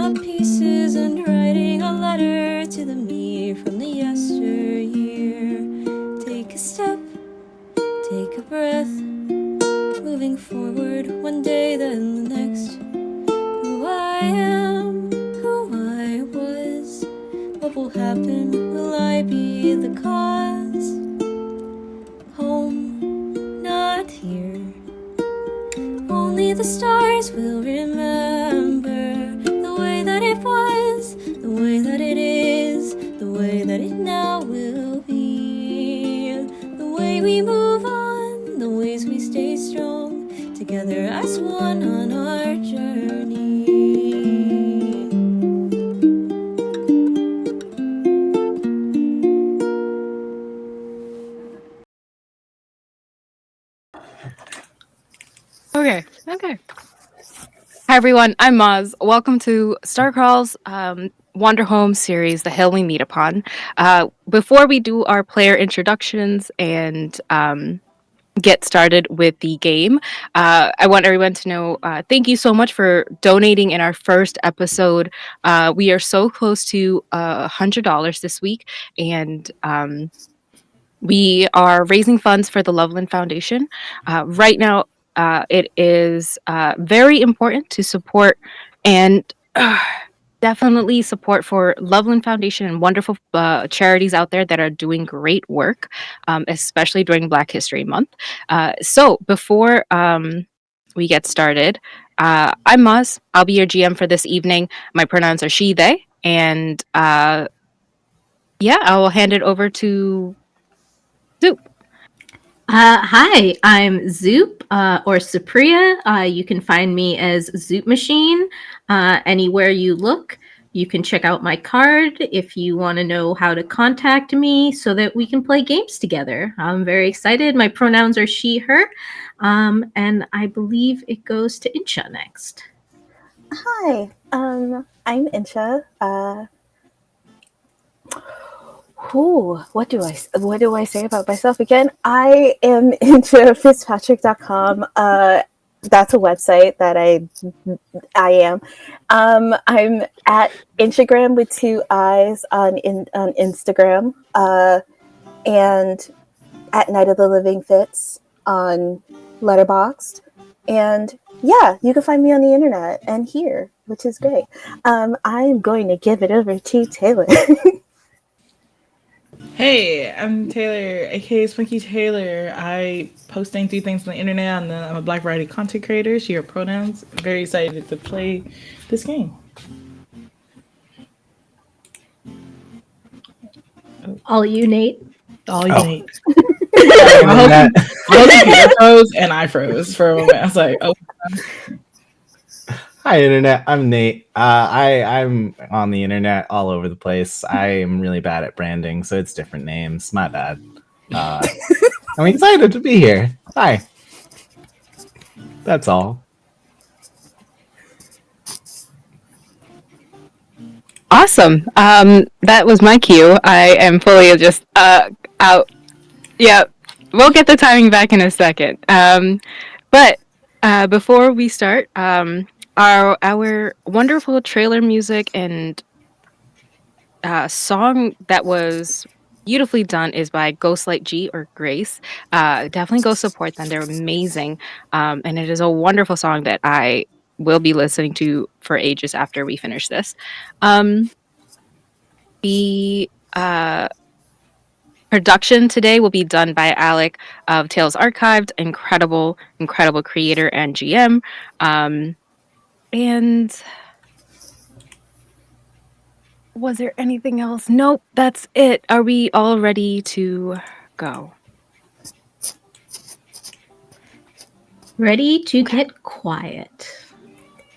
up pieces and writing a letter to the me from the yesteryear. Take a step, take a breath, moving forward one day then the next. Who I am, who I was, what will happen, will I be the cause? Home, not here. Only the stars will remember the way that it was, the way that it is, the way that it now will be. The way we move on, the ways we stay strong, together as one on our journey. Okay. Hi everyone, I'm Maz. Welcome to Starcrawl's Wanderhome series, The Hill We Meet Upon. Before we do our player introductions and get started with the game, I want everyone to know thank you so much for donating in our first episode. We are so close to $100 this week, and we are raising funds for the Loveland Foundation. Right now, it is very important to support and definitely support for Loveland Foundation and wonderful charities out there that are doing great work, especially during Black History Month. So before we get started, I'm Maz. I'll be your GM for this evening. My pronouns are she, they, and I will hand it over to Zoop. Hi, I'm Zoop or Supriya. You can find me as Zoop Machine anywhere you look. You can check out my card if you want to know how to contact me so that we can play games together. I'm very excited. My pronouns are she, her, and I believe it goes to Insha next. Hi, I'm Insha. What do I say about myself again? I am into Fitzpatrick.com. That's a website that I am. I'm at Instagram with 2 eyes on Instagram, and at Night of the Living Fitz on Letterboxd, and yeah, you can find me on the internet and here, which is great. I'm going to give it over to Taylor. Hey, I'm Taylor, aka Spunky Taylor. I post and do things on the internet, and then I'm a Black variety content creator. She, her pronouns. Very excited to play this game. All you, Nate. All you, Nate. All the computer froze, and I froze for a moment. I was like, oh. Hi, Internet. I'm Nate. I'm on the internet all over the place. I am really bad at branding, so it's different names. My bad. I'm excited to be here. Hi. That's all. Awesome. That was my cue. I am fully just out. Yeah, we'll get the timing back in a second. But before we start, our wonderful trailer music and song that was beautifully done is by Ghostlight G or Grace. Definitely go support them. They're amazing. And it is a wonderful song that I will be listening to for ages after we finish this. The production today will be done by Alec of Tales Archived, incredible creator and GM. And was there anything else? Nope, that's it. Are we all ready to go? Ready to get quiet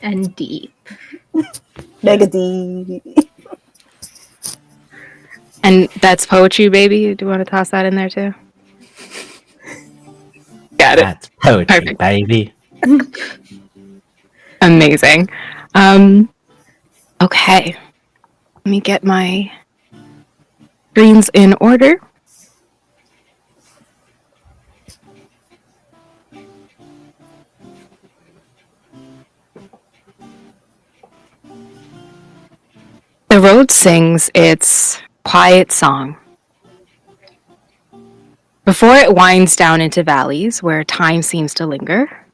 and deep. Mega D. And that's poetry, baby. Do you want to toss that in there too? Got it. That's poetry, Perfect. baby. Amazing. Okay. Let me get my screens in order. The road sings its quiet song before it winds down into valleys where time seems to linger.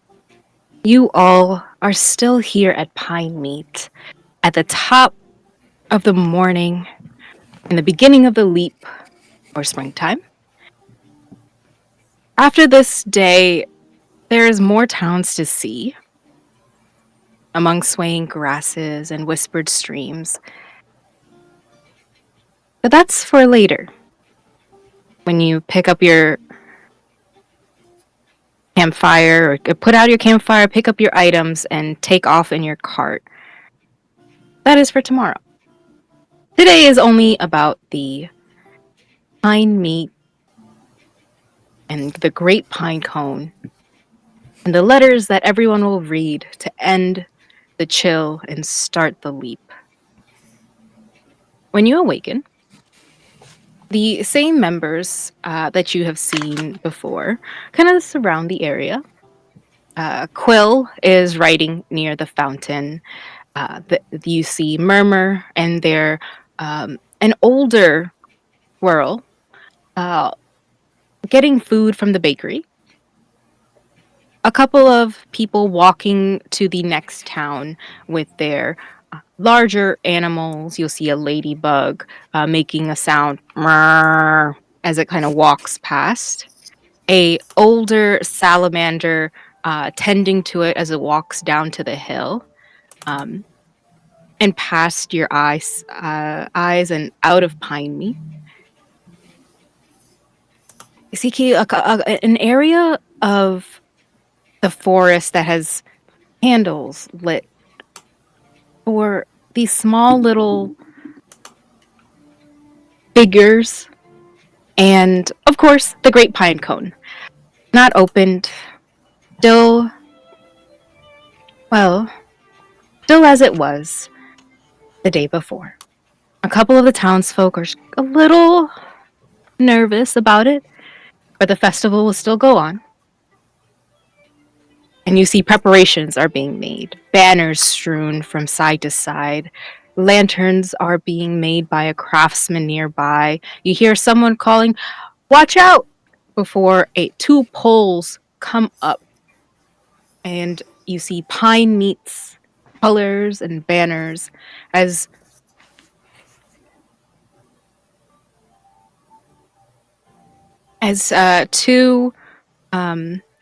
You all are still here at Pinemeet, at the top of the morning, in the beginning of the leap or springtime. After this day, there's more towns to see, among swaying grasses and whispered streams. But that's for later, when you pick up your campfire or put out your campfire, pick up your items, and take off in your cart. That is for tomorrow. Today is only about the pine meat and the great pine cone and the letters that everyone will read to end the chill and start the leap. When you awaken, the same members that you have seen before kind of surround the area. Quill is writing near the fountain. You see Murmur and their an older squirrel getting food from the bakery. A couple of people walking to the next town with their larger animals. You'll see a ladybug making a sound as it kind of walks past. A older salamander tending to it as it walks down to the hill. And past your eyes and out of Pinemeet. You see an area of the forest that has candles lit for these small little figures, and of course the great pine cone, not opened, still, well, still as it was the day before. A couple of the townsfolk are a little nervous about it, but the festival will still go on. And you see preparations are being made, banners strewn from side to side, lanterns are being made by a craftsman nearby. You hear someone calling, "Watch out!" before two poles come up. And you see Pinemeet's colors and banners as two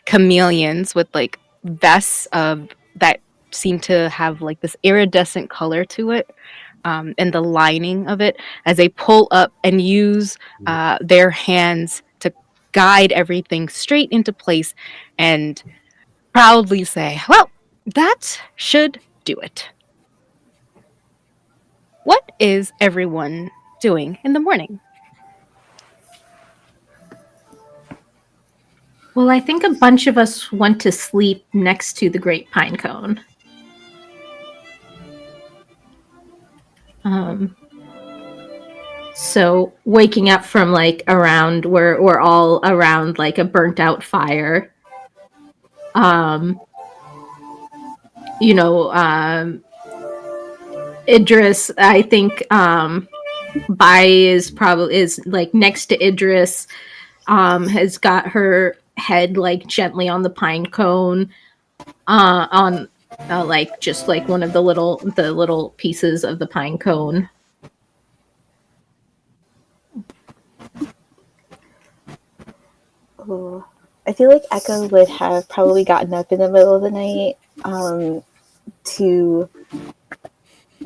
chameleons with like vests of that seem to have like this iridescent color to it, and the lining of it as they pull up and use their hands to guide everything straight into place and proudly say, "Well, that should do it." What is everyone doing in the morning? Well, I think a bunch of us went to sleep next to the Great Pine Cone. So waking up from like around we're all around like a burnt out fire. Idris, I think Bai is like next to Idris, has got her head like gently on the pine cone, on like just like one of the little pieces of the pine cone. Oh, I feel like Echo would have probably gotten up in the middle of the night to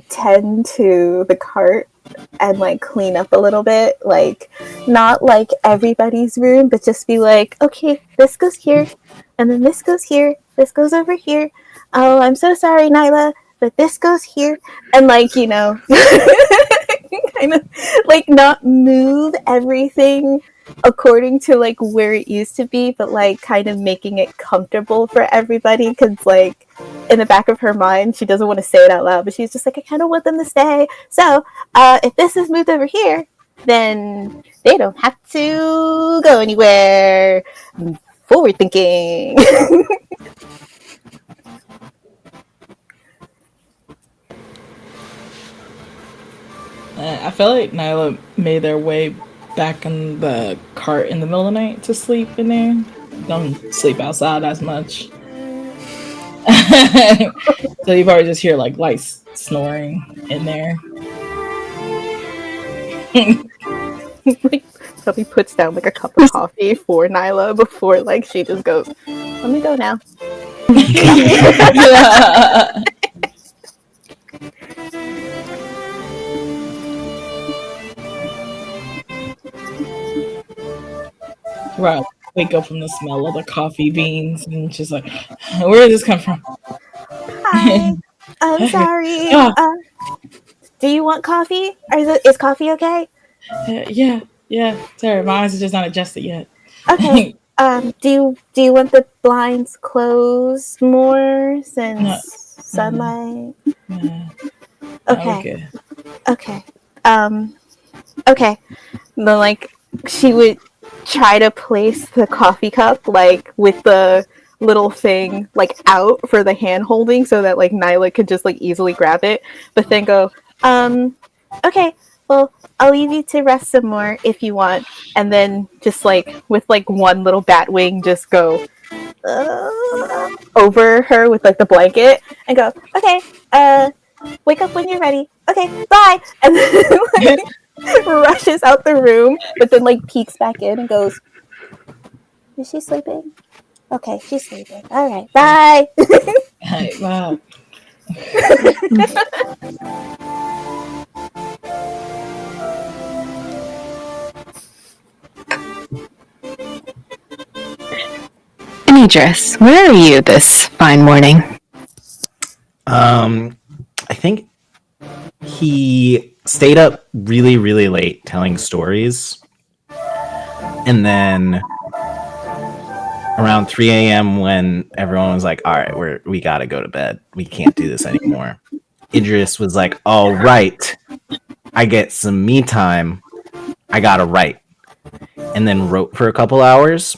tend to the cart and like clean up a little bit, like not like everybody's room, but just be like, okay, this goes here, and then this goes here, this goes over here. Oh, I'm so sorry, Nyla, but this goes here, and like, you know, kind of like not move everything according to like where it used to be, but like kind of making it comfortable for everybody, because like in the back of her mind she doesn't want to say it out loud, but she's just like, I kind of want them to stay, so if this is moved over here, then they don't have to go anywhere. Forward thinking. I feel like Nyla made their way back in the cart in the middle of the night to sleep in there. Don't sleep outside as much. So you probably just hear like light snoring in there. Like Sophie puts down like a cup of coffee for Nyla before like she just goes, "Let me go now." Right. Wake up from the smell of the coffee beans and just like, where did this come from? Hi, I'm sorry. Oh, Do you want coffee? Is coffee okay? yeah. Sorry, my eyes are just not adjusted yet. Okay. Do you want the blinds closed more No, since sunlight? no, Okay. okay. Okay. Um. Okay. Then like she would try to place the coffee cup like with the little thing like out for the hand holding so that like Nyla could just like easily grab it, but then go, okay, well, I'll leave you to rest some more if you want, and then just like with like one little bat wing just go over her with like the blanket and go, okay, wake up when you're ready. Okay, bye. And then like rushes out the room, but then like peeks back in and goes, is she sleeping? Okay, she's sleeping. All right, bye. Wow. Idris, where are you this fine morning? I think he stayed up really, really late telling stories. And then around 3 a.m. when everyone was like, all right, we gotta go to bed. We can't do this anymore. Idris was like, all right, I get some me time. I gotta write. And then wrote for a couple hours.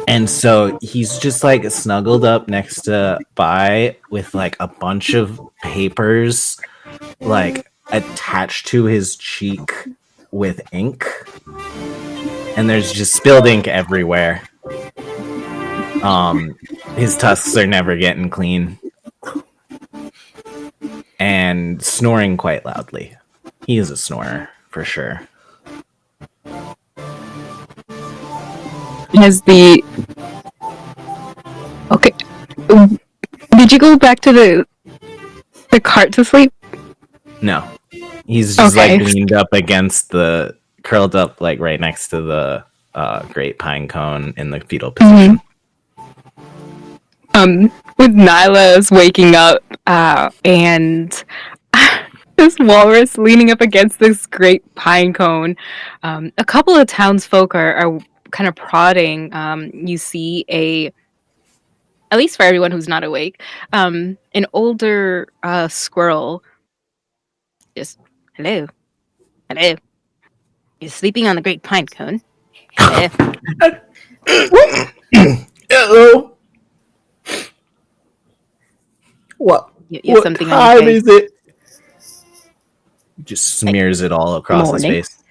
And so he's just like snuggled up next to Bai with like a bunch of papers like attached to his cheek with ink. And there's just spilled ink everywhere. His tusks are never getting clean. And snoring quite loudly. He is a snorer, for sure. Has the... Okay. Did you go back to the cart to sleep? No. He's just Okay. like leaned up against curled up like right next to the great pine cone in the fetal position. With Nyla's waking up, and this walrus leaning up against this great pine cone, a couple of townsfolk are kind of prodding. You see at least for everyone who's not awake, an older squirrel just, hello, you're sleeping on the great pine cone. Hello. Hello. What? You have something on your time face. is it? Just smears it all across his Morning. face.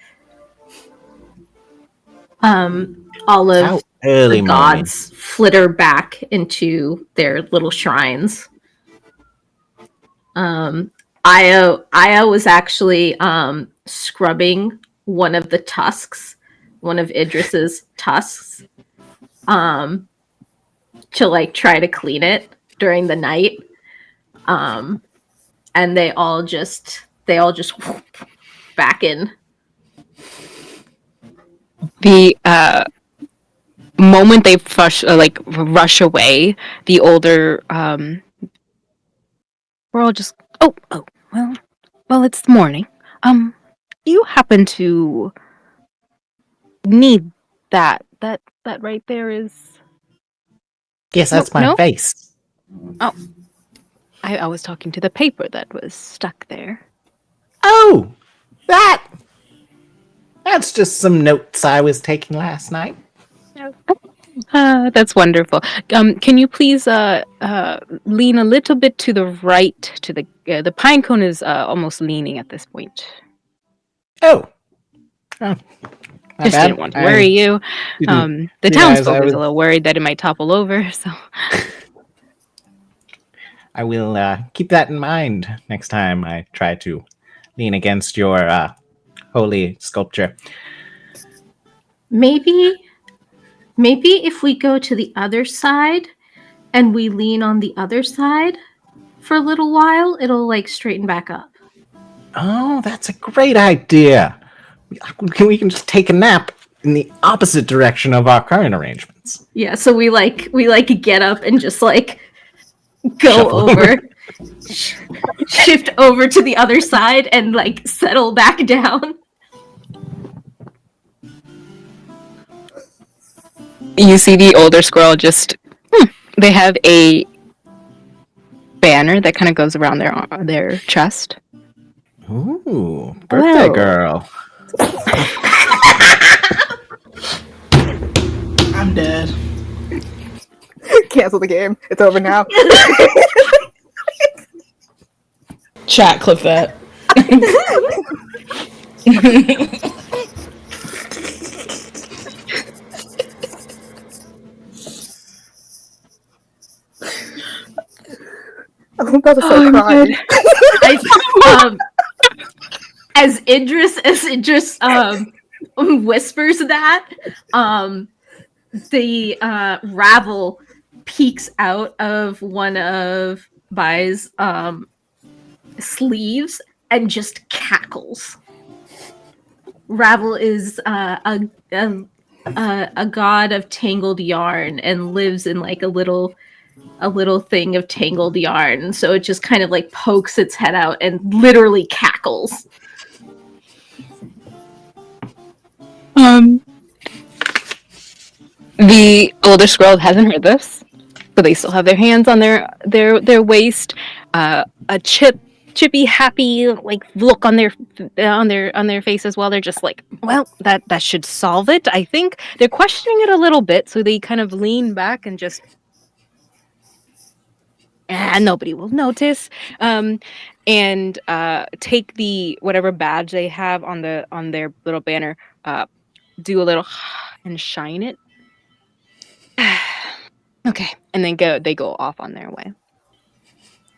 All of How early the morning? gods flitter back into their little shrines. Io was actually scrubbing one of the tusks, one of Idris's tusks, to like try to clean it during the night. And they all just back in. The moment they rush away, the older we're all just well it's morning. Do you happen to need that right there is... Yes, that's my No? face. Oh, I was talking to the paper that was stuck there. Oh, that's just some notes I was taking last night. That's wonderful. Can you please lean a little bit to the right? To the pine cone is almost leaning at this point. Oh, my Just bad. didn't want to I worry you. didn't The realize I townsfolk is was. a little worried that it might topple over. So I will keep that in mind next time I try to lean against your holy sculpture. Maybe if we go to the other side and we lean on the other side for a little while, it'll like straighten back up. Oh, that's a great idea. We can just take a nap in the opposite direction of our current arrangements. Yeah, so we get up and just like go Shuffle over, shift over to the other side and like settle back down. you see the older squirrel just. They have a banner that kind of goes around their chest. Ooh, birthday Well. girl. I'm dead. Cancel the game. It's over now. Chat, clip that. I'm about to start crying. As Idris whispers that, the Ravel peeks out of one of Bai's sleeves and just cackles. Ravel is a god of tangled yarn and lives in like a little thing of tangled yarn. So it just kind of like pokes its head out and literally cackles. The older squirrel hasn't heard this, but they still have their hands on their waist. A chippy, happy like look on their face as well. They're just like, well, that should solve it. I think they're questioning it a little bit, so they kind of lean back and just. Nobody will notice. And take the whatever badge they have on their little banner. Do a little and shine it. Okay, and then they go off on their way.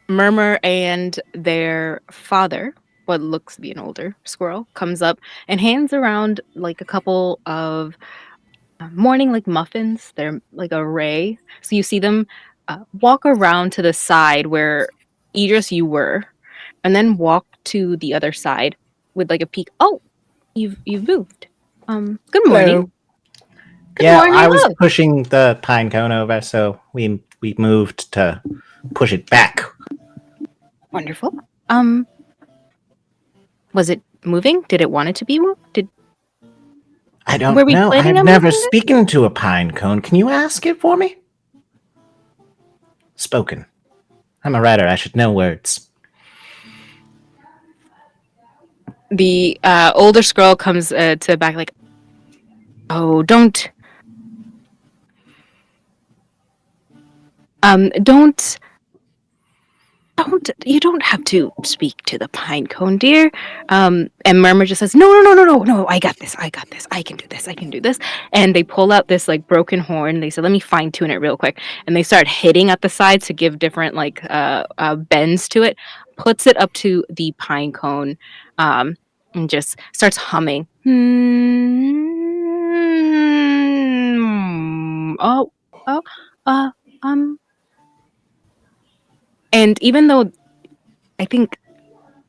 Murmur and their father, what looks to be an older squirrel, comes up and hands around like a couple of morning like muffins. They're like a ray, so you see them walk around to the side where Idris you were, and then walk to the other side with like a peek. Oh, you've moved. Good morning. Hello. Good Yeah, morning. I was pushing the pine cone over, so we moved to push it back. Wonderful. Was it moving? Did it want it to be moved? I don't Were we know. planning I've on never moving it? spoken to a pine cone. Can you ask it for me? Spoken. I'm a writer. I should know words. The older scroll comes to back like, oh, don't you don't have to speak to the pine cone, dear. And Murmur just says, no, I got this, I can do this. And they pull out this like broken horn. They say, let me fine tune it real quick. And they start hitting at the sides to give different like bends to it. Puts it up to the pine cone, and just starts humming. And even though I think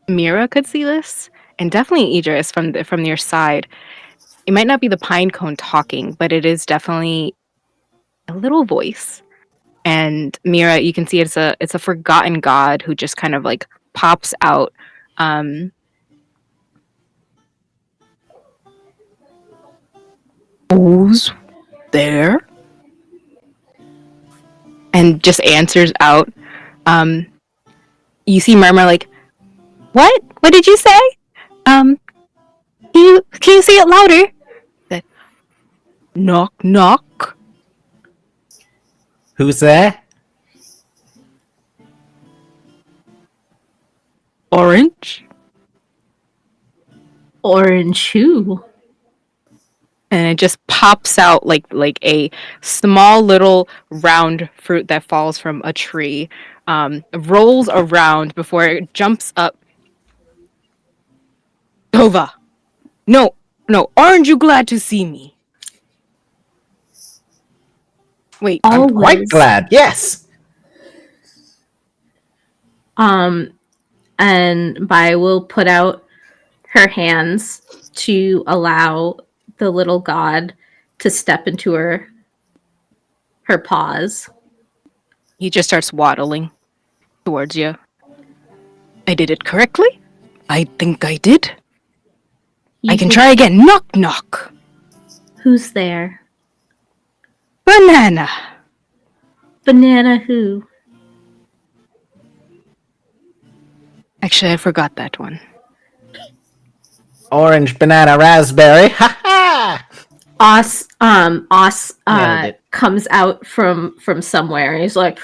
Mira could see this, and definitely Idris from your side, it might not be the pine cone talking, but it is definitely a little voice. And Mira, you can see it's a forgotten god who just kind of like pops out. Who's there? And just answers out. You see Murmur like, what? What did you say? Can you say it louder? Knock knock. Who's there? Orange. Orange who? And it just pops out like a small little round fruit that falls from a tree, rolls around before it jumps up. Tova, no, aren't you glad to see me? Wait, I'm quite Always. glad. Yes. And Bai will put out her hands to allow the little god to step into her paws. he just starts waddling towards you. I did it correctly? I think I did. I can try again. Knock, knock. Who's there? Banana. Banana who? Actually, I forgot that one. Orange, banana, raspberry. Ha ha! Os Nailed it. comes out from somewhere and he's like,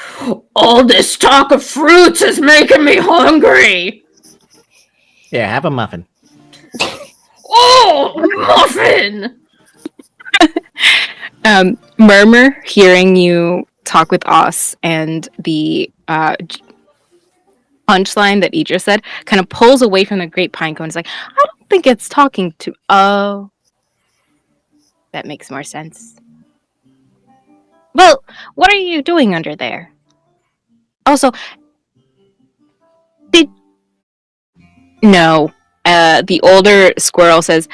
all this talk of fruits is making me hungry. Yeah, have a muffin. Oh, muffin! Murmur, hearing you talk with Os and the punchline that Idris said, kind of pulls away from the great pine cone. It's like, I don't think it's talking to. Oh, that makes more sense. Well, what are you doing under there? Also, No. The older squirrel says,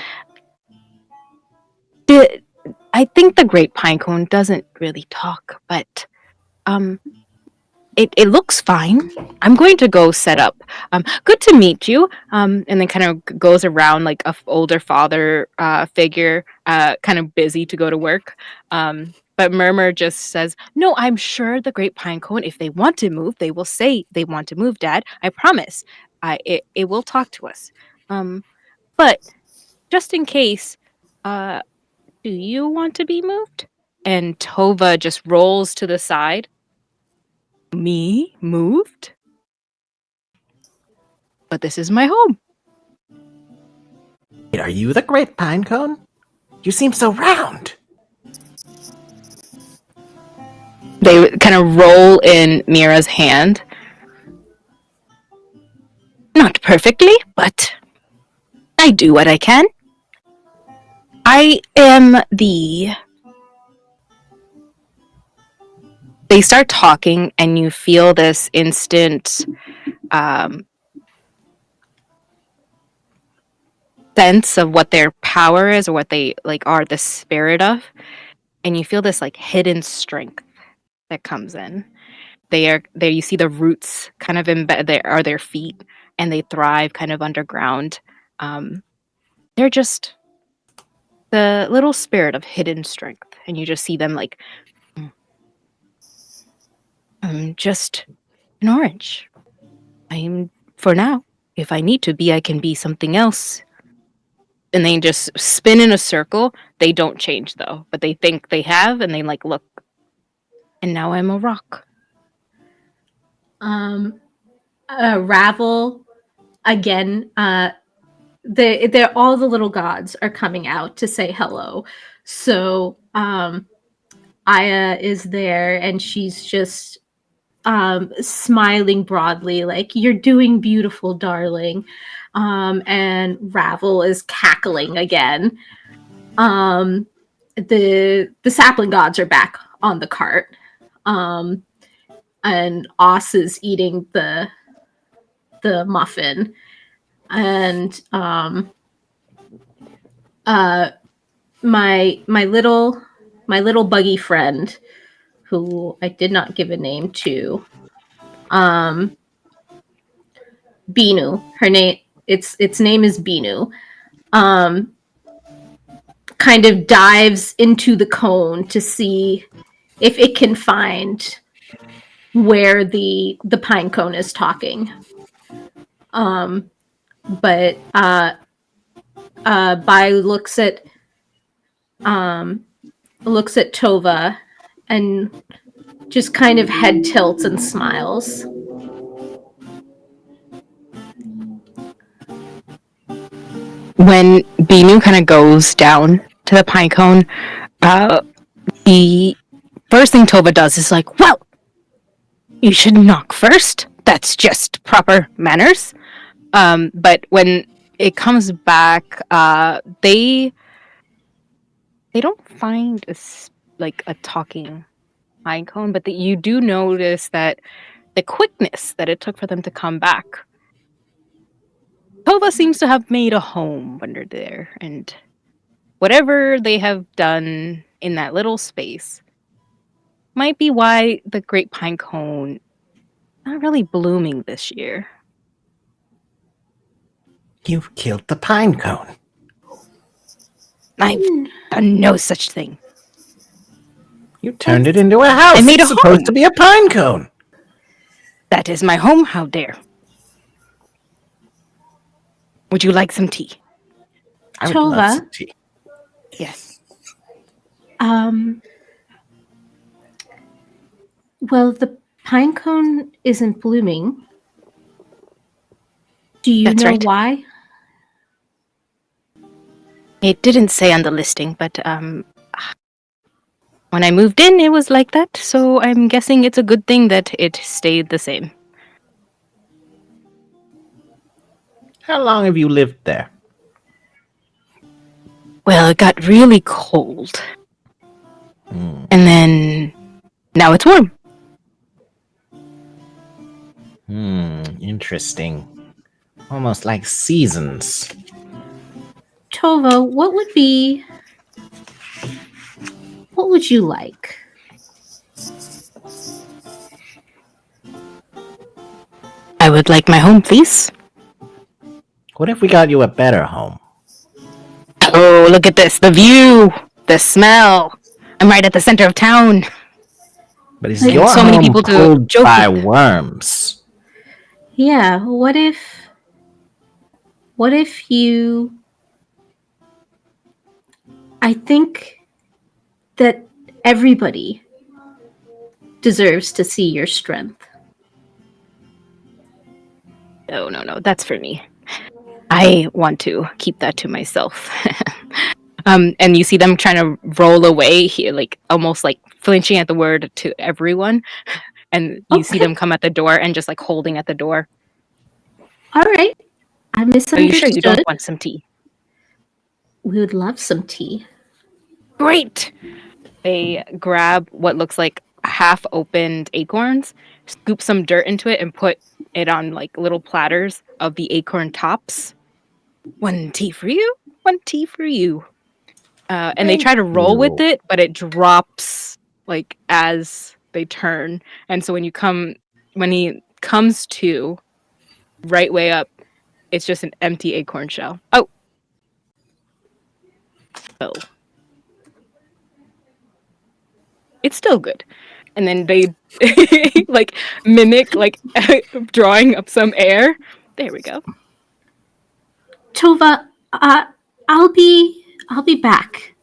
I think the great pine cone doesn't really talk, but it looks fine. I'm going to go set up. Good to meet you. And then kind of goes around like a older father figure, kind of busy to go to work. But Murmur just says, no, I'm sure the great pine cone, if they want to move, they will say they want to move, Dad. I promise. It will talk to us. But just in case, do you want to be moved? And Tova just rolls to the side. Me? Moved? But this is my home. Wait, are you the great pine cone? You seem so round. They kind of roll in Mira's hand. Not perfectly, but I do what I can. I am the... They start talking, and you feel this instant sense of what their power is, or what they like are the spirit of, and you feel this like hidden strength that comes in. They are there. You see the roots kind of embed. There are their feet, and they thrive kind of underground. They're just the little spirit of hidden strength, and you just see them like, I'm just an orange. I'm, for now, if I need to be, I can be something else. And they just spin in a circle. They don't change though, but they think they have, and they like look. And now I'm a rock. Ravel again. They're all the little gods are coming out to say hello. So Aya is there, and she's just smiling broadly, like, you're doing beautiful, darling. And Ravel is cackling again. The sapling gods are back on the cart. And Os is eating the muffin. And my little buggy friend, who I did not give a name to, Binu. Her name its name is Binu. Kind of dives into the cone to see if it can find where the pine cone is talking. But Bai looks at Tova and just kind of head tilts and smiles. When Binu kind of goes down to the pine cone, the first thing Tova does is like, well, you should knock first. That's just proper manners. But when it comes back, they don't find a talking pine cone, but you do notice that the quickness that it took for them to come back. Tova seems to have made a home under there, and whatever they have done in that little space might be why the great pine cone not really blooming this year. You've killed the pine cone. I've done no such thing. You turned it into a house. I made it's a supposed home. to be a pine cone. That is my home, how dare. Would you like some tea? I would love Tova? some tea. Yes. Well, the pine cone isn't blooming. Do you That's know right. why? It didn't say on the listing, but when I moved in, it was like that, so I'm guessing it's a good thing that it stayed the same. How long have you lived there? Well, it got really cold. And then now it's warm. Interesting. Almost like seasons. Tova, what would you like? I would like my home, please. What if we got you a better home? Oh, look at this. The view. The smell. I'm right at the center of town. But is Like, your so many home people to pulled joke by with. worms? Yeah, what if you... I think that everybody deserves to see your strength. No. That's for me. I want to keep that to myself. And you see them trying to roll away here, like almost like flinching at the word to everyone. And you see Okay. them come at the door and just like holding at the door. All right. I Are misunderstood. you sure you don't want some tea? We would love some tea. Great! They grab what looks like half-opened acorns, scoop some dirt into it, and put it on like little platters of the acorn tops. One tea for you, one tea for you. And they try to roll with you. it, but it drops like as they turn. And so when he comes to right way up, it's just an empty acorn shell. Oh. It's still good. And then they like mimic like drawing up some air. There we go. Tova, I'll be back.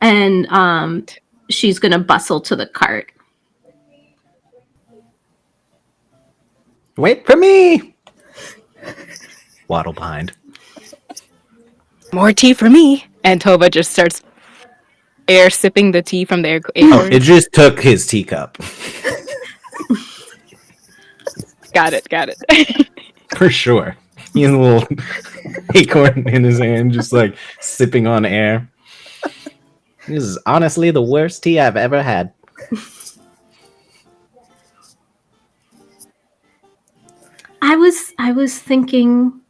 And she's gonna bustle to the cart. Wait for me! Waddle behind. More tea for me. And Tova just starts air sipping the tea from the acorn. Oh, it just took his teacup. Got it. For sure. He has a little acorn in his hand, just like sipping on air. This is honestly the worst tea I've ever had. I was thinking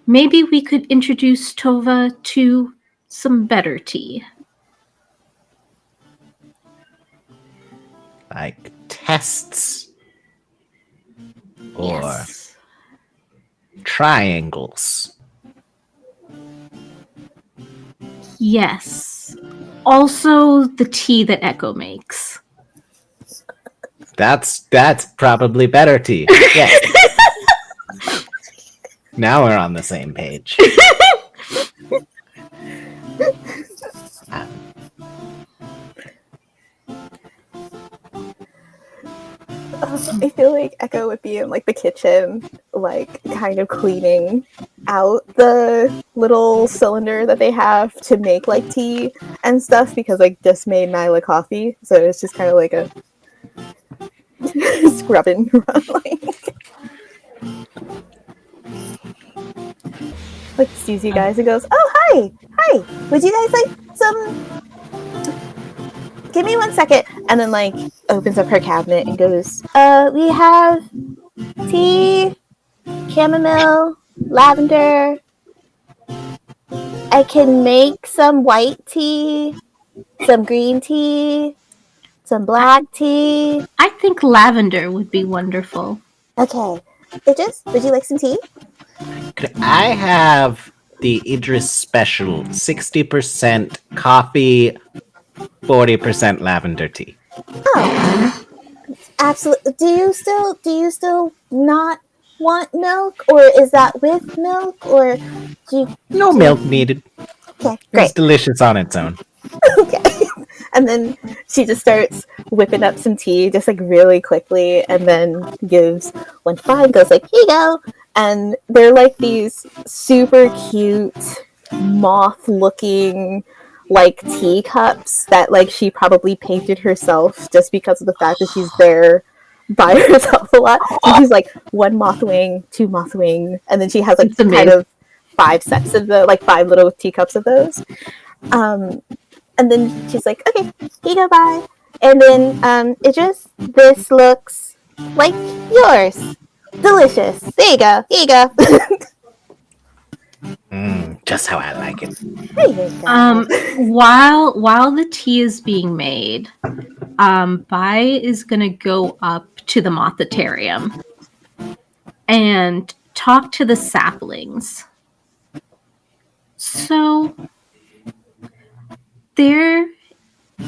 maybe we could introduce Tova to some better tea. Like tests. Or Yes. triangles. Yes. Also the tea that Echo makes. That's probably better tea. Yes. Now we're on the same page. I feel like Echo would be in like the kitchen, like kind of cleaning out the little cylinder that they have to make like tea and stuff because like just made Nyla coffee, so it's just kind of like a scrubbing like sees you guys and goes, "Oh hi, would you guys like some? Give me 1 second," and then like opens up her cabinet and goes, we have tea, chamomile, lavender. I can make some white tea, some green tea, some black tea. I think lavender would be wonderful. Okay. Idris, would you like some tea? Could I have the Idris special 60% coffee, 40% lavender tea? Oh, absolutely. Do you still not want milk, or is that with milk, or do you? No milk needed. Okay, It's great. delicious on its own. Okay. And then she just starts whipping up some tea just like really quickly and then gives 1 5, goes like, here you go. And they're like these super cute moth looking like teacups that like she probably painted herself just because of the fact that she's there by herself a lot. So she's like 1 moth wing, 2 moth wing, and then she has like kind of 5 sets of the like 5 little teacups of those. And then she's like, okay, here you go, bye. And then this looks like yours. Delicious. There you go. Here you go. Just how I like it. There you go. While the tea is being made, Bai is gonna go up to the mothitarium and talk to the saplings. So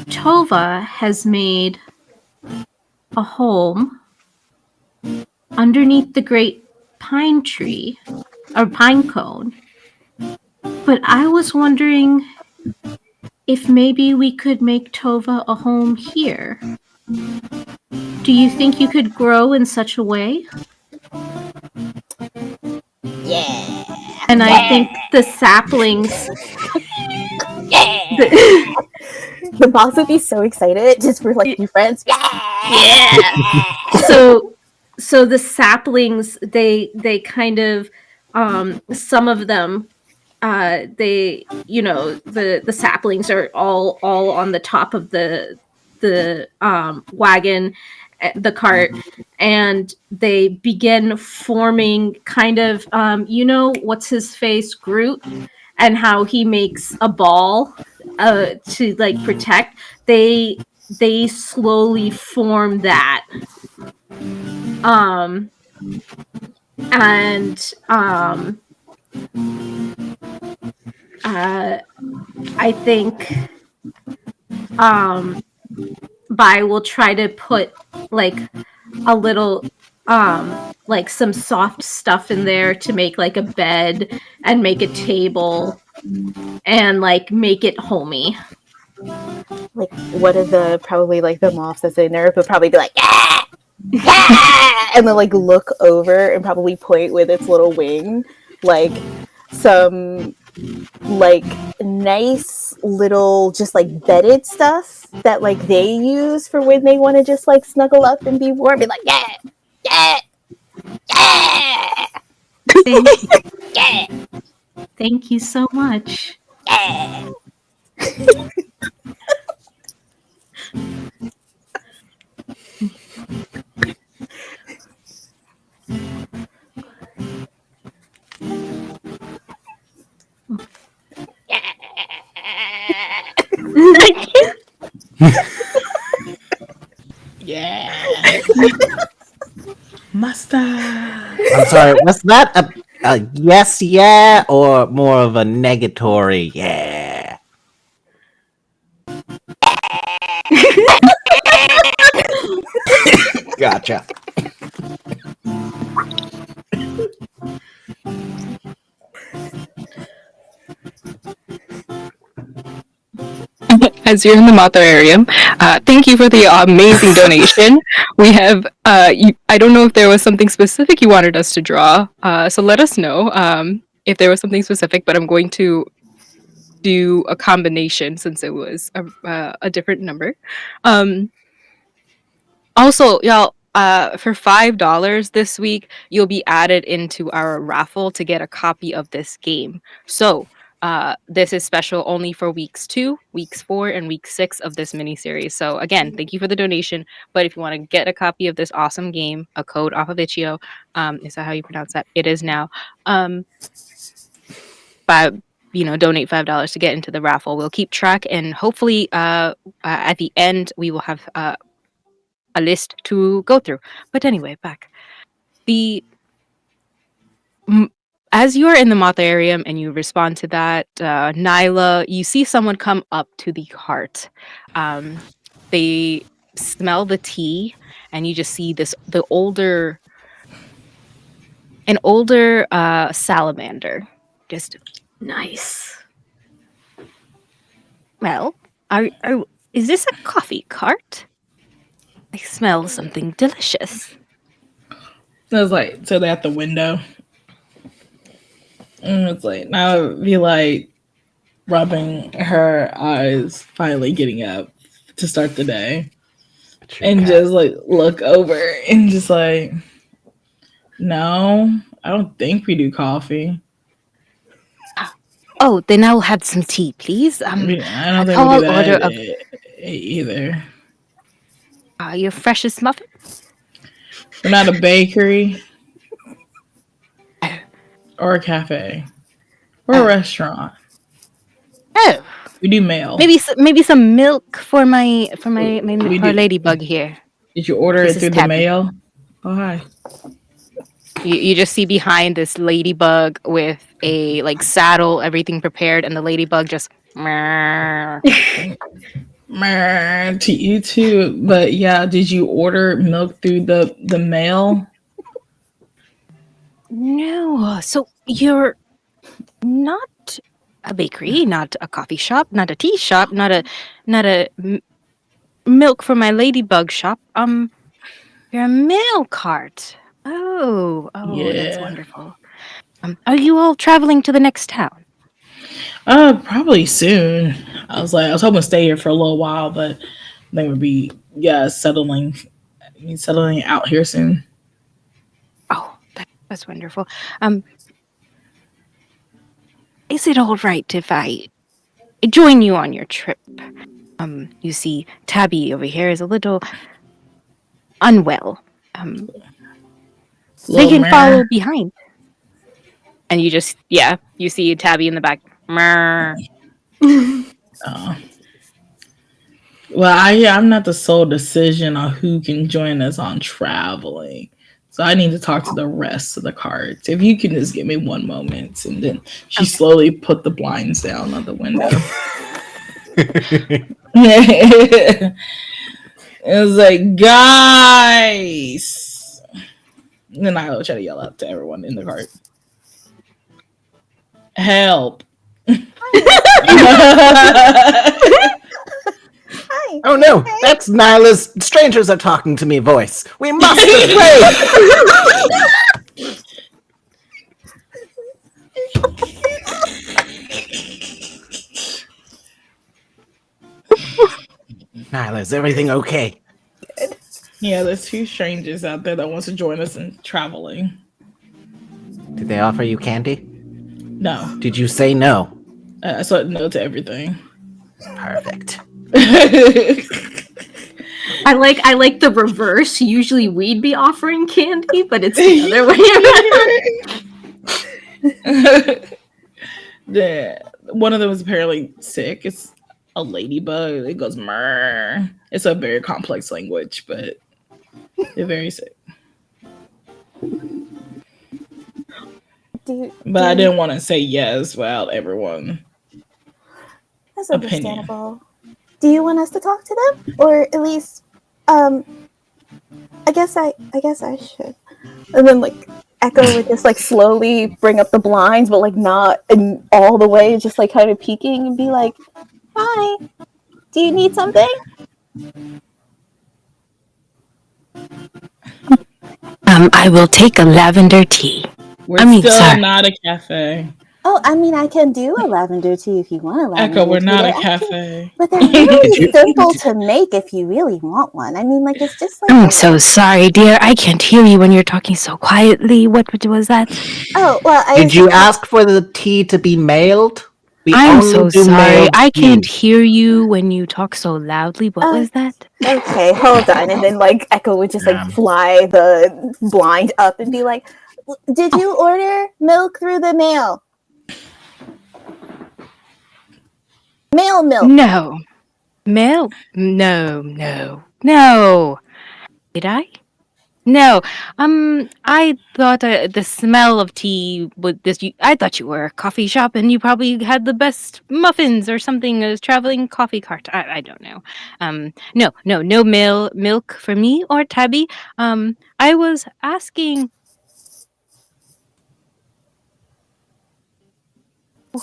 Tova has made a home underneath the great pine tree or pine cone. But I was wondering if maybe we could make Tova a home here. Do you think you could grow in such a way? Yeah. And I think the saplings. The boss would be so excited just for like new friends. Yeah. So the saplings, they kind of some of them the saplings are all on the top of the wagon, the cart, and they begin forming kind of what's his face, Groot, and how he makes a ball to like protect. They slowly form that, I think Bai will try to put like a little like some soft stuff in there to make like a bed and make a table and like make it homey. Like one of the probably like the moths that's in there would probably be like, yeah! Yeah! And then like look over and probably point with its little wing like some like nice little just like bedded stuff that like they use for when they want to just like snuggle up and be warm. Be like, yeah, yeah, yeah, yeah. Thank you so much. Yeah. Yeah. Mustard. I'm sorry, was that a yes, yeah, or more of a negatory yeah? Gotcha. as you're in the Motharium, thank you for the amazing donation. We have, I don't know if there was something specific you wanted us to draw, so let us know if there was something specific, but I'm going to do a combination since it was a different number. Um, Also, y'all, for $5 this week, you'll be added into our raffle to get a copy of this game. So, this is special only for weeks 2, weeks 4, and week 6 of this mini series. So, again, thank you for the donation. But if you want to get a copy of this awesome game, a code off of Itch.io, is that how you pronounce that? It is now. By donate $5 to get into the raffle. We'll keep track, and hopefully, at the end, we will have a list to go through. But anyway, back. As you are in the Motharium and you respond to that, Nyla, you see someone come up to the cart. They smell the tea, and you just see an older salamander. Just Nice. well, is this a coffee cart? I smell something delicious. So it's like, so they're at the window. And it's like, now it'd be like rubbing her eyes, finally getting up to start the day. And just like look over and just like, no, I don't think we do coffee. Oh, then I'll have some tea, please. I don't think we I'll do that order either. Your freshest muffin? We're not a bakery or a cafe or a restaurant. Oh, We do mail. maybe some milk for my ladybug here. Did you order This it is through the Tabby. mail? Oh, hi. You just see behind this ladybug with a saddle, everything prepared, and the ladybug just. To you too, but yeah, did you order milk through the mail? No, so you're not a bakery, not a coffee shop, not a tea shop, not a milk for my ladybug shop. You're a mail cart. Oh, Yeah. that's wonderful. Are you all traveling to the next town? Probably soon. I was hoping to stay here for a little while, but I think we'll be settling out here soon. Oh, that's wonderful. Is it all right if I join you on your trip? You see, Tabby over here is a little unwell. They can follow behind. And you see Tabby in the back. Well, I'm not the sole decision on who can join us on traveling. So I need to talk to the rest of the cards. If you can just give me one moment. And then she slowly put the blinds down on the window. It was like, guys. And then I will try to yell out to everyone in the cart. Help. Hi. Oh no, that's Nyla's "strangers are talking to me" voice. We must afraid. Nyla, is everything okay? Yeah, there's 2 strangers out there that wants to join us in traveling. Did they offer you candy? No. Did you say no? I said no to everything. Perfect. I like the reverse. Usually we'd be offering candy, but it's the other way around. One of them is apparently sick. It's a ladybug. It goes murr. It's a very complex language, but they're very sick. But I didn't want to say yes without everyone. That's understandable. Do you want us to talk to them, or at least, I guess I should. And then Echo would just slowly bring up the blinds, but not in all the way, just kind of peeking and be like, "Hi." Do you need something? I will take a lavender tea. We're still sorry. not a cafe. Oh, I mean, I can do a lavender tea if you want a lavender Echo, we're tea. not a They're actually- cafe. But they're really simple to make if you really want one. I mean, like, it's just like... I'm so sorry, dear. I can't hear you when you're talking so quietly. What was that? Oh, well, Did you ask for the tea to be mailed? We I'm only so do sorry. mailed I can't teas. hear you when you talk so loudly. What was that? Okay, hold on. And then, like, Echo would just, like, fly the blind up and be like, did you order milk through the mail? Mail milk. No. Mail? No. Did I? No. I thought the smell of tea would I thought you were a coffee shop and you probably had the best muffins or something, a traveling coffee cart. I don't know. No milk for me or Tabby. I was asking.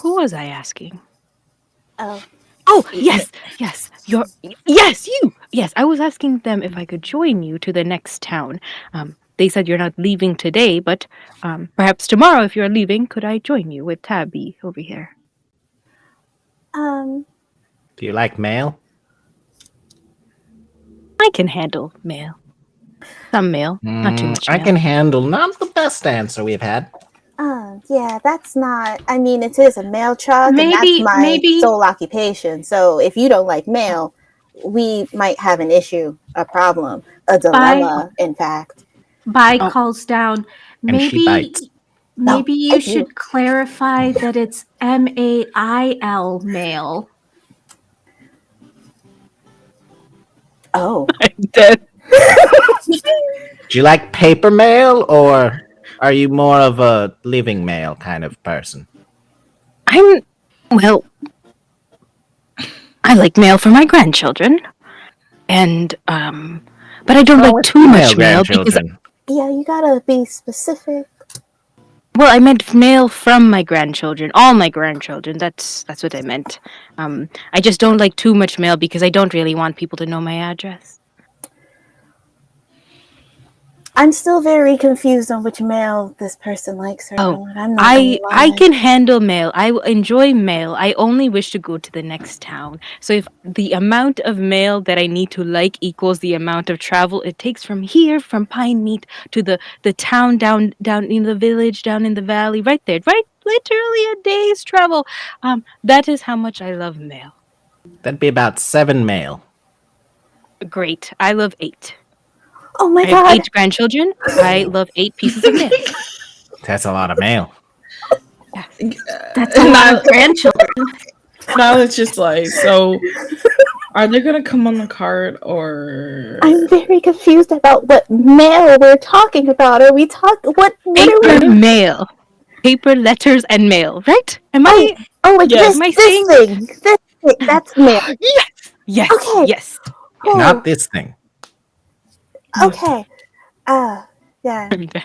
Who was I asking? Oh, yes, you. Yes, I was asking them if I could join you to the next town. They said you're not leaving today, but perhaps tomorrow, if you're leaving, could I join you with Tabby over here? Do you like mail? I can handle mail. Some mail, not too much mail. I can handle not the best answer we've had. Yeah, that's not... I mean, it is a mail truck, and that's my sole occupation. So if you don't like mail, we might have an issue, a problem, a dilemma, in fact. Calls down. And she bites. Maybe you should clarify that it's MAIL mail. Oh. I'm dead. Do you like paper mail, or are you more of a living mail kind of person? I like mail for my grandchildren. And, but I don't like too much mail because... Yeah, you gotta be specific. Well, I meant mail from my grandchildren, all my grandchildren. That's what I meant. I just don't like too much mail because I don't really want people to know my address. I'm still very confused on which mail this person likes. I can handle mail. I enjoy mail. I only wish to go to the next town. So if the amount of mail that I need to like equals the amount of travel it takes from here, from Pinemeet to the town down in the village, down in the valley, right there, right? Literally a day's travel. That is how much I love mail. That'd be about 7 mail. Great. I love 8. Oh my God. God. I have 8 grandchildren. I love 8 pieces of mail. That's a lot of mail. That's a lot of grandchildren. Now it's just like, so are they going to come on the cart, or... I'm very confused about what mail we're talking about. Are we talking... What Paper mail. Paper, letters, and mail, right? Am I... Oh, like yes. this thing. This thing. That's mail. Yes. Okay. Yes. Cool. Not this thing. Okay. Yeah.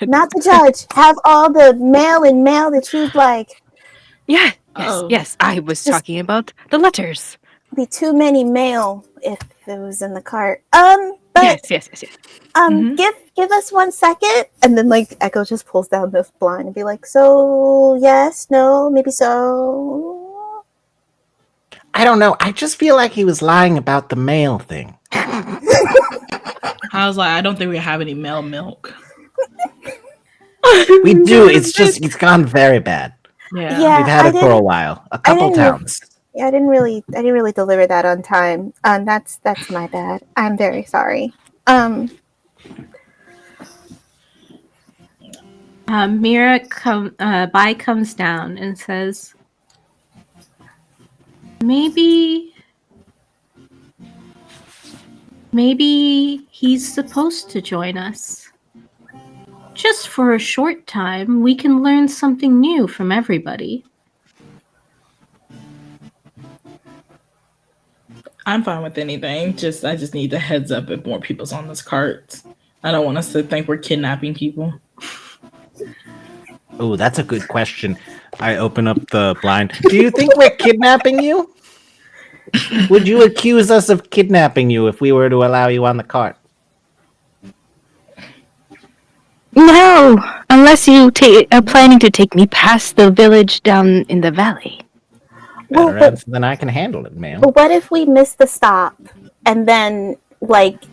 Not to judge. Have all the mail and mail that you'd like. Yeah. Yes. I was talking about the letters. Be too many mail if it was in the cart. But yes. Give us 1 second, and then like Echo just pulls down the blind and be like, so yes, no, maybe so. I don't know. I just feel like he was lying about the mail thing. I was like, I don't think we have any male milk. We do. It's gone very bad. Yeah. We've had it for a while. A couple towns. I didn't really deliver that on time. That's my bad. I'm very sorry. Mira comes down and says, maybe he's supposed to join us. Just for a short time, we can learn something new from everybody. I'm fine with anything. I just need the heads up if more people's on this cart. I don't want us to think we're kidnapping people. Oh, that's a good question. I open up the blind. Do you think we're kidnapping you? Would you accuse us of kidnapping you if we were to allow you on the cart? No, unless you are planning to take me past the village down in the valley. Well, Better answer than I can handle it, ma'am. but what if we miss the stop and then like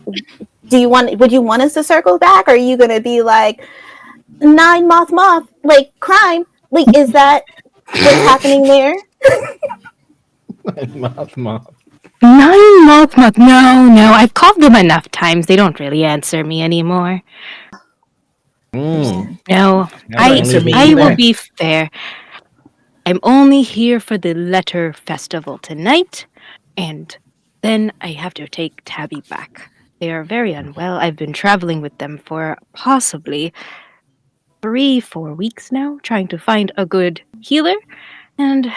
would you want us to circle back, or are you gonna be like nine moth like crime, like is that what's happening there? Moth. Nine month. No. I've called them enough times. They don't really answer me anymore. Mm. No, Never answer me I will either. be fair. I'm only here for the letter festival tonight, and then I have to take Tabby back. They are very unwell. I've been traveling with them for possibly 3-4 weeks now, trying to find a good healer, and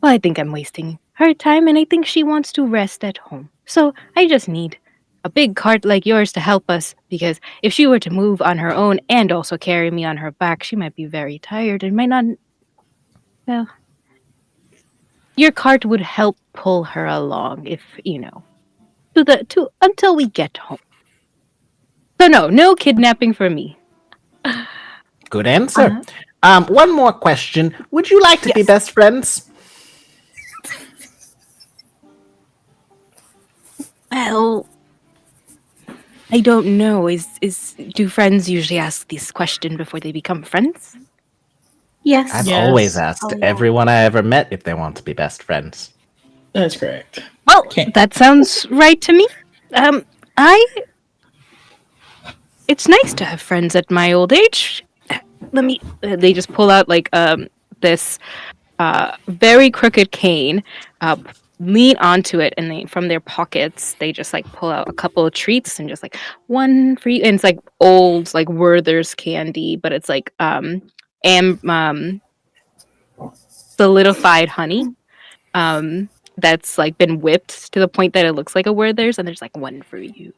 well, I think I'm wasting her time, and I think she wants to rest at home. So I just need a big cart like yours to help us, because if she were to move on her own and also carry me on her back, she might be very tired and might not. Well, your cart would help pull her along, if to until we get home. So no kidnapping for me. Good answer. One more question. Would you like to be Yes. best friends? Well, I don't know. Do friends usually ask this question before they become friends? Yes. I've Yes. always asked everyone I ever met if they want to be best friends. That's correct. Well, Okay. that sounds right to me. It's nice to have friends at my old age. Let me. They just pull out like this very crooked cane, lean onto it, and from their pockets they just like pull out a couple of treats and just like one for you. And it's like old like Werther's candy, but it's like solidified honey. That's like been whipped to the point that it looks like a Werther's, and there's like one for you,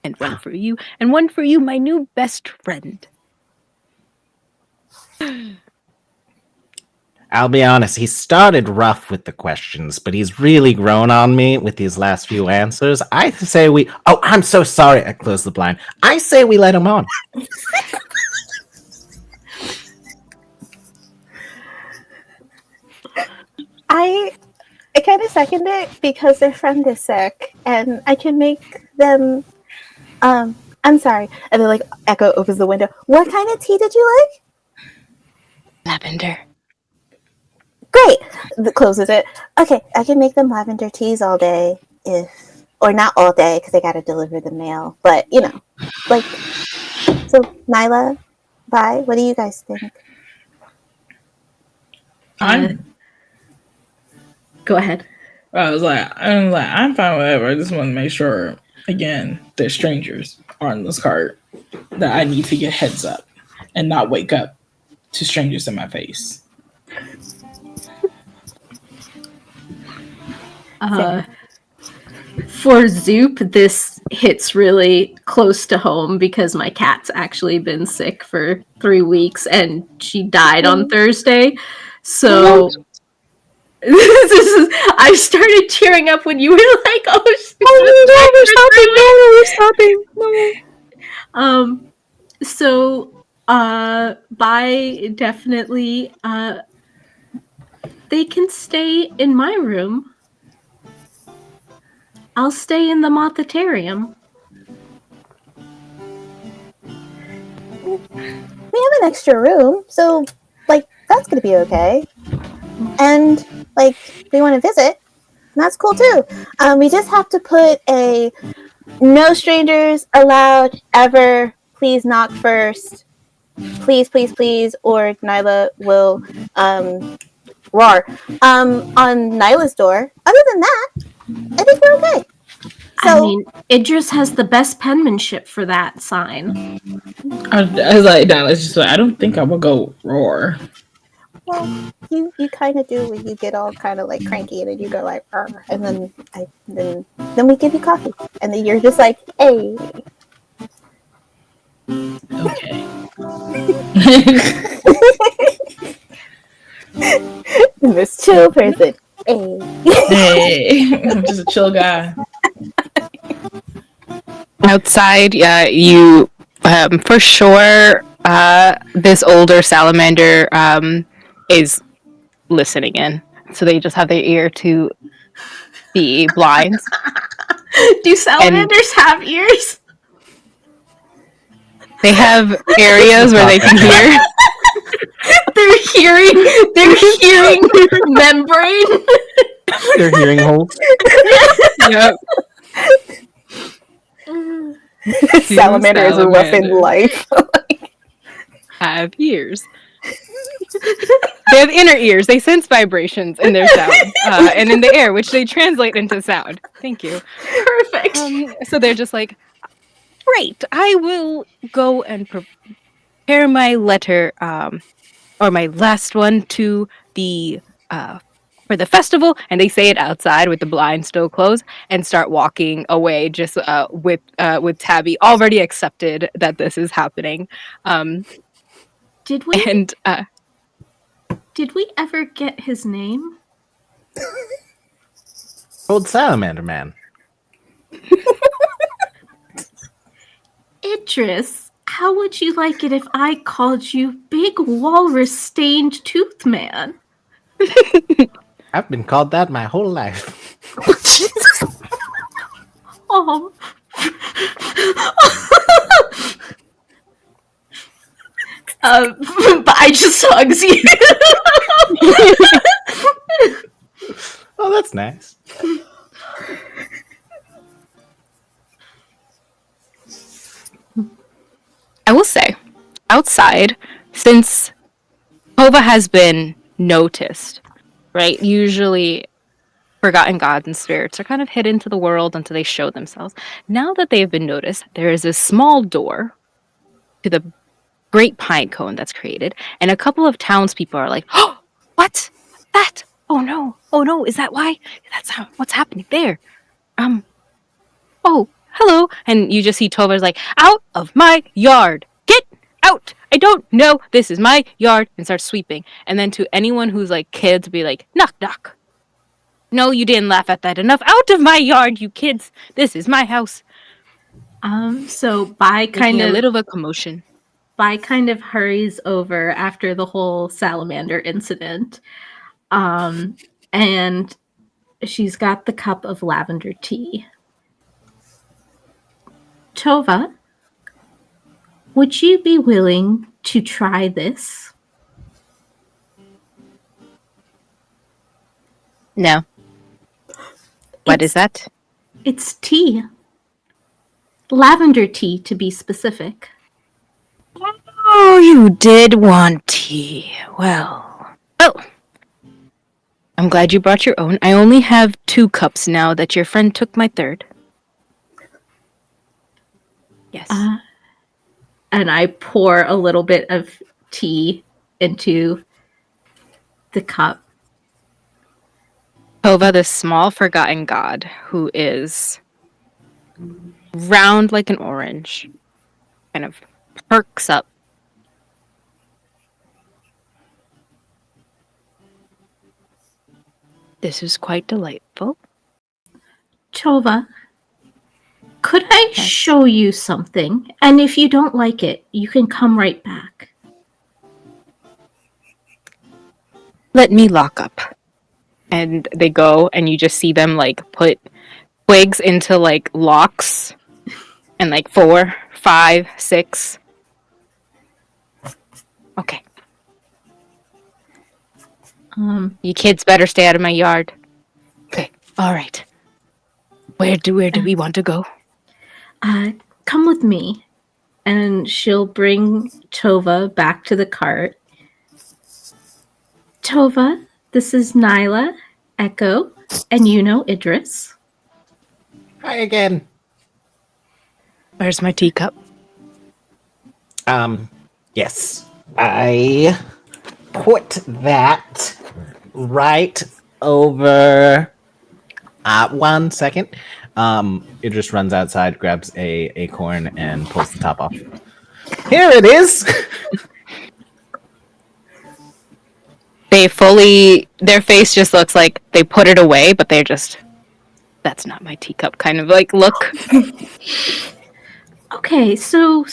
and one for you, and one for you, my new best friend. I'll be honest, he started rough with the questions, but he's really grown on me with these last few answers. I say we... Oh, I'm so sorry I closed the blind. I say we let him on. I kind of second it because their friend is sick, and I can make them. I'm sorry, and then like Echo opens the window. What kind of tea did you like? Lavender. Great. Closes it. Okay, I can make them lavender teas all day, or not all day because they got to deliver the mail. But like. So Nyla, bye. What do you guys think? Go ahead. I'm fine with whatever. I just want to make sure, again, that strangers are on this cart. That I need to get heads up and not wake up to strangers in my face. For Zoop, this hits really close to home because my cat's actually been sick for 3 weeks and she died on Thursday. So I started tearing up when you were like, "Oh, we're stopping." So by definitely they can stay in my room. I'll stay in the mothitarium. We have an extra room, so like that's gonna be okay. And like we want to visit, and that's cool too. We just have to put a no strangers allowed ever. Please knock first. Please, please, please, or Nyla will roar on Nyla's door. Other than that, I think we're okay. So, I mean, Idris has the best penmanship for that sign. I was like, no, it's just like, I don't think I will go roar. well, you kind of do when you get all kind of like cranky, and then you go like, and then we give you coffee, and then you're just like, hey. Okay. This chill person. Hey, I'm just a chill guy. Outside, you for sure. This older salamander is listening in, so they just have their ear to the blinds. Do salamanders have ears? They have areas where they can hear. Their hearing membrane. They're hearing holes. Yep. Salamander is rough in life. Have ears. They have inner ears. They sense vibrations in their sound and in the air, which they translate into sound. Thank you. Perfect. So they're just like, great. I will go and prepare my letter, or my last one to the for the festival, and they say it outside with the blinds still closed, and start walking away, just with Tabby already accepted that this is happening. Did we And did we ever get his name? Old Salamander Man. Idris, how would you like it if I called you Big Walrus Stained Tooth Man? I've been called that my whole life. Oh. But I just hugs you. Oh, that's nice. I will say, outside, since Hova has been noticed, right? Usually forgotten gods and spirits are kind of hidden to the world until they show themselves. Now that they have been noticed, there is a small door to the great pine cone that's created, and a couple of townspeople are like, "Oh, what? That? Oh no, is that why? What's happening there? Oh, hello." And you just see Tova's like, "Out of my yard! Get out! I don't know. This is my yard," and starts sweeping. And then to anyone who's like kids, be like, "Knock, knock. No, you didn't laugh at that enough. Out of my yard, you kids. This is my house." So Bai kind Making of a little of a commotion. hurries over after the whole salamander incident. And she's got the cup of lavender tea. Tova, would you be willing to try this? No. What is that? It's tea. Lavender tea, to be specific. Oh, you did want tea. Well. Oh. I'm glad you brought your own. I only have 2 cups now that your friend took my third. Yes. And I pour a little bit of tea into the cup. Tova, the small forgotten god, who is round like an orange, kind of perks up. This is quite delightful. Tova, could I show you something? And if you don't like it, you can come right back. Let me lock up. And they go, and you just see them like put twigs into like locks, and like 4, 5, 6. Okay. You kids better stay out of my yard. Okay. All right. Where do we want to go? Come with me. And she'll bring Tova back to the cart. Tova, this is Nyla, Echo, and you know Idris. Hi again. Where's my teacup? Yes. I put that right over. 1 second. It just runs outside, grabs a acorn, and pulls the top off. Here it is. their face just looks like they put it away, but they're just, that's not my teacup kind of like look. Okay, so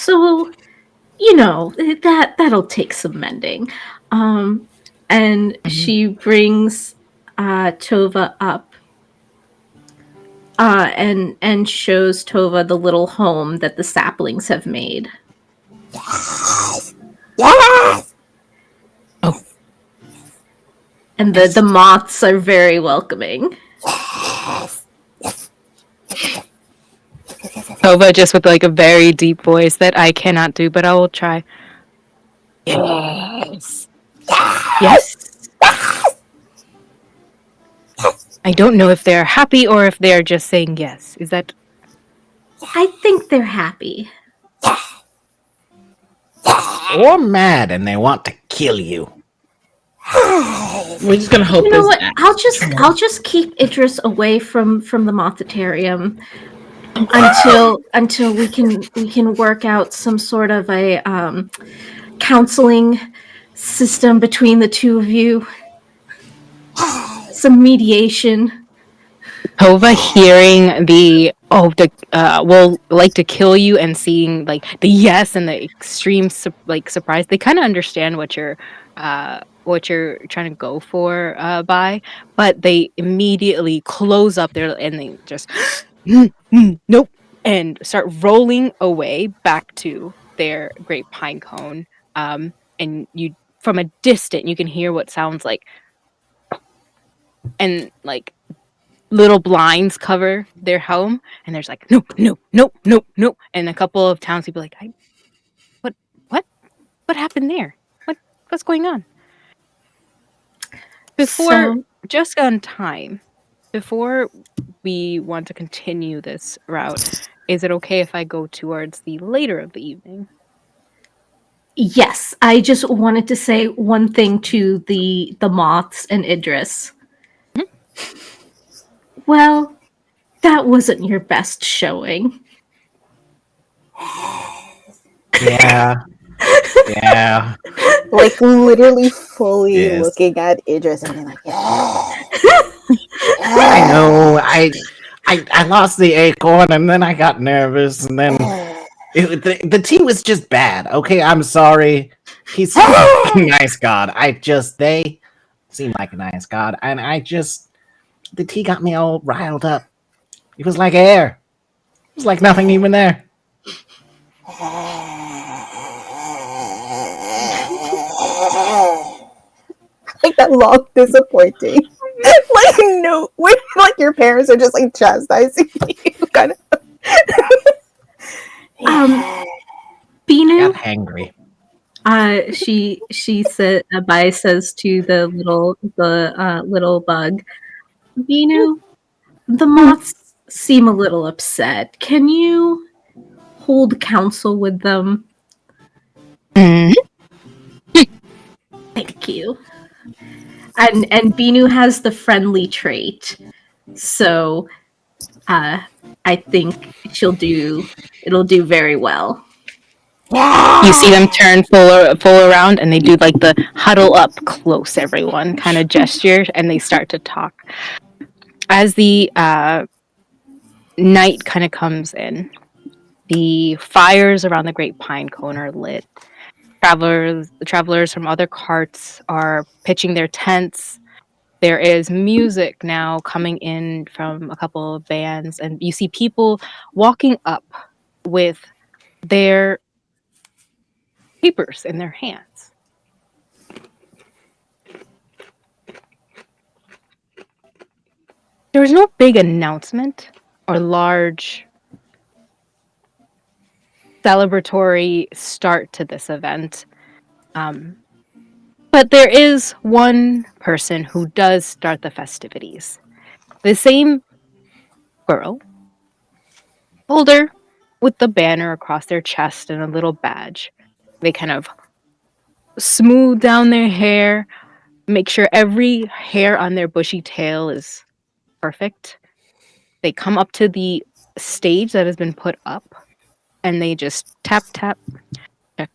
that'll take some mending. And she brings Tova up and shows Tova the little home that the saplings have made. Yes! And the moths are very welcoming. Tova just with like a very deep voice that I cannot do, but I will try. Yes. Yes. I don't know if they're happy or if they're just saying yes. Is that? I think they're happy. Or mad and they want to kill you. We're just gonna hope. You know what? I'll just keep Idris away from the Mothitarium until we can work out some sort of a counseling system between the two of you. Some mediation. Tova hearing will like to kill you and seeing like the yes and the extreme surprise. They kind of understand what you're trying to go for by, but they immediately close up there and they just nope and start rolling away back to their great pine cone. And you from a distance you can hear what sounds like and like little blinds cover their home, and there's like nope, and a couple of townspeople like, what happened there? What's going on? Just on time, before we want to continue this route, is it okay if I go towards the later of the evening? Yes, I just wanted to say one thing to the moths and Idris. Well, that wasn't your best showing. Yeah. Yeah. Like literally fully looking at Idris and being like, yeah. I know. I lost the acorn and then I got nervous and then the tea was just bad. Okay, I'm sorry. He's a nice god. They seem like a nice god, and the tea got me all riled up. It was like air. It was like nothing even there. Like that long disappointing. Like no, when like your parents are just like chastising you, kind of. Binu, Got hangry. she said, Bai says to the little bug, Binu, the moths seem a little upset. Can you hold counsel with them? Thank you. And Binu has the friendly trait, so I think it'll do very well. You see them turn full around and they do like the huddle up close everyone kind of gesture and they start to talk. As the night kind of comes in, the fires around the Great Pine Cone are lit. Travelers from other carts are pitching their tents. There is music now coming in from a couple of bands, and you see people walking up with their papers in their hands. There was no big announcement or large celebratory start to this event. But there is one person who does start the festivities. The same girl, older, with the banner across their chest and a little badge. They kind of smooth down their hair, make sure every hair on their bushy tail is perfect. They come up to the stage that has been put up and they just tap,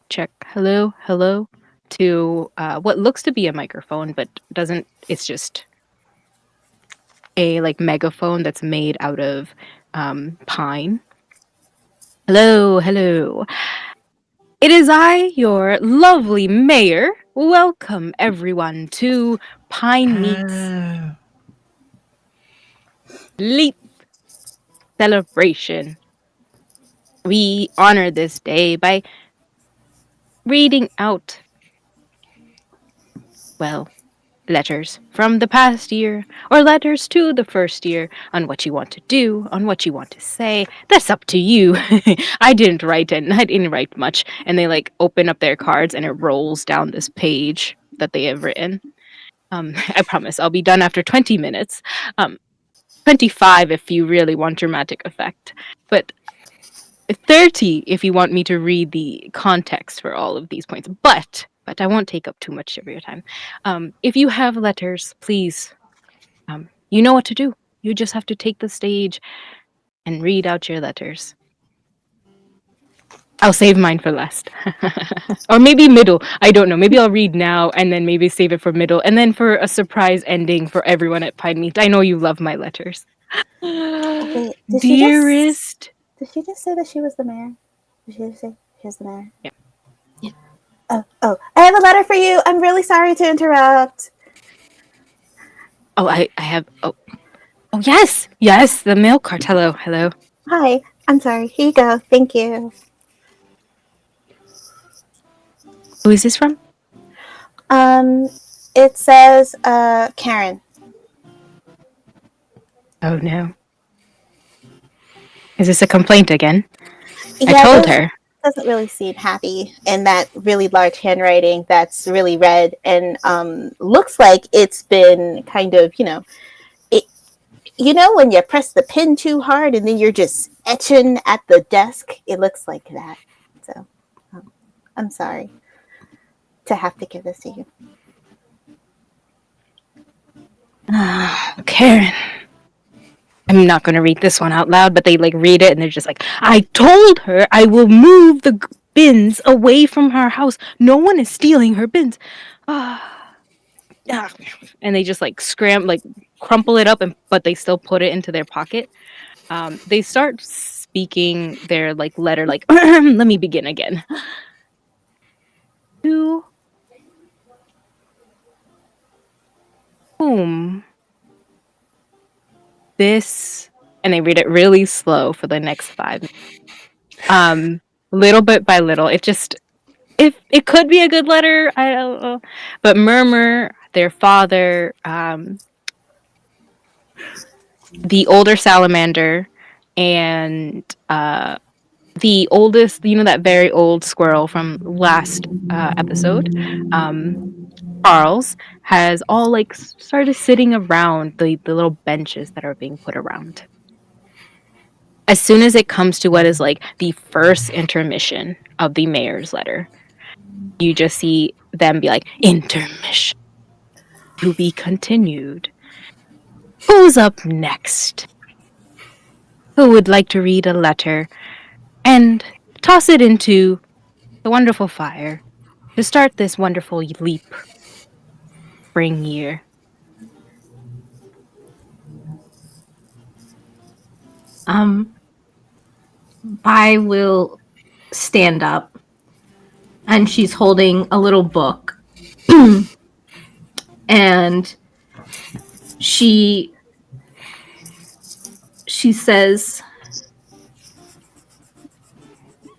check, hello, to what looks to be a microphone, but doesn't. It's just a like megaphone that's made out of pine. Hello, hello. It is I, your lovely mayor. Welcome everyone to Pinemeet's Leap celebration. We honor this day by reading out, well, letters from the past year or letters to the first year on what you want to do, on what you want to say. That's up to you. I didn't write much. And they like open up their cards and it rolls down this page that they have written. I promise I'll be done after 20 minutes. 25 if you really want dramatic effect. But 30 if you want me to read the context for all of these points. But I won't take up too much of your time. If you have letters, please, you know what to do. You just have to take the stage and read out your letters. I'll save mine for last. Or maybe middle. I don't know. Maybe I'll read now and then maybe save it for middle. And then for a surprise ending for everyone at Pinemeet. I know you love my letters. Okay, Dearest. Did she just say that she was the mayor? Did she just say she's the mayor? Yeah. Oh, I have a letter for you. I'm really sorry to interrupt. Oh, I have. Oh, yes, the mail cart. Hello. Hi, I'm sorry. Here you go. Thank you. Who is this from? It says, Karen. Oh no. Is this a complaint again? Yeah, I told her. Doesn't really seem happy in that really large handwriting that's really red and looks like it's been kind of, when you press the pen too hard and then you're just etching at the desk, it looks like that. So I'm sorry to have to give this to you. Karen. I'm not going to read this one out loud, but they like read it and they're just like, I told her I will move the bins away from her house. No one is stealing her bins. And they just like crumple it up, but they still put it into their pocket. They start speaking their like letter, like, let me begin again. To whom this, and they read it really slow for the next 5 minutes. Little bit by little, it could be a good letter, I don't know. But Murmur, their father, the older salamander, and the oldest, that very old squirrel from last episode, Charles, has all like started sitting around the little benches that are being put around. As soon as it comes to what is like the first intermission of the mayor's letter, you just see them be like, intermission. To be continued. Who's up next? Who would like to read a letter and toss it into the wonderful fire to start this wonderful leap spring year? I will stand up, and she's holding a little book, and she says,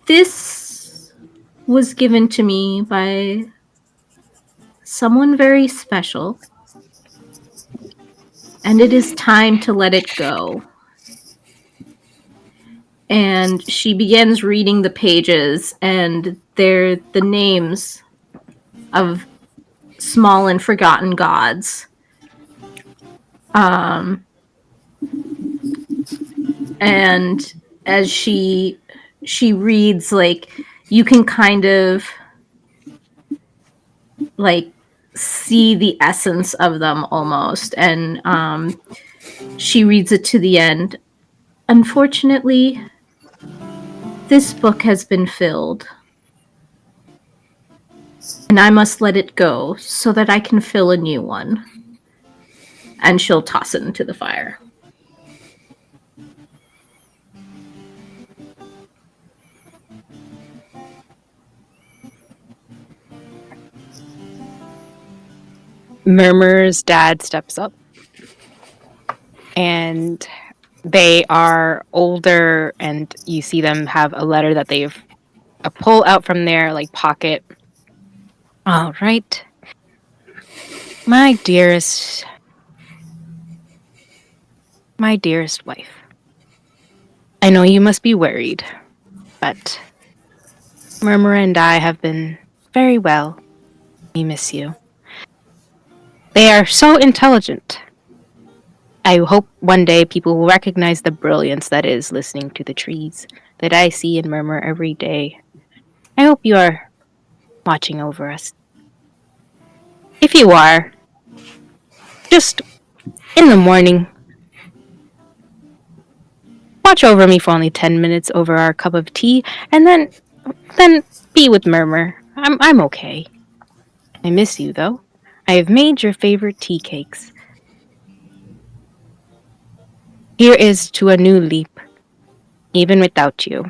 "This was given to me by someone very special, and it is time to let it go." And she begins reading the pages, and they're the names of small and forgotten gods. And as she reads, like, you can kind of like see the essence of them almost. And she reads it to the end. Unfortunately, this book has been filled. and I must let it go so that I can fill a new one. And she'll toss it into the fire. Murmur's dad steps up, and they are older, and you see them have a letter that they've pull out from their pocket. All right, my dearest wife. I know you must be worried, but Murmur and I have been very well. We miss you. They are so intelligent. I hope one day people will recognize the brilliance that is listening to the trees that I see and Murmur every day. I hope you are watching over us. If you are, just in the morning, watch over me for only 10 minutes over our cup of tea, and then be with Murmur. I'm okay. I miss you, though. I have made your favorite tea cakes. Here is to a new leap. Even without you,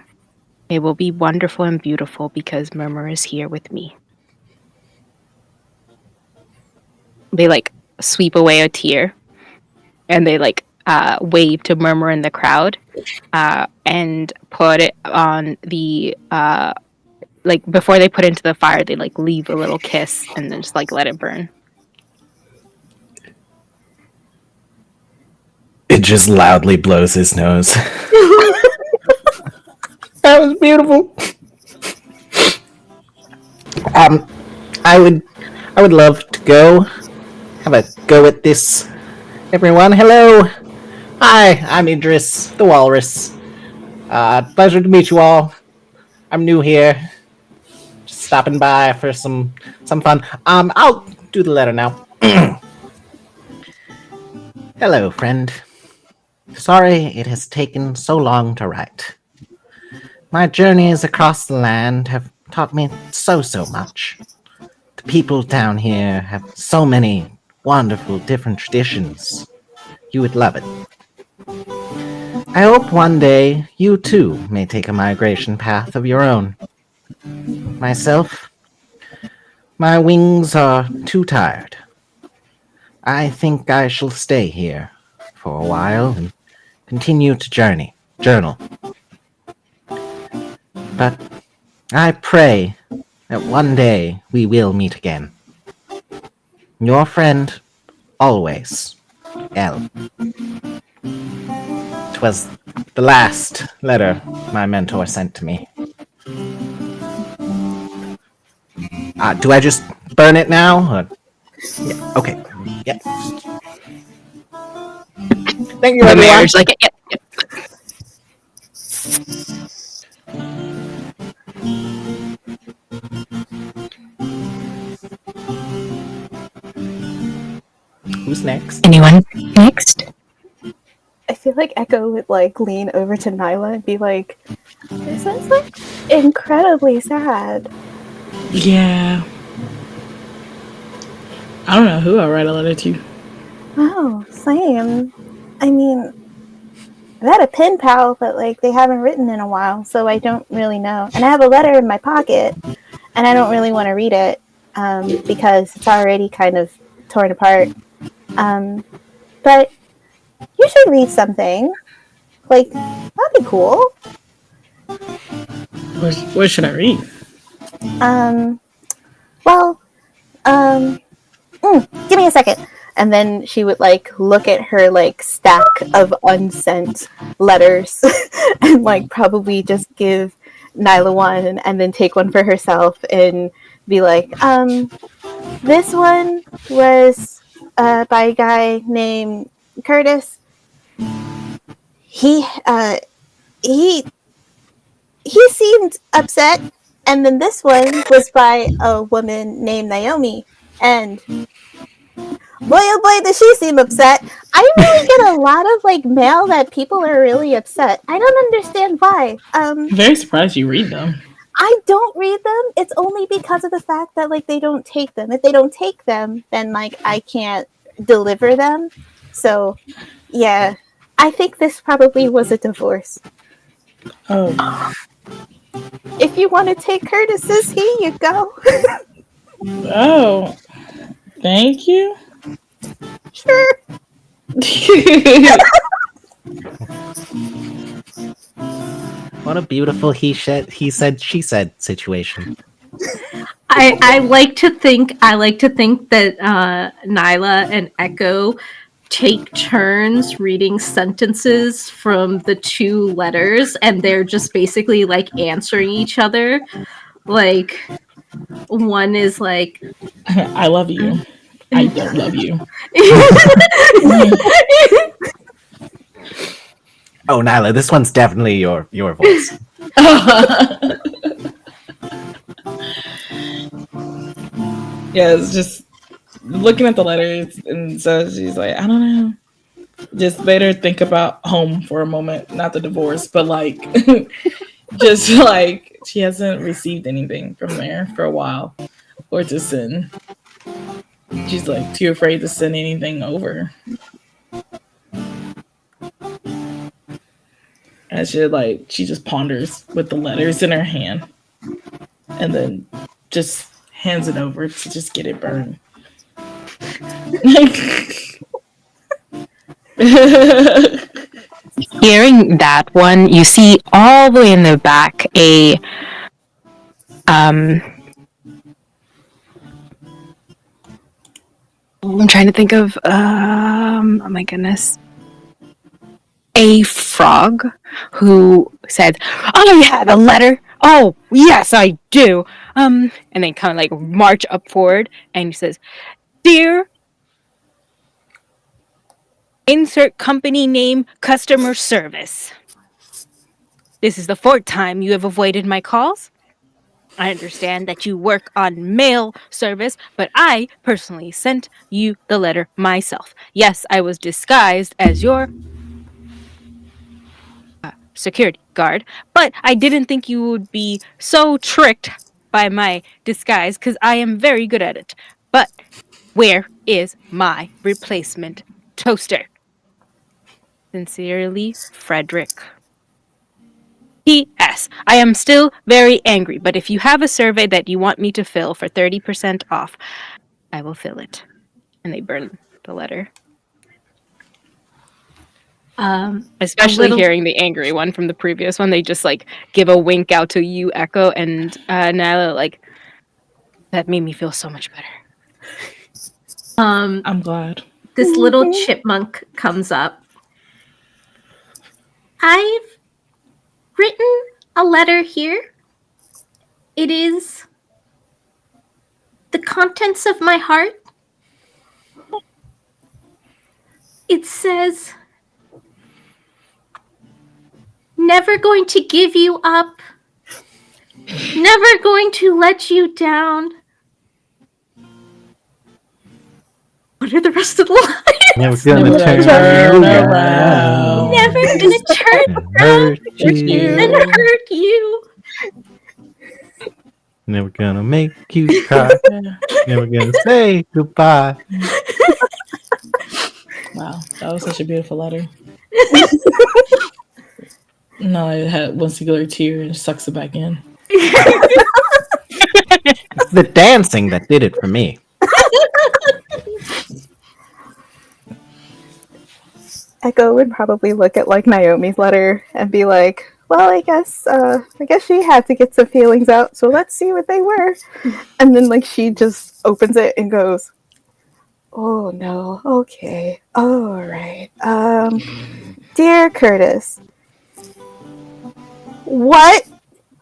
it will be wonderful and beautiful because Murmur is here with me. They sweep away a tear, and they wave to Murmur in the crowd, and put it on the before they put it into the fire, they leave a little kiss and then just let it burn. It just loudly blows his nose. That was beautiful. I would love to go have a go at this. Everyone, hello. Hi, I'm Idris, the Walrus. Pleasure to meet you all. I'm new here. Just stopping by for some fun. I'll do the letter now. Hello, friend. Sorry it has taken so long to write. My journeys across the land have taught me so much. The people down here have so many wonderful different traditions. You would love it. I hope one day you too may take a migration path of your own. Myself, my wings are too tired. I think I shall stay here for a while and continue to journal. But I pray that one day we will meet again. Your friend, always, L. 'Twas the last letter my mentor sent to me. Do I just burn it now? Yeah, okay. Yeah. Thank you, The everyone. mayor's yep. Who's next? Anyone next? I feel like Echo would lean over to Nyla and be like, "This is incredibly sad." Yeah. I don't know who I'll write a letter to. Oh, same. I mean, I've had a pen pal, but they haven't written in a while, so I don't really know. And I have a letter in my pocket, and I don't really want to read it because it's already kind of torn apart. But you should read something. That'd be cool. What should I read? Give me a second. And then she would look at her stack of unsent letters and probably just give Nyla one and then take one for herself and be like, this one was by a guy named Curtis. He seemed upset. And then this one was by a woman named Naomi, and boy, oh boy, does she seem upset. I really get a lot of mail that people are really upset. I don't understand why. I'm very surprised you read them. I don't read them. It's only because of the fact that like they don't take them. If they don't take them, then like I can't deliver them. So, yeah, I think this probably was a divorce. Oh. If you want to take Curtis's, here you go. Oh. Thank you. Sure. What a beautiful he said, she said situation. I like to think that Nyla and Echo take turns reading sentences from the two letters, and they're just basically like answering each other. Like one is like, I love you. I don't love you. Oh, Nyla, this one's definitely your voice. Yeah, it's just looking at the letters, and so she's like, I don't know. Just made her think about home for a moment, not the divorce, but like, just like she hasn't received anything from there for a while, or to send. She's like too afraid to send anything over. And she just ponders with the letters in her hand, and then just hands it over to just get it burned. Hearing that one, you see all the way in the back I'm trying to think of oh my goodness. A frog who said, "Oh yeah, the letter. Oh yes, I do." And then kind of like march up forward, and he says, "Dear, insert company name, customer service. This is the 4th time you have avoided my calls. I understand that you work on mail service, but I personally sent you the letter myself. Yes, I was disguised as your security guard, but I didn't think you would be so tricked by my disguise because I am very good at it. But where is my replacement toaster? Sincerely, Frederick." P.S. I am still very angry, but if you have a survey that you want me to fill for 30% off, I will fill it. And they burn the letter. Especially hearing the angry one from the previous one, they just like give a wink out to you, Echo, and Nyla, like, that made me feel so much better. I'm glad. This little chipmunk comes up. I've written a letter here. It is the contents of my heart. It says, "Never going to give you up. Never going to let you down." What are the rest of the lines? Never gonna turn around. Never gonna turn around and hurt you. Never gonna make you cry. Never gonna say goodbye. Wow, that was such a beautiful letter. No, it had one singular tear and sucks it back in. It's the dancing that did it for me. Echo would probably look at like Naomi's letter and be like, "Well, I guess she had to get some feelings out, so let's see what they were." And then like she just opens it and goes, "Oh no, okay, all right. Dear Curtis, what,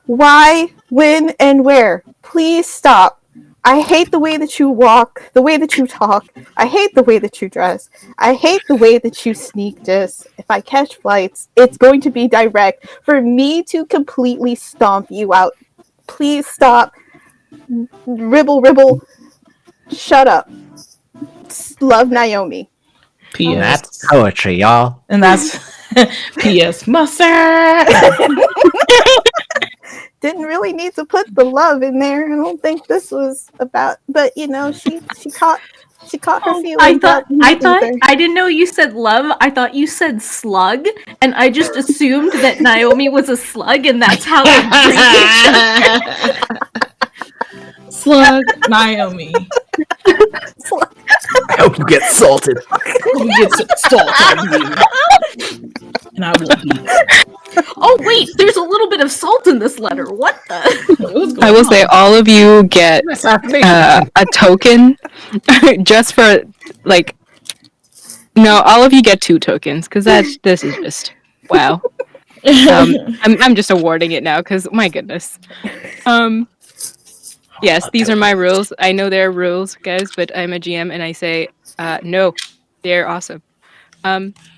why, when, and where? Please stop. I hate the way that you walk, the way that you talk. I hate the way that you dress. I hate the way that you sneak this. If I catch flights, it's going to be direct for me to completely stomp you out. Please stop. Ribble, ribble. Shut up. Love, Naomi." P.S. That's poetry, y'all. And that's P.S. Mustard. didn't really need to put the love in there. I don't think this was about, but she caught her feelings up in the ether. I didn't know you said love. I thought you said slug, and I just assumed that Naomi was a slug, and that's how they greet each other. Slug Naomi. I hope you get salted. You get salt on you. And I won't be. Oh wait, there's a little bit of salt in this letter. What the? I will say all of you get a token just for like. No, all of you get 2 tokens because this is just wow. I'm just awarding it now because my goodness. Yes, these are my rules. I know there are rules, guys, but I'm a GM and I say no. They're awesome.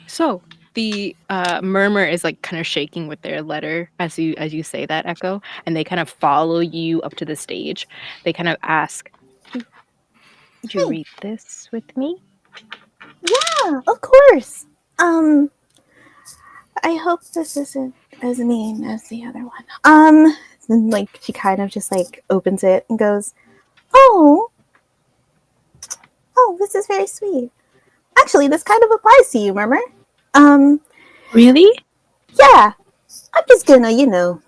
So the murmur is like kind of shaking with their letter as you say that, Echo, and they kind of follow you up to the stage. They kind of ask, "Would you read this with me?" Yeah, of course. I hope this isn't as mean as the other one. And like she kind of just like opens it and goes, "Oh, this is very sweet. Actually, this kind of applies to you, Murmur. Really? Yeah. I'm just gonna,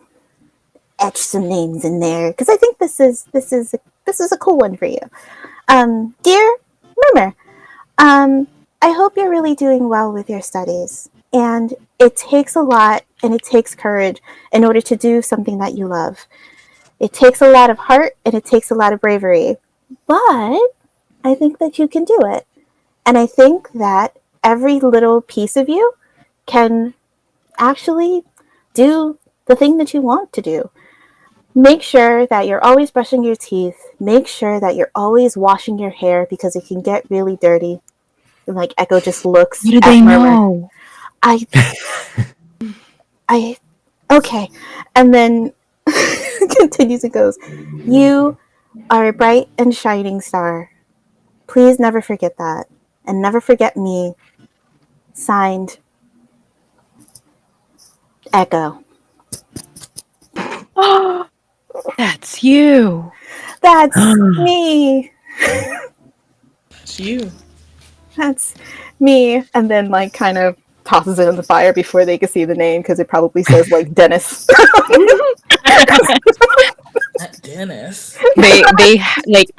etch some names in there because I think this is a cool one for you. Dear Murmur, I hope you're really doing well with your studies. And it takes a lot and it takes courage in order to do something that you love. It takes a lot of heart and it takes a lot of bravery. But I think that you can do it. And I think that every little piece of you can actually do the thing that you want to do. Make sure that you're always brushing your teeth. Make sure that you're always washing your hair because it can get really dirty." And like Echo just looks What do at they Murmur. know? Okay. And then continues and goes, "You are a bright and shining star. Please never forget that. And never forget me. Signed, Echo." Oh, that's you. That's me. It's you. That's me. And then like kind of tosses it in the fire before they can see the name because it probably says like Dennis. Not Dennis. They like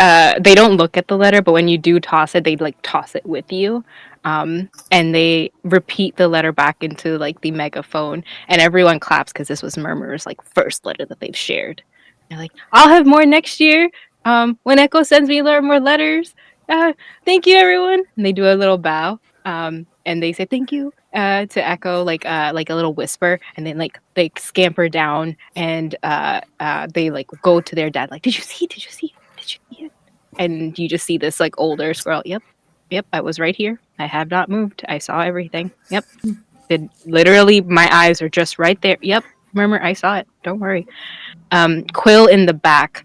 they don't look at the letter, but when you do toss it, they like toss it with you. And they repeat the letter back into like the megaphone, and everyone claps because this was Murmur's like first letter that they've shared. They're like, "I'll have more next year. When Echo sends me more letters. Thank you, everyone." And they do a little bow. And they say thank you to Echo, like a little whisper, and then like they scamper down and they like go to their dad, like, Did you see it?" And you just see this like older squirrel. Yep, I was right here. I have not moved. I saw everything. Yep. Literally my eyes are just right there. Yep. Murmur, I saw it. Don't worry. Quill in the back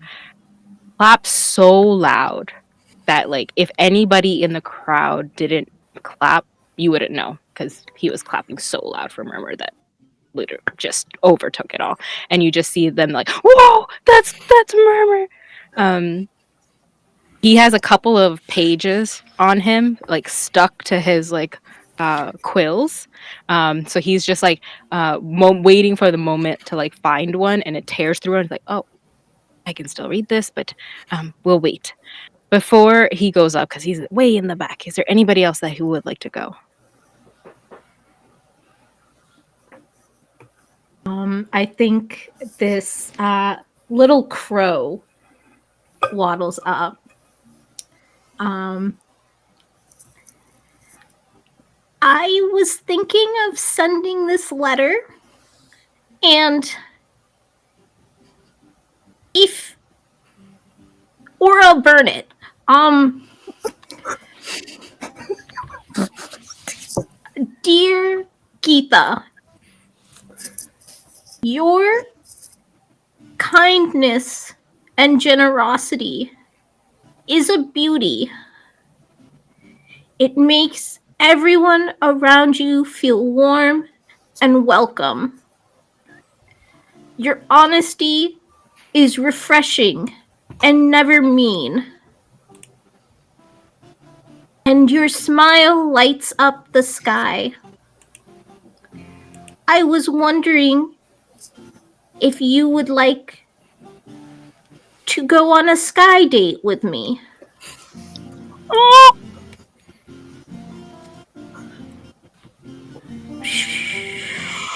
claps so loud that like if anybody in the crowd didn't clap, you wouldn't know because he was clapping so loud for Murmur that literally just overtook it all. And you just see them like, "Whoa, that's Murmur." He has a couple of pages on him, like stuck to his like quills. So he's just like waiting for the moment to like find one, and it tears through, and it's like, "Oh, I can still read this, but we'll wait." Before he goes up, because he's way in the back, is there anybody else that who would like to go? I think this little crow waddles up. I was thinking of sending this letter, and or I'll burn it. Dear Geetha, your kindness and generosity is a beauty. It makes everyone around you feel warm and welcome. Your honesty is refreshing and never mean. And your smile lights up the sky. I was wondering if you would like to go on a sky date with me.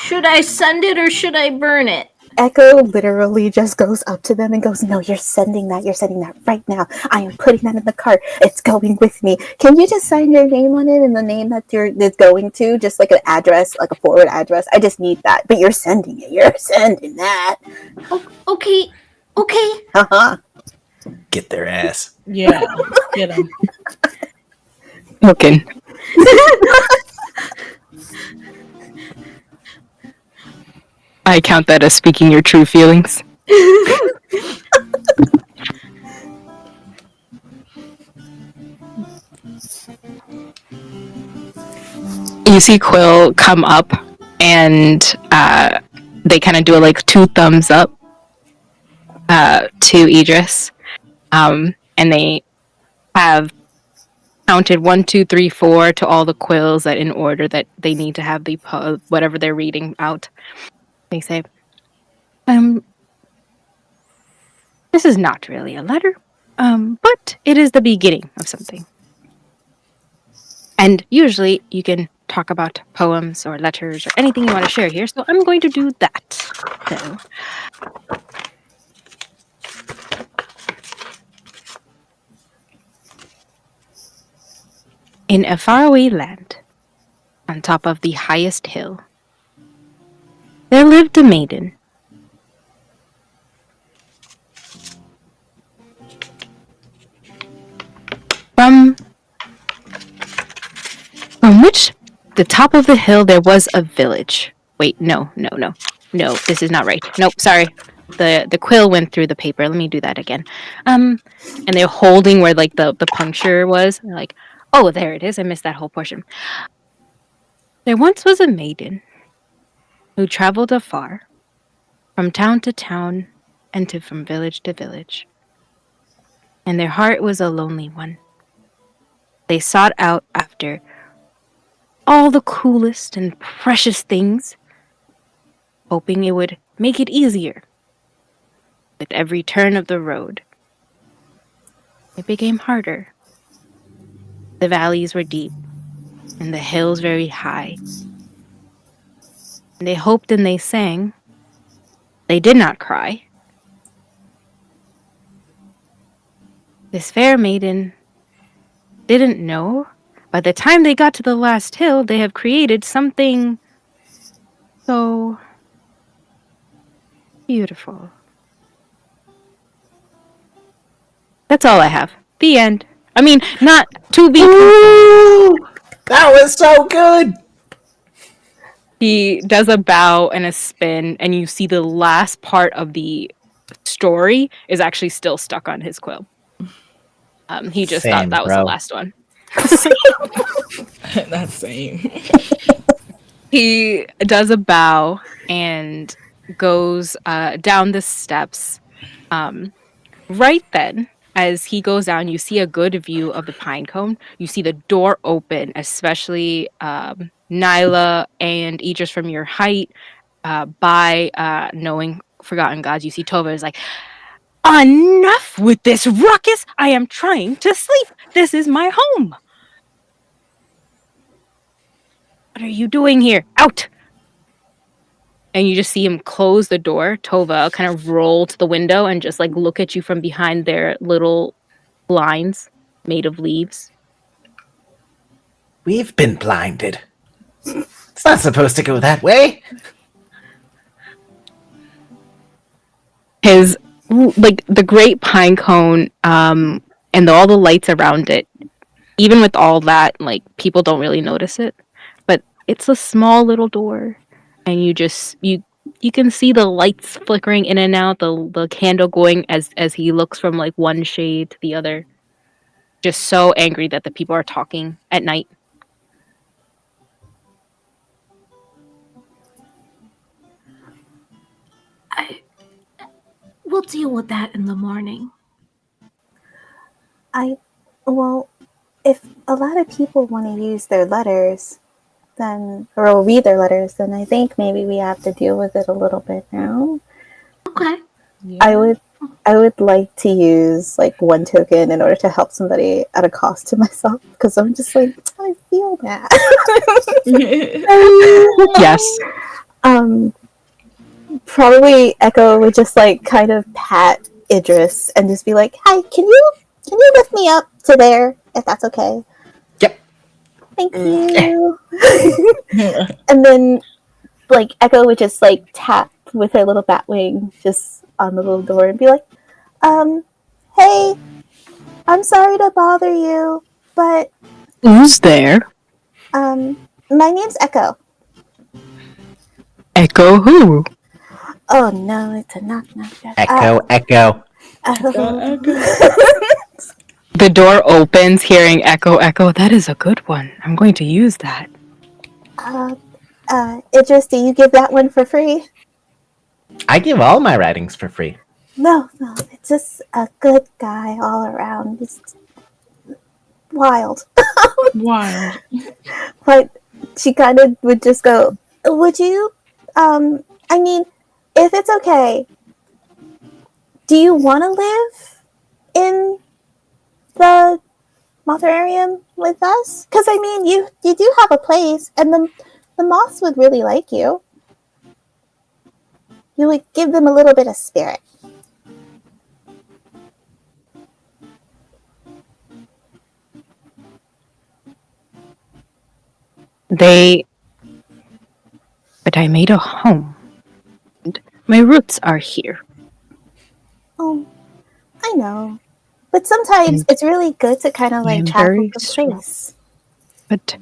Should I send it or should I burn it? Echo literally just goes up to them and goes, "No, you're sending that. You're sending that right now. I am putting that in the cart. It's going with me. Can you just sign your name on it and the name that it's going to? Just like an address, like a forward address. I just need that. But you're sending it. You're sending that. Okay. Uh-huh. Get their ass. Yeah, get them. Looking. I count that as speaking your true feelings. You see Quill come up, and they kind of do like 2 thumbs up to Idris, and they have counted 1, 2, 3, 4 to all the quills that in order that they need to have the whatever they're reading out. They say, this is not really a letter, but it is the beginning of something. And usually you can talk about poems or letters or anything you want to share here, so I'm going to do that. So, in a faraway land, on top of the highest hill, there lived a maiden. From which the top of the hill there was a village. Wait, no, this is not right. Nope, sorry. The quill went through the paper. Let me do that again. And they're holding where like the puncture was. They're like, oh, there it is. I missed that whole portion. There once was a maiden who traveled afar, from town to town and from village to village. And their heart was a lonely one. They sought out after all the coolest and precious things, hoping it would make it easier. At every turn of the road, it became harder. The valleys were deep, and the hills very high. And they hoped and they sang. They did not cry. This fair maiden didn't know. By the time they got to the last hill, they have created something so beautiful. That's all I have. The end. I mean, not to be. Ooh, that was so good. He does a bow and a spin, and you see the last part of the story is actually still stuck on his quill. He just thought that was the last one. That's same. He does a bow and goes down the steps. Right then, as he goes down, you see a good view of the pine cone. You see the door open, especially Nyla and Idris from your height. By knowing Forgotten Gods, you see Tova is like, enough with this ruckus! I am trying to sleep. This is my home. What are you doing here? Out! And you just see him close the door. Tova kind of roll to the window and just like look at you from behind their little blinds made of leaves. We've been blinded. It's not supposed to go that way. His like the great pine cone and all the lights around it, even with all that, like people don't really notice it, but it's a small little door, and you can see the lights flickering in and out, the candle going as he looks from like one shade to the other, just so angry that the people are talking at night. We'll deal with that in the morning. Well, if a lot of people want to use their letters, or read their letters, then I think maybe we have to deal with it a little bit now. Okay. Yeah. I would like to use like 1 token in order to help somebody at a cost to myself, because I'm just like, I feel bad. Yes. Probably Echo would just like kind of pat Idris and just be like, "Hi, can you lift me up to there if that's okay?" Yep. Thank you. And then like Echo would just like tap with her little bat wing just on the little door and be like, hey, I'm sorry to bother you, but Who's there? my name's Echo." Echo who? Oh no, it's a knock. Echo. The door opens, hearing echo, echo. That is a good one. I'm going to use that. Idris, do you give that one for free? I give all my writings for free. No, it's just a good guy all around. Just wild. Wild. But she kind of would just go, "Would you, I mean, if it's okay, do you want to live in the motharium with us? Because, I mean, you do have a place, and the moths would really like you. You would give them a little bit of spirit." But I made a home. My roots are here. Oh, I know. But sometimes it's really good to kind of like travel the place. But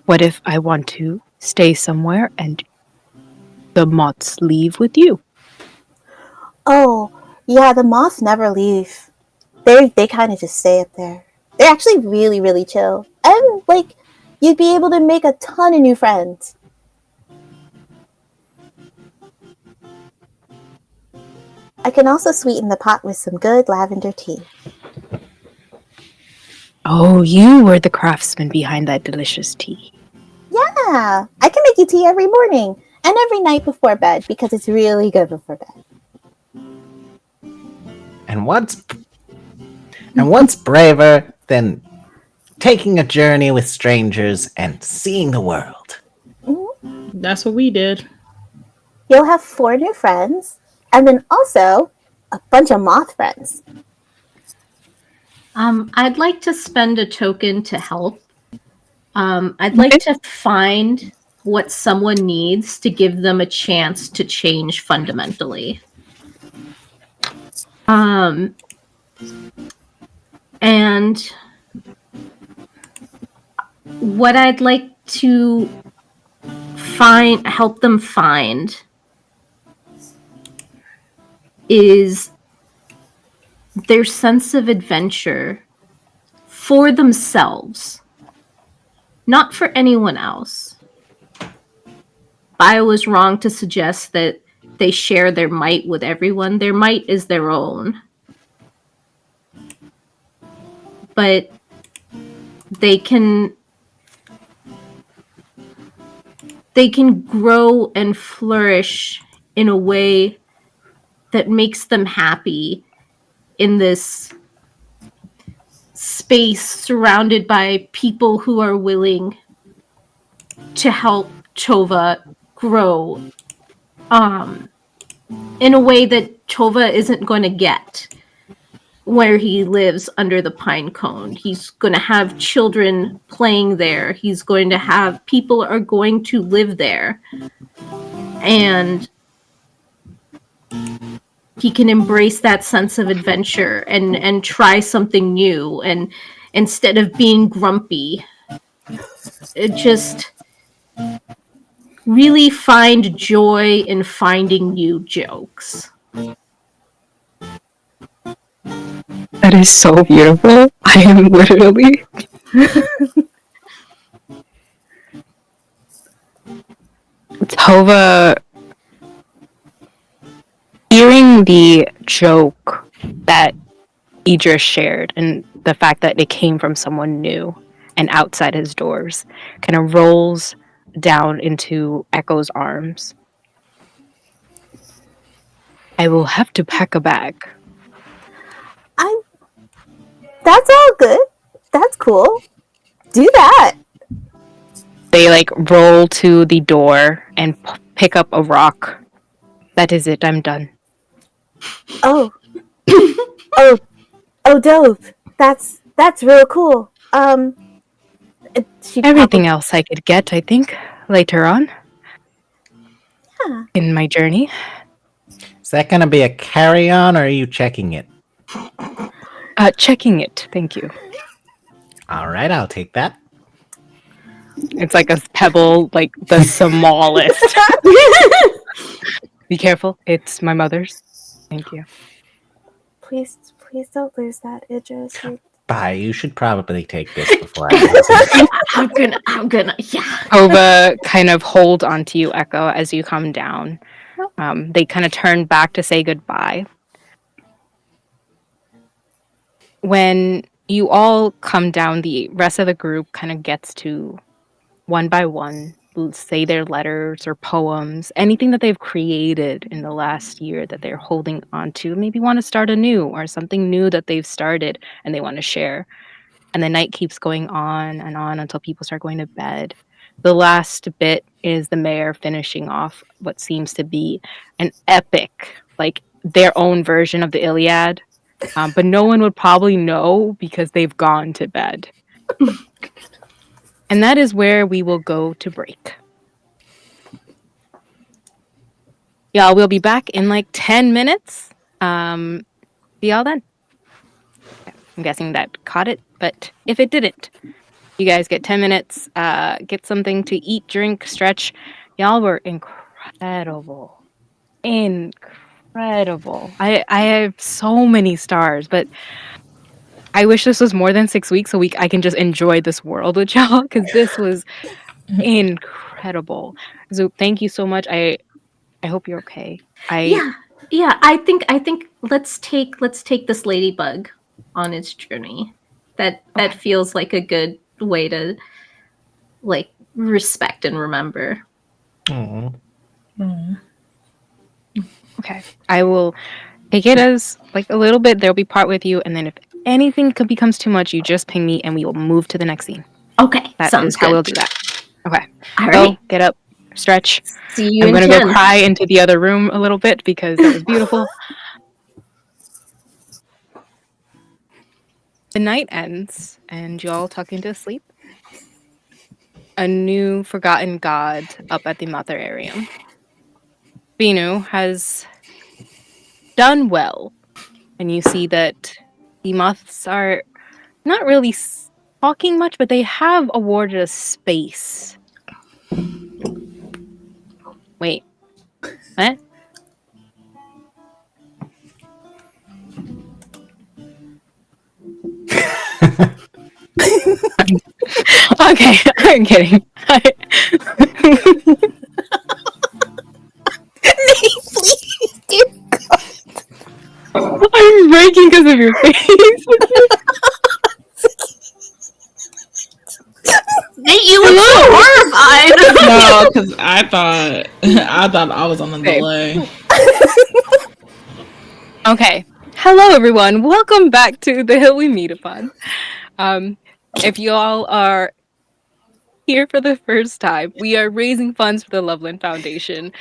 what if I want to stay somewhere and the moths leave with you? Oh, yeah, the moths never leave. They kind of just stay up there. They're actually really, really chill. And, like, you'd be able to make a ton of new friends. I can also sweeten the pot with some good lavender tea. Oh, you were the craftsman behind that delicious tea. Yeah, I can make you tea every morning and every night before bed because it's really good before bed. And what's braver than taking a journey with strangers and seeing the world? Mm-hmm. That's what we did. You'll have 4 new friends, and then also a bunch of moth friends. I'd like to spend a token to help. I'd like to find what someone needs to give them a chance to change fundamentally. And what I'd like to help them find is their sense of adventure for themselves, not for anyone else. I was wrong to suggest that they share their might with everyone. Their might is their own. But they can grow and flourish in a way that makes them happy in this space surrounded by people who are willing to help Chova grow in a way that Chova isn't going to get where he lives under the pine cone. He's going to have children playing there. He's going to have people are going to live there. And he can embrace that sense of adventure and try something new. And instead of being grumpy, it just really find joy in finding new jokes. That is so beautiful. I am literally... Tova Hearing the joke that Idris shared and the fact that it came from someone new and outside his doors kind of rolls down into Echo's arms. I will have to pack a bag. That's all good. That's cool. Do that. They like roll to the door and pick up a rock. That is it. I'm done. Oh. Oh, dope. That's real cool. Everything else I could get, I think, later on. Yeah. In my journey. Is that going to be a carry-on, or are you checking it? Checking it. Thank you. All right, I'll take that. It's like a pebble, like the smallest. Be careful. It's my mother's. Thank you. Please don't lose that, Idris. Bye. You should probably take this before I lose it. I'm gonna, yeah. Hova kind of hold onto you, Echo, as you come down. They kind of turn back to say goodbye. When you all come down, the rest of the group kind of gets to, one by one, say their letters or poems, anything that they've created in the last year that they're holding on to, maybe want to start anew or something new that they've started and they want to share. And the night keeps going on and on until people start going to bed. The last bit is the mayor finishing off what seems to be an epic, like their own version of the Iliad. But no one would probably know because they've gone to bed. And that is where we will go to break. Y'all, we'll be back in like 10 minutes. See y'all then. I'm guessing that caught it, but if it didn't, you guys get 10 minutes, get something to eat, drink, stretch. Y'all were incredible. Incredible. I have so many stars, but I wish this was more than 6 weeks so I can just enjoy this world with y'all, because this was incredible. So thank you so much. I hope you're okay. Yeah. I think let's take this ladybug on its journey. That feels like a good way to like respect and remember. Aw. Okay. I will take it as like a little bit. There'll be part with you, and then if anything becomes too much, you just ping me and we will move to the next scene. Okay, That sounds is how good. we'll do that. Okay. All Go, right. get up, stretch. See you I'm in gonna 10. go cry into the other room a little bit because that was beautiful. The night ends and you all tuck into sleep. A new forgotten god up at the Motherarium. Binu has done well, and you see that the moths are not really talking much, but they have awarded us space. Wait, what? Okay, I'm kidding. Please, dear God. I'm breaking because of your face. Nate, you look so horrified. No, because I thought I was on a delay. Okay. Hello, everyone. Welcome back to the Hill We Meet Upon. If you all are here for the first time, we are raising funds for the Loveland Foundation.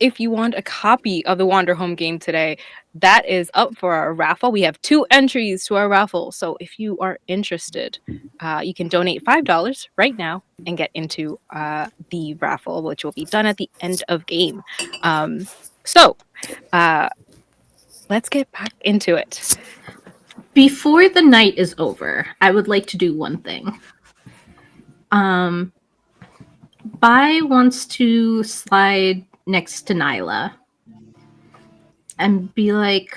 If you want a copy of the Wanderhome game today, that is up for our raffle. We have 2 entries to our raffle. So if you are interested, you can donate $5 right now and get into the raffle, which will be done at the end of game. Let's get back into it. Before the night is over, I would like to do one thing. Bai wants to slide next to Nyla and be like,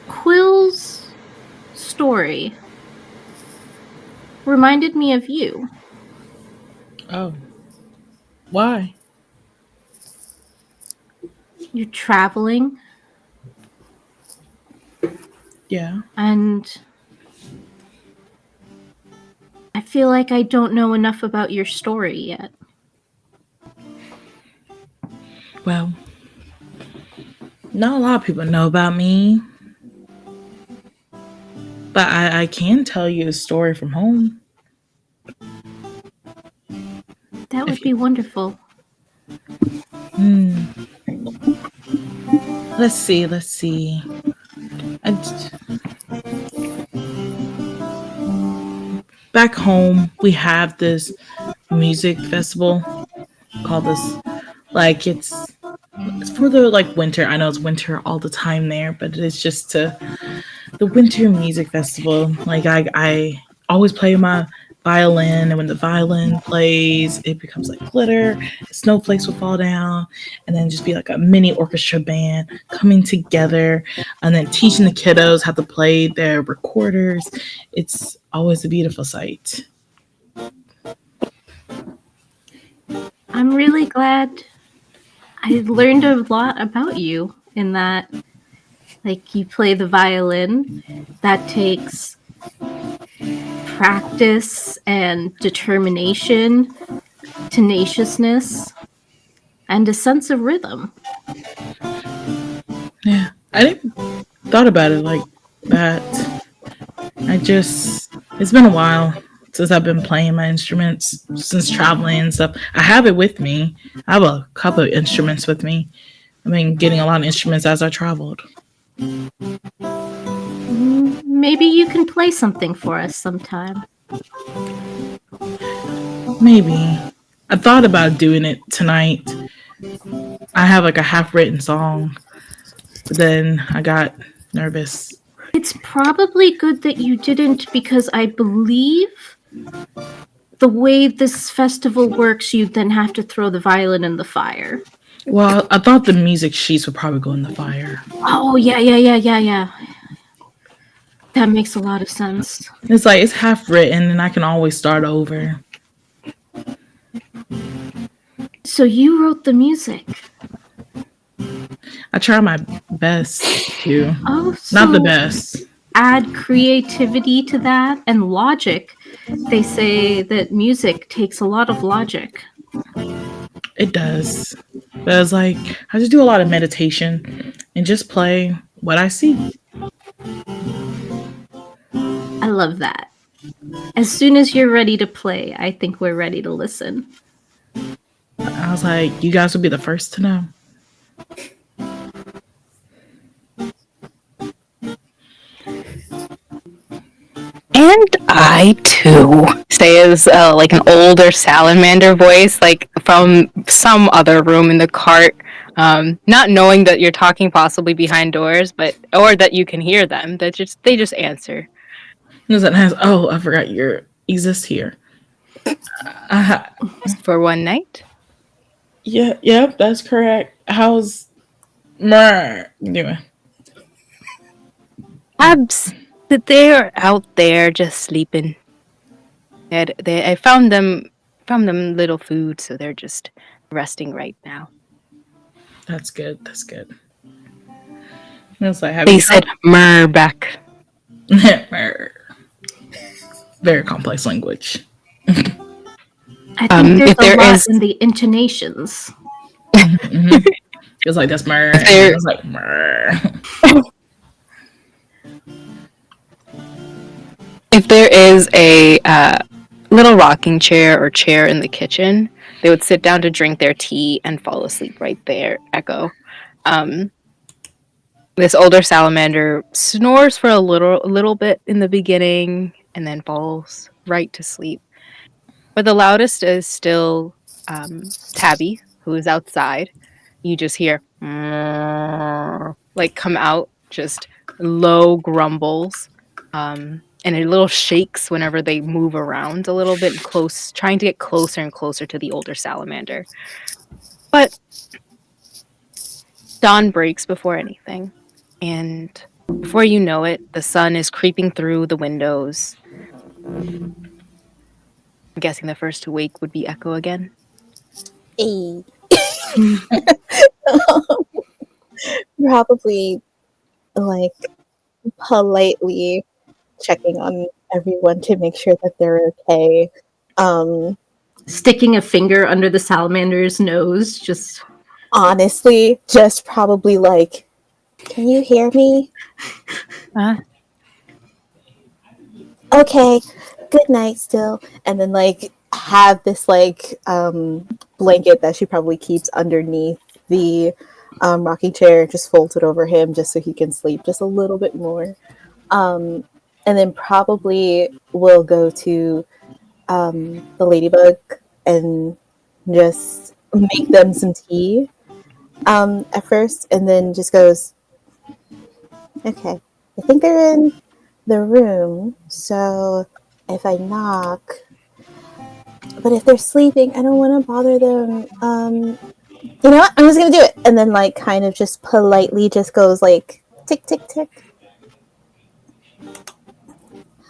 Quill's story reminded me of you. Oh. Why? you're traveling, Yeah. and I feel like I don't know enough about your story yet. Well, not a lot of people know about me, but I can tell you a story from home. That would If be you, wonderful. let's see. I, back home, we have this music festival called this, like it's for the like winter. I know it's winter all the time there, but it's just to the winter music festival. Like I always play my violin, and when the violin plays, it becomes like glitter. Snowflakes will fall down, and then just be like a mini orchestra band coming together, and then teaching the kiddos how to play their recorders. It's always a beautiful sight. I'm really glad I learned a lot about you in that, like, you play the violin. That takes practice and determination, tenaciousness, and a sense of rhythm. Yeah, I didn't thought about it like that. It's been a while since I've been playing my instruments, since traveling and stuff. I have it with me. I have a couple of instruments with me. I've been getting a lot of instruments as I traveled. Maybe you can play something for us sometime. Maybe. I thought about doing it tonight. I have like a half written song, but then I got nervous. It's probably good that you didn't, because I believe the way this festival works, you then have to throw the violin in the fire. Well, I thought the music sheets would probably go in the fire. Oh, yeah. That makes a lot of sense. It's like it's half written and I can always start over. So you wrote the music. I try my best to. Oh, so Not the best. add creativity to that and logic. They say that music takes a lot of logic. It does. But it's like I just do a lot of meditation and just play what I see. I love that. As soon as you're ready to play, I think we're ready to listen. I was like, you guys will be the first to know. And I too, says like an older salamander voice, like from some other room in the cart. Not knowing that you're talking possibly behind doors, but or that you can hear them. They just answer. Oh, I forgot you exist here. For one night. Yeah, that's correct. How's Mer doing? Abs, they're out there just sleeping. I found them little food, so they're just resting right now. That's good. That's good. It's like, have They you said "mer" back. Mer. Very complex language. I think there's if there a lot is- in the intonations. Mm-hmm. It's like that's Mer. And it's like Mer. If there is a little rocking chair or chair in the kitchen, they would sit down to drink their tea and fall asleep right there. Echo. This older salamander snores for a little bit in the beginning and then falls right to sleep. But the loudest is still Tabby, who is outside. You just hear like come out, just low grumbles, and it little shakes whenever they move around a little bit close, trying to get closer and closer to the older salamander. But dawn breaks before anything, and before you know it, the sun is creeping through the windows. I'm guessing the first to wake would be Echo again. Hey. Probably like politely checking on everyone to make sure that they're okay. Um, Sticking a finger under the salamander's nose, just Honestly, just probably like, can you hear me? Okay, good night still. And then like have this like blanket that she probably keeps underneath the rocking chair, just folded over him just so he can sleep just a little bit more. Um, and then probably will go to the ladybug and just make them some tea at first, and then just goes, okay, I think they're in the room, so if I knock, but if they're sleeping, I don't want to bother them. You know what? I'm just gonna do it, and then like kind of just politely just goes like tick tick tick.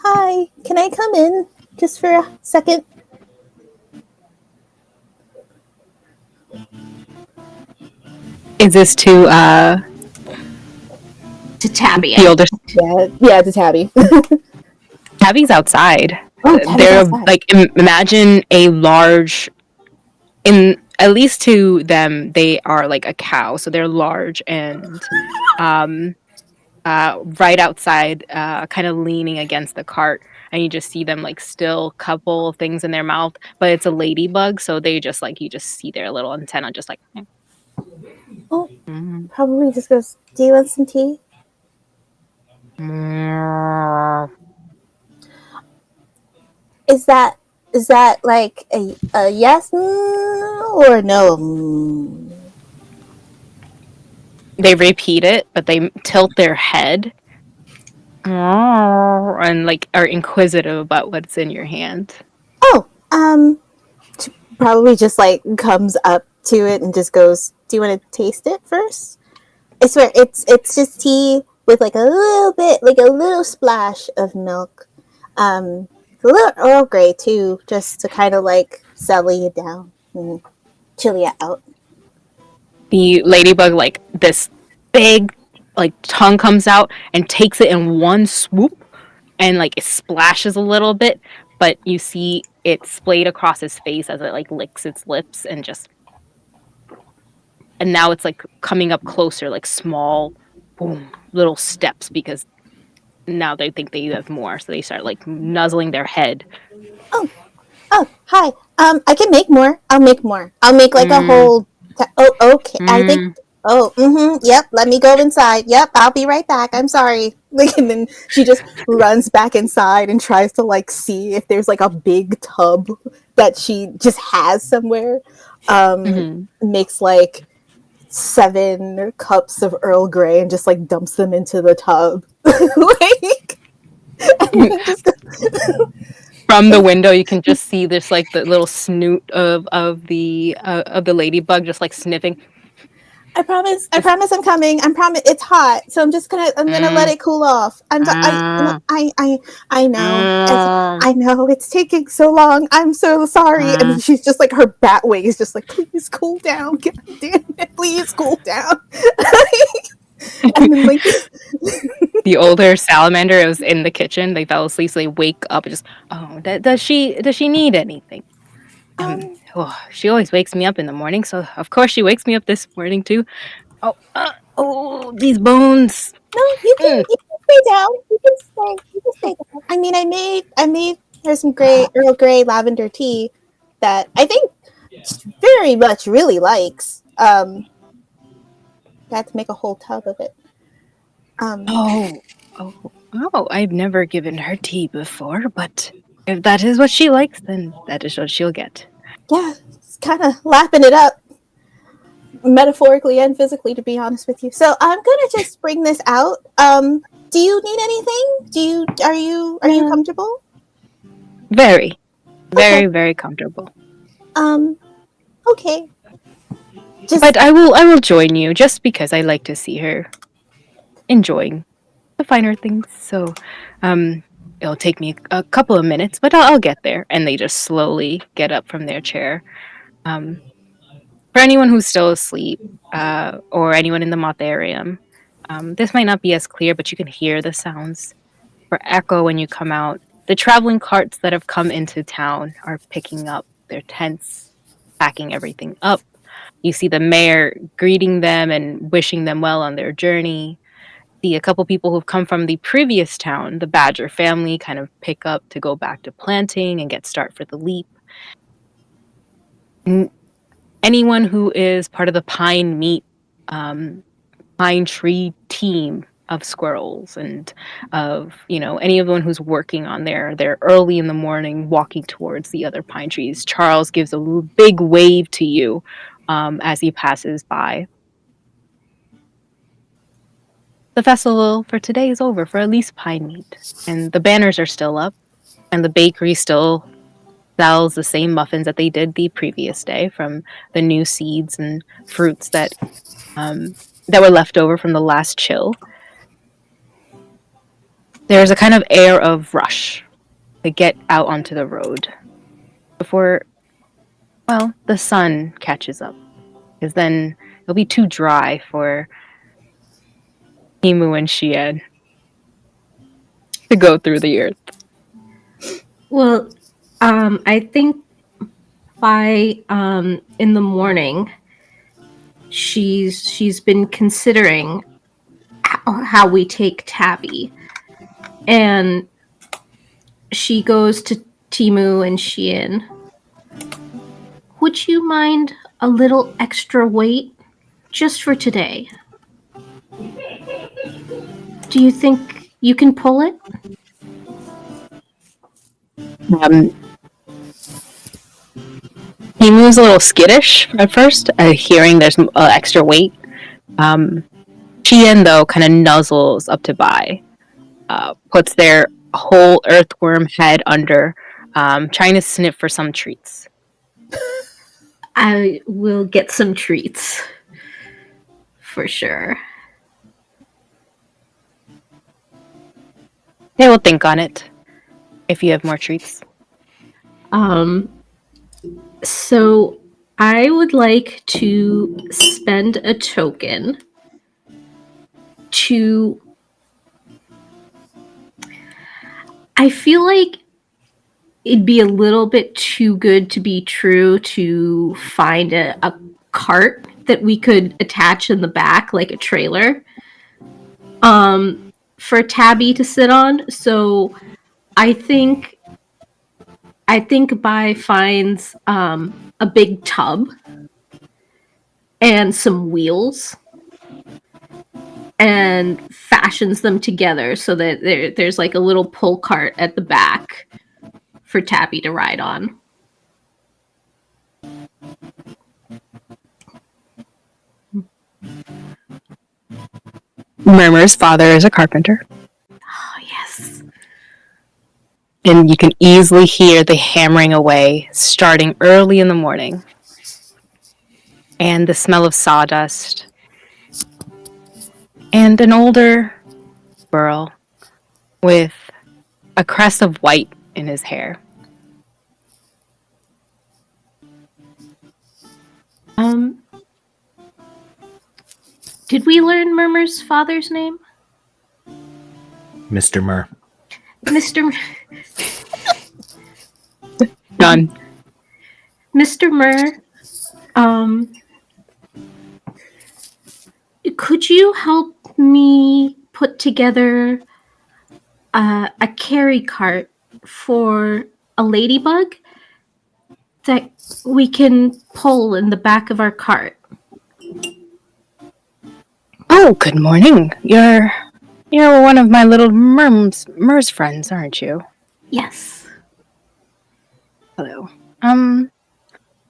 Hi, can I come in just for a second? Is this to to Tabby. the older Yeah, to Tabby. Tabby's outside. Oh, Tabby's They're outside. like imagine a large, in at least to them they are like a cow, so they're large and right outside, kind of leaning against the cart, and you just see them like still couple things in their mouth, but it's a ladybug, so they just like you just see their little antenna just like. Oh, probably just goes, do you want some tea? Is that like a yes or no? They repeat it, but they tilt their head and like are inquisitive about what's in your hand. Oh, probably just like comes up to it and just goes, "Do you want to taste it first?" I swear, it's just tea with like a little bit, like a little splash of milk, a little Earl Grey too, just to kind of like settle you down and chill you out. The ladybug, like this big like tongue comes out and takes it in one swoop, and like it splashes a little bit, but you see it splayed across his face as it like licks its lips and just, and now it's like coming up closer, like small boom little steps, because now they think they have more, so they start like nuzzling their head. Oh, hi. I can make more. I'll make more. I'll make like a Mm, whole. Okay. I think. mm. Oh, yep. Let me go inside. Yep. I'll be right back. I'm sorry. Like, and then she just runs back inside and tries to like see if there's like a big tub that she just has somewhere. Makes like 7 cups of Earl Grey and just like dumps them into the tub. Like, and then just From the window, you can just see this like the little snoot of the ladybug just like sniffing. I promise. I promise. I'm coming. I promise. It's hot, so I'm gonna let Mm, it cool off. mm, I know. mm. I know it's taking so long. I'm so sorry. And then she's just like her bat wing is just like, please cool down. God damn it, please cool down. And then like, The older salamander was in the kitchen. They fell asleep, so they wake up and just, oh, does she need anything? um, She always wakes me up in the morning, so of course she wakes me up this morning too. Oh, these bones. no, you can stay down. You can stay down. I mean, I made her some Earl Grey lavender tea that I think very much really likes. Got to make a whole tub of it. Oh, I've never given her tea before, but if that is what she likes, then that is what she'll get. Yeah, it's kind of lapping it up, metaphorically and physically, to be honest with you. So I'm gonna just bring this out. Do you need anything? Are you comfortable? Very, Okay. very comfortable. Um. Okay. Just But I will join you just because I like to see her enjoying the finer things. So, it'll take me a couple of minutes, but I'll get there. And they just slowly get up from their chair. Um, For anyone who's still asleep, or anyone in the motharium, this might not be as clear, but you can hear the sounds for echo when you come out. The traveling carts that have come into town are picking up their tents, packing everything up. You see the mayor greeting them and wishing them well on their journey. See a couple people who've come from the previous town, the Badger family, kind of pick up to go back to planting and get start for the leap. Anyone who is part of the Pinemeet pine tree team of squirrels and of anyone who's working on they're early in the morning walking towards the other pine trees. Charles gives a big wave to you as he passes by. The festival for today is over, for at least Pinemeet, and the banners are still up, and the bakery still sells the same muffins that they did the previous day from the new seeds and fruits that were left over from the last chill. There's a kind of air of rush to get out onto the road before, well, the sun catches up, because then it'll be too dry for Himu and Shien to go through the earth. Well, I think by in the morning, she's been considering how we take Tabby, and she goes to Timu and Shien. Would you mind a little extra weight just for today? Do you think you can pull it? He moves a little skittish at first, hearing there's extra weight. Chien, though, kind of nuzzles up to Bai, puts their whole earthworm head under, trying to sniff for some treats. I will get some treats. For sure. They will think on it if you have more treats. So I would like to spend a token to... I feel like it'd be a little bit too good to be true to find a cart that we could attach in the back, like a trailer, for Tabby to sit on. So I think Bai finds a big tub and some wheels and fashions them together so that there's like a little pull cart at the back for Tabby to ride on. Murmur's father is a carpenter. Oh, yes. And you can easily hear the hammering away starting early in the morning. And the smell of sawdust. And an older squirrel with a crest of white in his hair. Did we learn Murmur's father's name? Mr. Mur. Mr. Done. Mr. Mur, could you help me put together a carry cart for a ladybug that we can pull in the back of our cart? Oh, good morning. You're one of my little Mur's friends, aren't you? Yes. Hello. I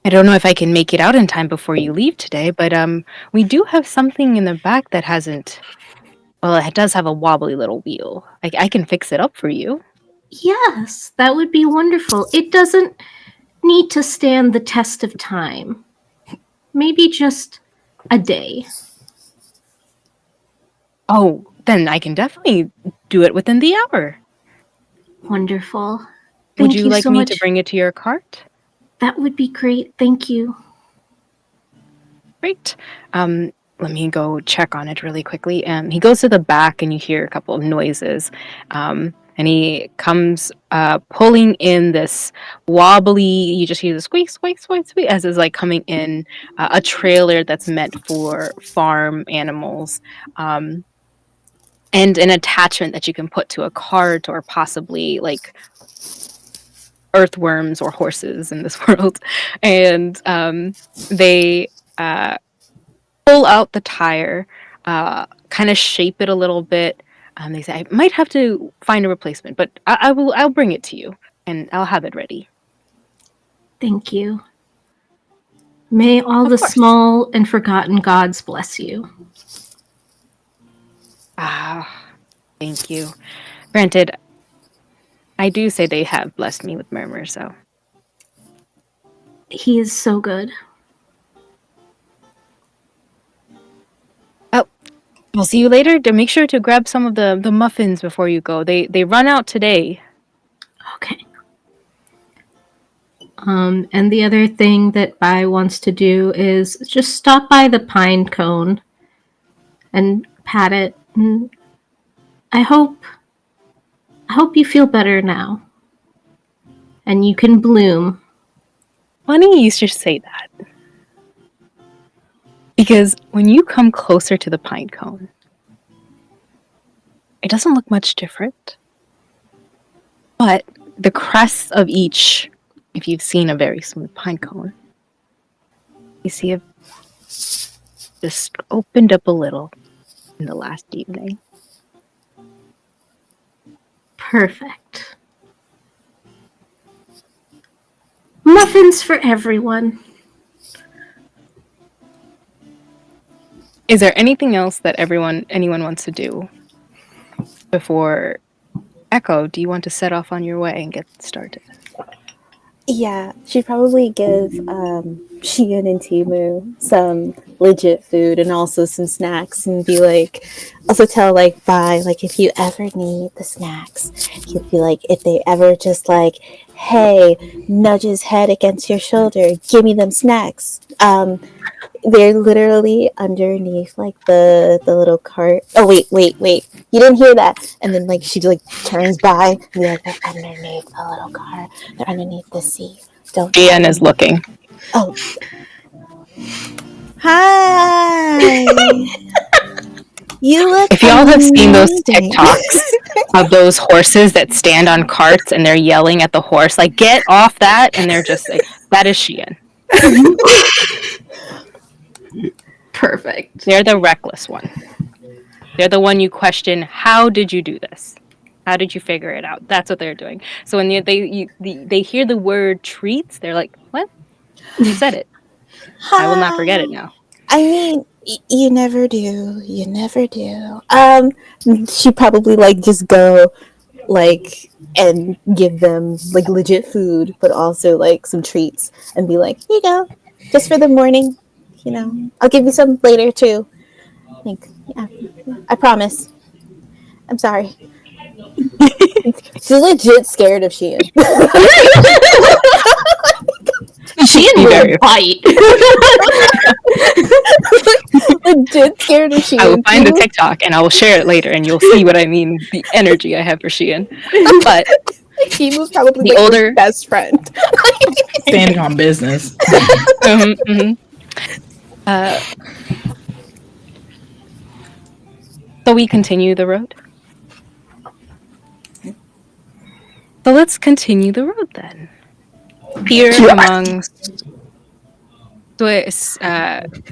don't know if I can make it out in time before you leave today, but we do have something in the back that hasn't... Well, it does have a wobbly little wheel. I can fix it up for you. Yes, that would be wonderful. It doesn't need to stand the test of time. Maybe just a day. Oh, then I can definitely do it within the hour. Wonderful. Would you like so me much. to bring it to your cart? That would be great. Thank you. Great. Let me go check on it really quickly. He goes to the back, and you hear a couple of noises. And he comes pulling in this wobbly. You just hear the squeak, squeak, squeak, squeak as is like coming in a trailer that's meant for farm animals. And an attachment that you can put to a cart or possibly like earthworms or horses in this world. And they pull out the tire, kind of shape it a little bit. They say, I might have to find a replacement, but I'll bring it to you and I'll have it ready. Thank you. May all Of the course. small and forgotten gods bless you. Thank you. Granted, I do say they have blessed me with murmur, so. He is so good. Oh, we'll see you later. Make sure to grab some of the muffins before you go. They run out today. Okay. And the other thing that Bai wants to do is just stop by the pine cone and pat it. And I hope you feel better now. And you can bloom. Funny you should say that. Because when you come closer to the pine cone, it doesn't look much different. But the crests of each, if you've seen a very smooth pine cone, you see it just opened up a little in the last evening. Perfect. Muffins for everyone. Is there anything else that anyone wants to do before Echo? Do you want to set off on your way and get started? Yeah, she'd probably give Shion and Timu some legit food and also some snacks, and be like, also tell like Bai, like if you ever need the snacks, he'd be like, if they ever just like, hey, nudge his head against your shoulder, give me them snacks. They're literally underneath like the little cart. Oh wait, you didn't hear that. And then like she like turns by and be like, they're underneath the little cart, they're underneath the seat, don't Ian is looking. Oh, hi. You look If y'all have seen those amazing. TikToks of those horses that stand on carts and they're yelling at the horse, like, get off that, and they're just like, that is Shion. Perfect. They're the reckless one. They're the one you question, how did you do this? How did you figure it out? That's what they're doing. So when they hear the word treats, they're like, what? You said it. I will not forget it now. I mean, you never do. You never do. She probably like just go like and give them like legit food, but also like some treats, and be like, here you go, just for the morning. You know, I'll give you some later too. Like, yeah, I promise. I'm sorry. She's legit scared of Shion. She will bite. Legit scared of Shion. I will find the TikTok and I will share it later, and you'll see what I mean. The energy I have for Shion. But Timu's probably the like older her best friend. Standing on business. So we continue the road. So let's continue the road then. Here among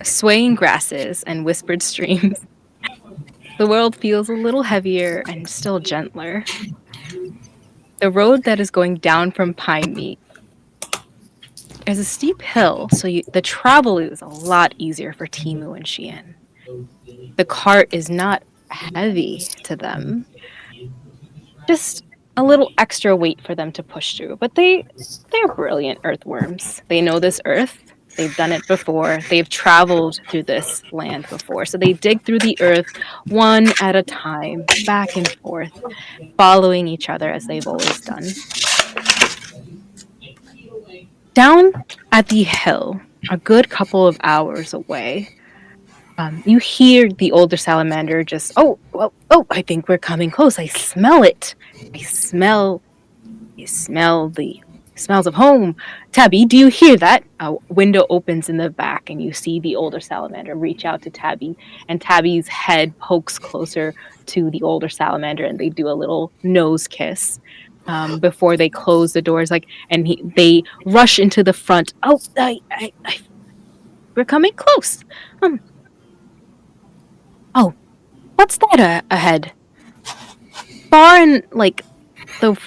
swaying grasses and whispered streams, the world feels a little heavier and still gentler. The road that is going down from Pinemeet is a steep hill, so the travel is a lot easier for Timu and Shion. The cart is not heavy to them, just a little extra weight for them to push through. But they're brilliant earthworms. They know this earth. They've done it before. They've traveled through this land before. So they dig through the earth one at a time, back and forth, following each other as they've always done. Down at the hill, a good couple of hours away. You hear the older salamander just, oh, well, oh, I think we're coming close. I smell it. You smell the smells of home. Tabby, do you hear that? A window opens in the back, and you see the older salamander reach out to Tabby, and Tabby's head pokes closer to the older salamander, and they do a little nose kiss before they close the doors. And they rush into the front. Oh, we're coming close. Um, oh, what's that ahead? Far in the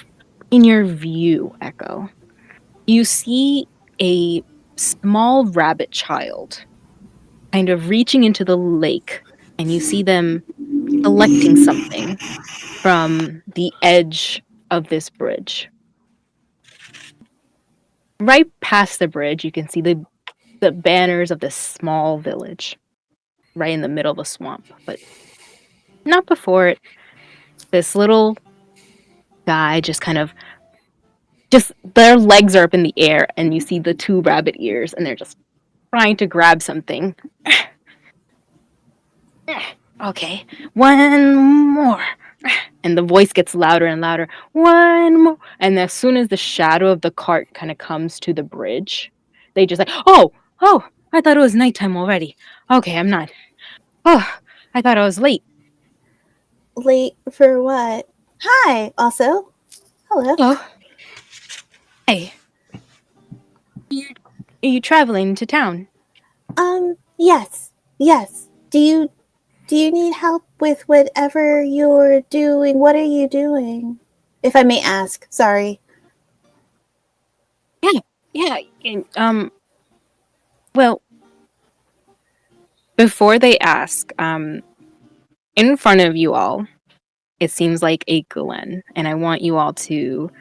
in your view, Echo, you see a small rabbit child kind of reaching into the lake, and you see them collecting something from the edge of this bridge. Right past the bridge, you can see the banners of this small village right in the middle of a swamp, but not before it. This little guy just their legs are up in the air, and you see the two rabbit ears, and they're just trying to grab something. Okay, one more. And the voice gets louder and louder. One more. And as soon as the shadow of the cart kind of comes to the bridge, they just oh, I thought it was nighttime already. Okay, I'm not. Oh, I thought I was late. Late for what? Hi, also. Hello. Hello. Hey. Are you traveling to town? Yes. Do you need help with whatever you're doing? What are you doing? If I may ask, sorry. Yeah. And, well, before they ask, in front of you all, it seems like a glen, and I want you all to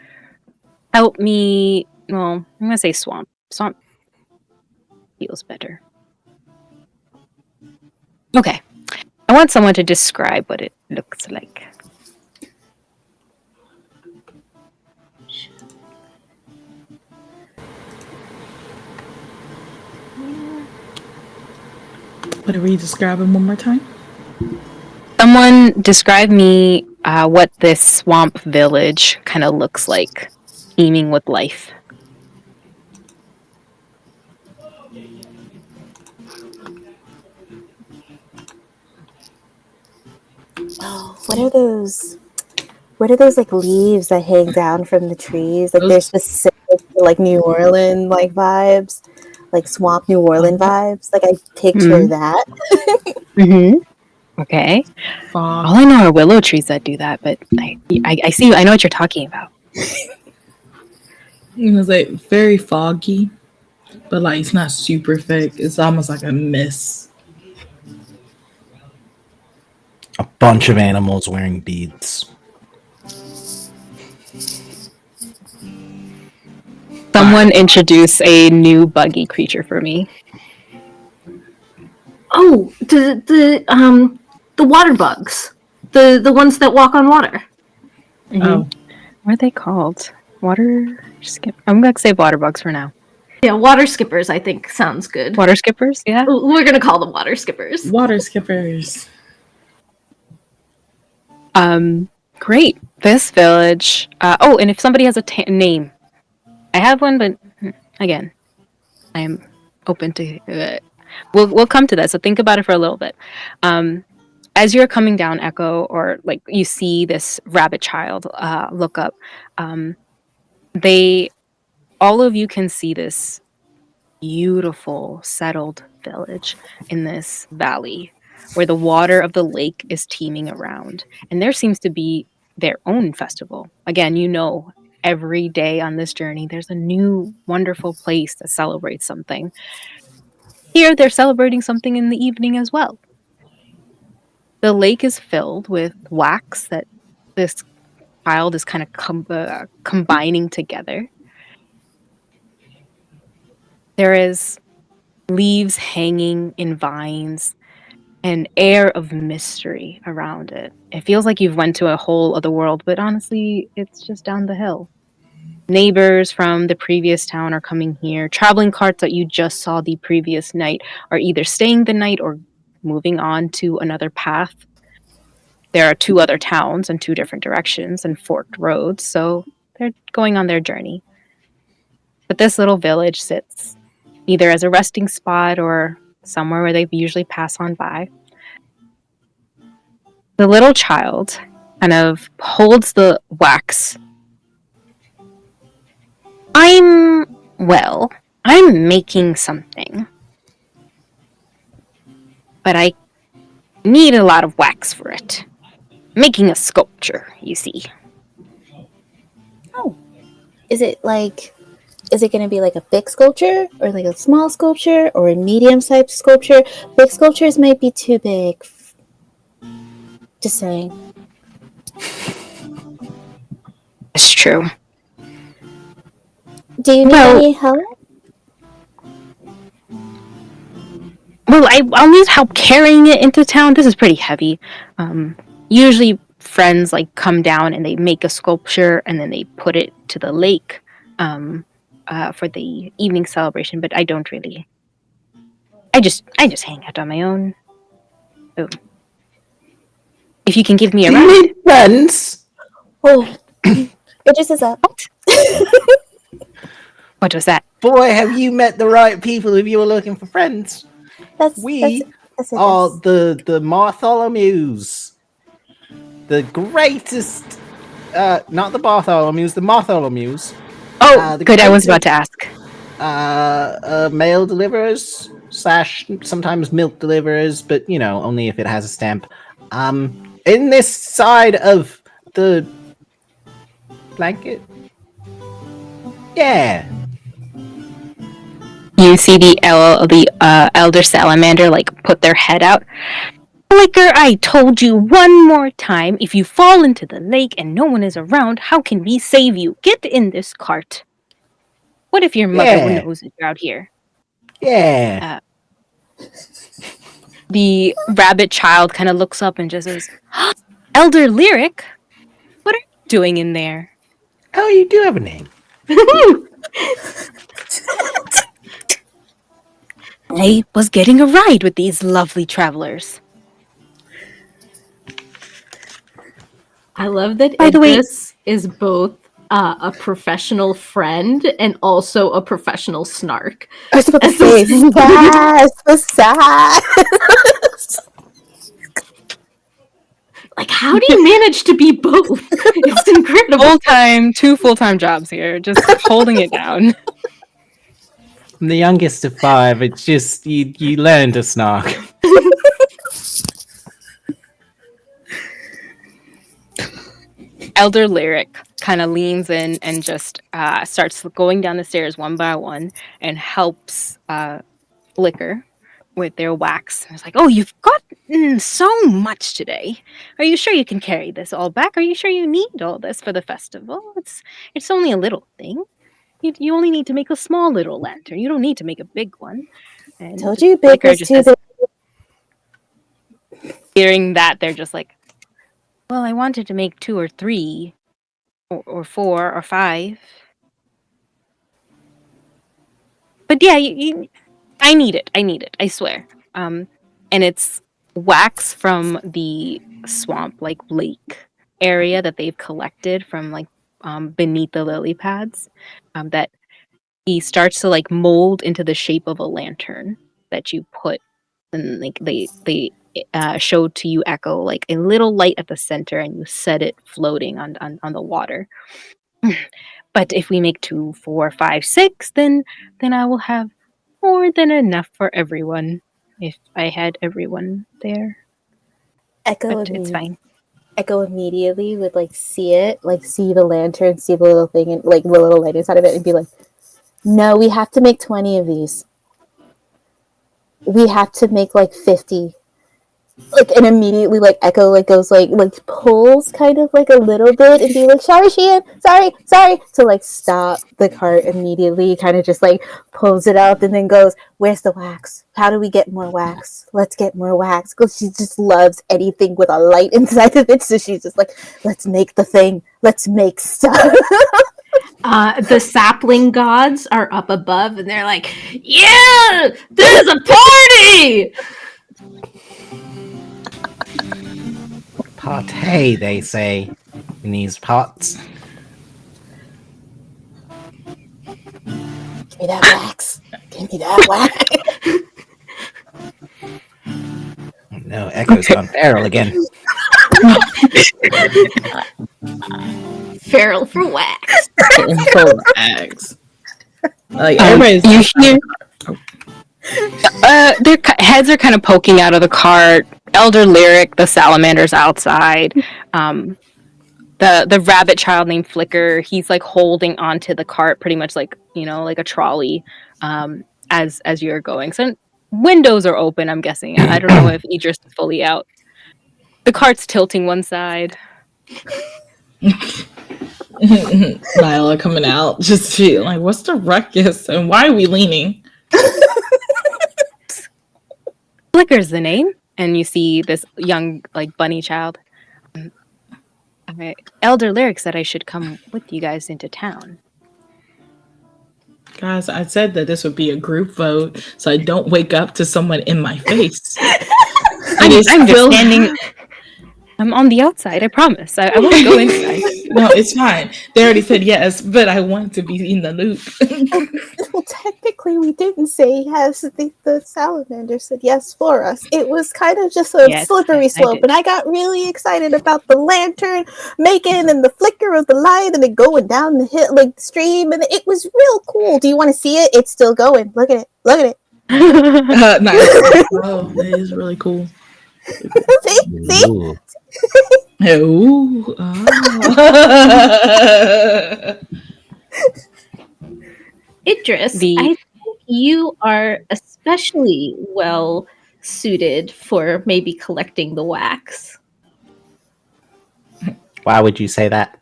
help me. Well, I'm gonna say swamp. Swamp feels better. Okay. I want someone to describe what it looks like. What are we describing one more time? Someone describe me what this swamp village kind of looks like, teeming with life. Oh, what are those? What are those like leaves that hang down from the trees? Like there's specific like New Orleans like vibes, like swamp New Orleans vibes. Like I picture that. Mm-hmm. Okay. Fog. All I know are willow trees that do that, but I see. I know what you're talking about. It was like very foggy, but like it's not super thick. It's almost like a mist. A bunch of animals wearing beads. Someone introduce a new buggy creature for me. Oh, the water bugs, the ones that walk on water. Mm-hmm. Oh, What are they called? Water skip. I'm gonna say water bugs for now. Yeah, water skippers. I think sounds good. Water skippers. Yeah. We're gonna call them water skippers. water skippers. Great. This village. Oh, and if somebody has a name, I have one, but again, I am open to it. We'll come to that. So think about it for a little bit. As you're coming down Echo, or like you see this rabbit child look up, all of you can see this beautiful settled village in this valley where the water of the lake is teeming around, and there seems to be their own festival. Again, every day on this journey there's a new wonderful place that celebrates something. Here they're celebrating something in the evening as well. The lake is filled with wax that this child is kind of combining together. There is leaves hanging in vines, an air of mystery around it. It feels like you've went to a whole other world, but honestly, it's just down the hill. neighbors from the previous town are coming here. Traveling carts that you just saw the previous night are either staying the night or moving on to another path. There are 2 other towns in 2 different directions and forked roads, so they're going on their journey. But this little village sits either as a resting spot or somewhere where they usually pass on by. The little child kind of holds the wax. I'm making something. But I need a lot of wax for it. Making a sculpture, you see. Oh. Is it going to be like a big sculpture or like a small sculpture or a medium-sized sculpture? Big sculptures might be too big. Just saying. It's true. Do you need any help? Well, I'll need help carrying it into town. This is pretty heavy. Usually friends like come down and they make a sculpture and then they put it to the lake for the evening celebration, but I don't really. I just hang out on my own. Oh. If you can give me a ride. You need friends? Oh, it just is up. What was that? Boy, have you met the right people if you were looking for friends. That's are the Bartholomews. The greatest, not the Bartholomews, the Bartholomews. Oh, good, I was about to ask. Mail deliverers / sometimes milk deliverers, but only if it has a stamp. In this side of the blanket. Yeah. You see the elder salamander put their head out. Licker, I told you one more time, if you fall into the lake and no one is around, how can we save you? Get in this cart. What if your mother knows that you're out here? Yeah. The rabbit child kind of looks up and just says, Elder Lyric, what are you doing in there? Oh, you do have a name. I was getting a ride with these lovely travelers. I love that By the way, Idris is both a professional friend and also a professional snark. I was about to say, yes, the sass. How do you manage to be both? It's incredible. 2 full-time jobs here, just holding it down. I'm the youngest of 5. It's just you learn to snark. Elder Lyric kind of leans in and just starts going down the stairs one by one and helps Licker with their wax. And it's like, oh, you've gotten so much today. Are you sure you can carry this all back? Are you sure you need all this for the festival? It's only a little thing. You only need to make a small little lantern. You don't need to make a big one. And Told you big was too big. Hearing that, they're just like, well, I wanted to make 2 or 3 or 4 or 5. But yeah, I need it. I swear. And it's wax from the swamp, lake area that they've collected from beneath the lily pads. That he starts to mold into the shape of a lantern that you put, and they showed to you Echo a little light at the center, and you set it floating on the water. But if we make 2, 4, 5, 6, then I will have more than enough for everyone. If I had everyone there, but it's fine. Echo immediately would see it, see the lantern, see the little thing, and the little light inside of it, and be like, "No, we have to make 20 of these. We have to make 50." And immediately Echo goes pulls kind of a little bit and be like, sorry Sheehan, sorry to stop the cart immediately, kind of just pulls it out and then goes, where's the wax? How do we get more wax? Let's get more wax. Because she just loves anything with a light inside of it, so she's just let's make the thing, let's make stuff. The sapling gods are up above, and they're like, "Yeah, there's a party!" Party, they say, in these parts. Give me that wax. Give me that wax. No, Echo's gone feral again. Feral for wax. For wax. Like everybody's You hear their heads are kind of poking out of the cart. Elder Lyric, the salamander's outside. The rabbit child named Flicker, he's like holding onto the cart, pretty much like like a trolley, as you're going. So windows are open. I'm guessing. I don't know if Idris is fully out. The cart's tilting one side. Nyla coming out, just she like, what's the ruckus and why are we leaning? Flicker's the name, and you see this young like bunny child. Elder Lyric said I should come with you guys into town. Guys, I said that this would be a group vote, so I don't wake up to someone in my face. I'm just standing. I'm on the outside. I promise. I won't go inside. No, it's fine. They already said yes, but I want to be in the loop. Well, technically, we didn't say yes. The salamander said yes for us. It was kind of just a slippery slope, and I got really excited about the lantern making and the flicker of the light and it going down the hill, like the stream, and it was real cool. Do you want to see it? It's still going. Look at it. Look at it. Nice. Oh, that is really cool. See? Ooh. Ooh. Idris, I think you are especially well suited for maybe collecting the wax. Why would you say that?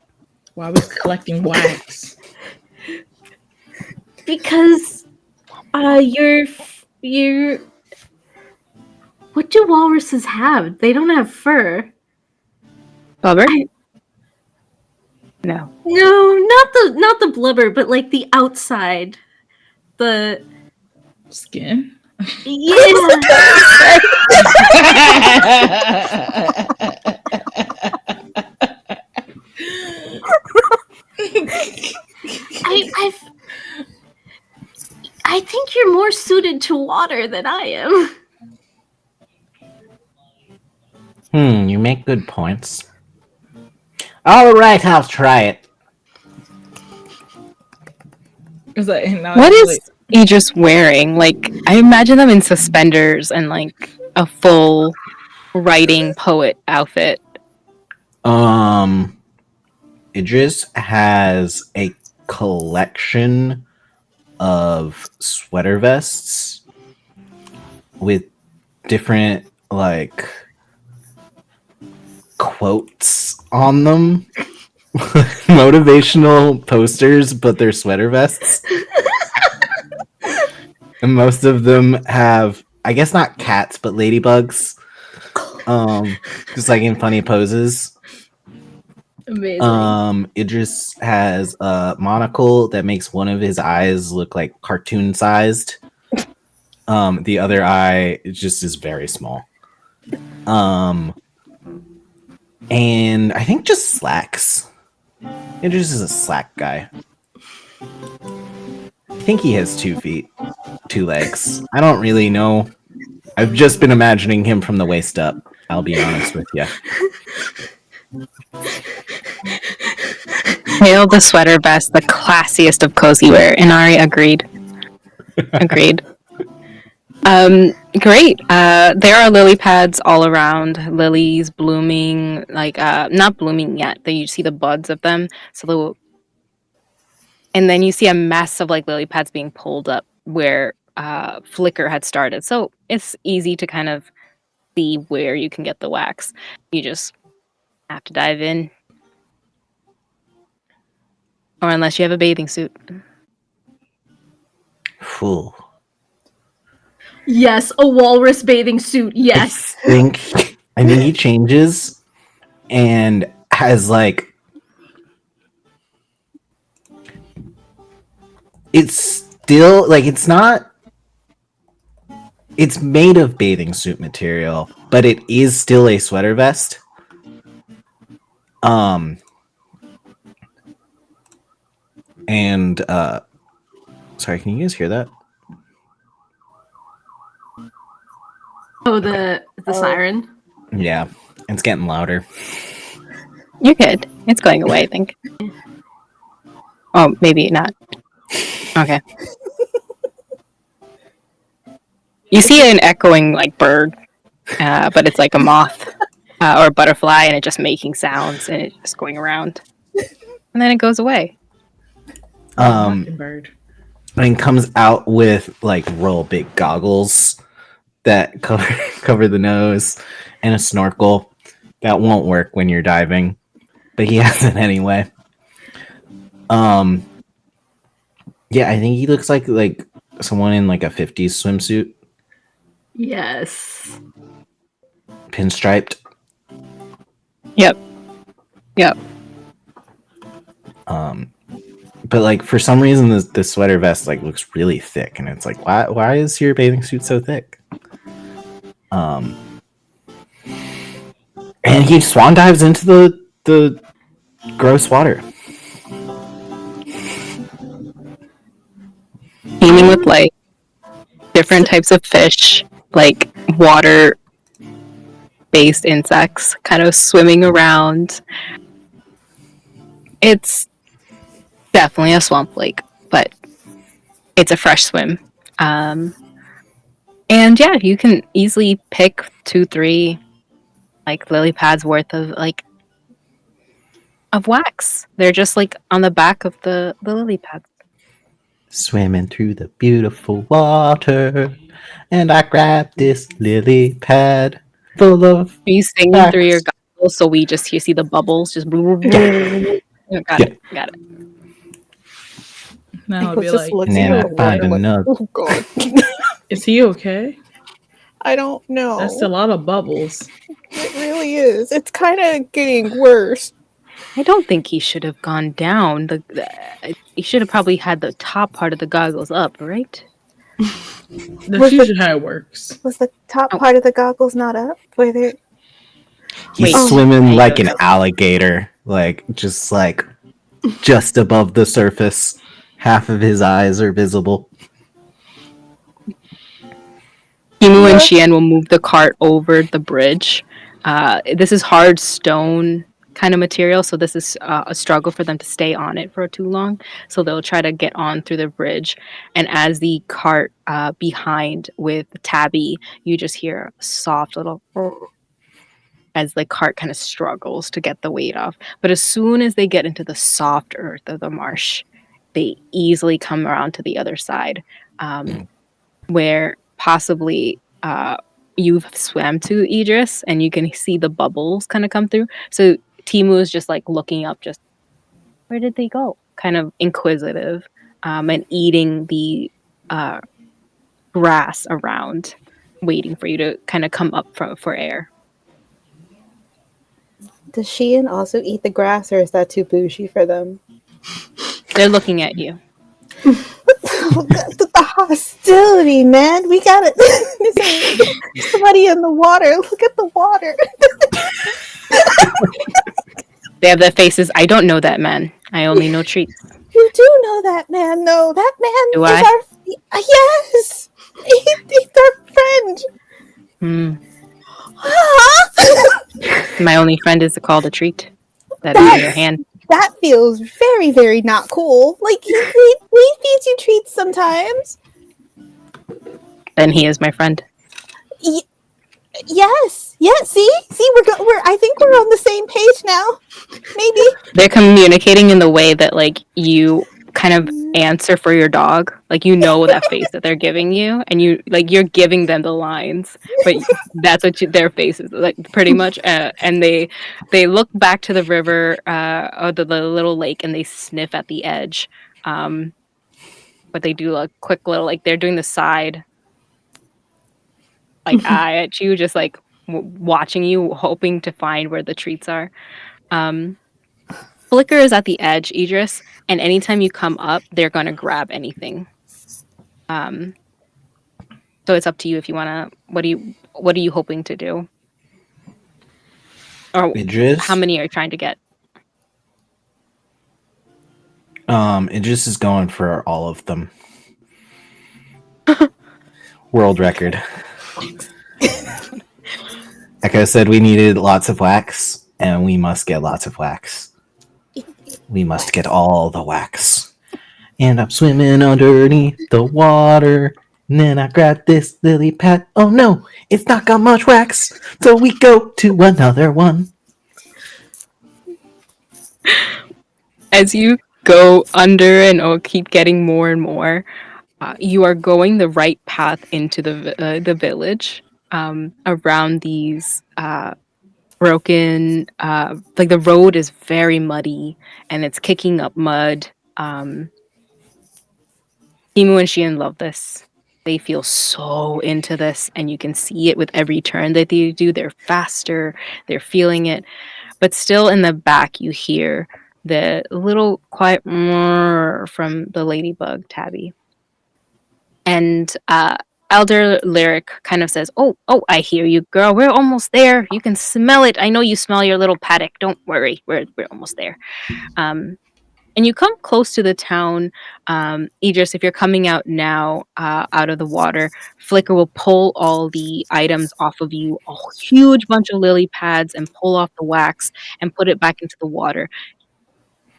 Why was collecting wax? Because you're what do walruses have? They don't have fur. Blubber? No. No, not the blubber, but like the outside. The Skin? Yeah. I think you're more suited to water than I am. You make good points. All right, I'll try it. What is Idris wearing? Like, I imagine them in suspenders and like a full writing poet outfit. Idris has a collection of sweater vests with different like quotes on them. Motivational posters, but they're sweater vests. And most of them have, I guess not cats, but ladybugs. Just like in funny poses. Amazing. Idris has a monocle that makes one of his eyes look like cartoon sized. The other eye just is very small. And I think just slacks. Idris is a slack guy. I think he has 2 feet, 2 legs. I don't really know. I've just been imagining him from the waist up. I'll be honest with you. Hail the sweater vest, the classiest of cozy wear. Inari agreed. Agreed. Great. There are lily pads all around. Lilies blooming, like not blooming yet. You see the buds of them. And then you see a mess of like lily pads being pulled up where Flicker had started. So it's easy to kind of see where you can get the wax. You just have to dive in. Or unless you have a bathing suit. Fool. Yes, a walrus bathing suit. Yes. I think he changes and has like it's still like it's not. It's made of bathing suit material, but it is still a sweater vest. And sorry, can you guys hear that? Oh, the siren. Yeah, it's getting louder. You're good. It's going away, I think. Oh, maybe not. Okay. You see an echoing like bird, but it's like a moth or a butterfly, and it's just making sounds and it's just going around, and then it goes away. Mockingbird. And comes out with like real big goggles that cover the nose and a snorkel that won't work when you're diving, but he has it anyway. Yeah, I think he looks like someone in like a 50s swimsuit, Yes. pinstriped. Yep. But like for some reason the sweater vest like looks really thick, and it's like why is your bathing suit so thick? And he swan dives into the gross water. Teeming with like different types of fish, like water based insects kind of swimming around. It's definitely a swamp lake, but it's a fresh swim. And yeah, you can easily pick 2-3 like lily pads worth of wax. They're just like on the back of the lily pads. Swimming through the beautiful water, and I grabbed this lily pad full of. Are you singing wax. through your goggles so we just see the bubbles just got it. Now I'll be just like, looking And then at I the find water, like, another. oh god. is he okay? I don't know. That's a lot of bubbles. It really is. It's kind of getting worse. I don't think he should have gone down. He should have probably had the top part of the goggles up, right? That's usually how it works. Was the top part of the goggles not up? Were they? He's Wait. swimming like an alligator, just above the surface. Half of his eyes are visible. Kimu and Xian will move the cart over the bridge. This is hard stone kind of material, so this is a struggle for them to stay on it for too long. So they'll try to get on through the bridge. And as the cart behind with Tabby, you just hear a soft little as the cart kind of struggles to get the weight off. But as soon as they get into the soft earth of the marsh, they easily come around to the other side, where possibly you've swam to, Idris, and you can see the bubbles kind of come through. So Timu is just like looking up, just where did they go? Kind of inquisitive, and eating the grass around, waiting for you to kind of come up for air. Does Sheehan also eat the grass, or is that too bougie for them? They're looking at you. The hostility, man. We got it. There's somebody in the water. Look at the water. They have their faces. I don't know that man. I only know treats. You do know that man, though. That man Do is I? yes. He's our friend. My only friend is called a treat. That is in your hand. That feels very, very not cool. Like, he feeds you treats sometimes. Then he is my friend. Yes. See, we're. I think we're on the same page now. Maybe They're communicating in the way that like you kind of answer for your dog. Like you know that face that they're giving you, and you're giving them the lines, but that's what their face is like pretty much. And they look back to the river or the little lake, and they sniff at the edge. But they do a quick little like they're doing the side like eye at you, just like watching you, hoping to find where the treats are. Flicker is at the edge, Idris, and anytime you come up, they're gonna grab anything. So it's up to you if you wanna. What are you hoping to do? Or Idris. how many are you trying to get? Idris is going for all of them. World record. Echo said we needed lots of wax, and we must get lots of wax. We must get all the wax. And I'm swimming underneath the water. And then I grab this lily pad. Oh no, it's not got much wax. So we go to another one. As you go under and keep getting more and more, you are going the right path into the village. Around these broken, like the road is very muddy and it's kicking up mud. Timu and Shion love this. They feel so into this, and you can see it with every turn that they do. They're faster, they're feeling it. But still in the back, you hear the little quiet from the ladybug, Tabby. And Elder Lyric kind of says, oh, I hear you, girl. We're almost there. You can smell it. I know you smell your little paddock. Don't worry. We're almost there. And you come close to the town. Idris, if you're coming out now out of the water, Flicker will pull all the items off of you, a huge bunch of lily pads, and pull off the wax and put it back into the water.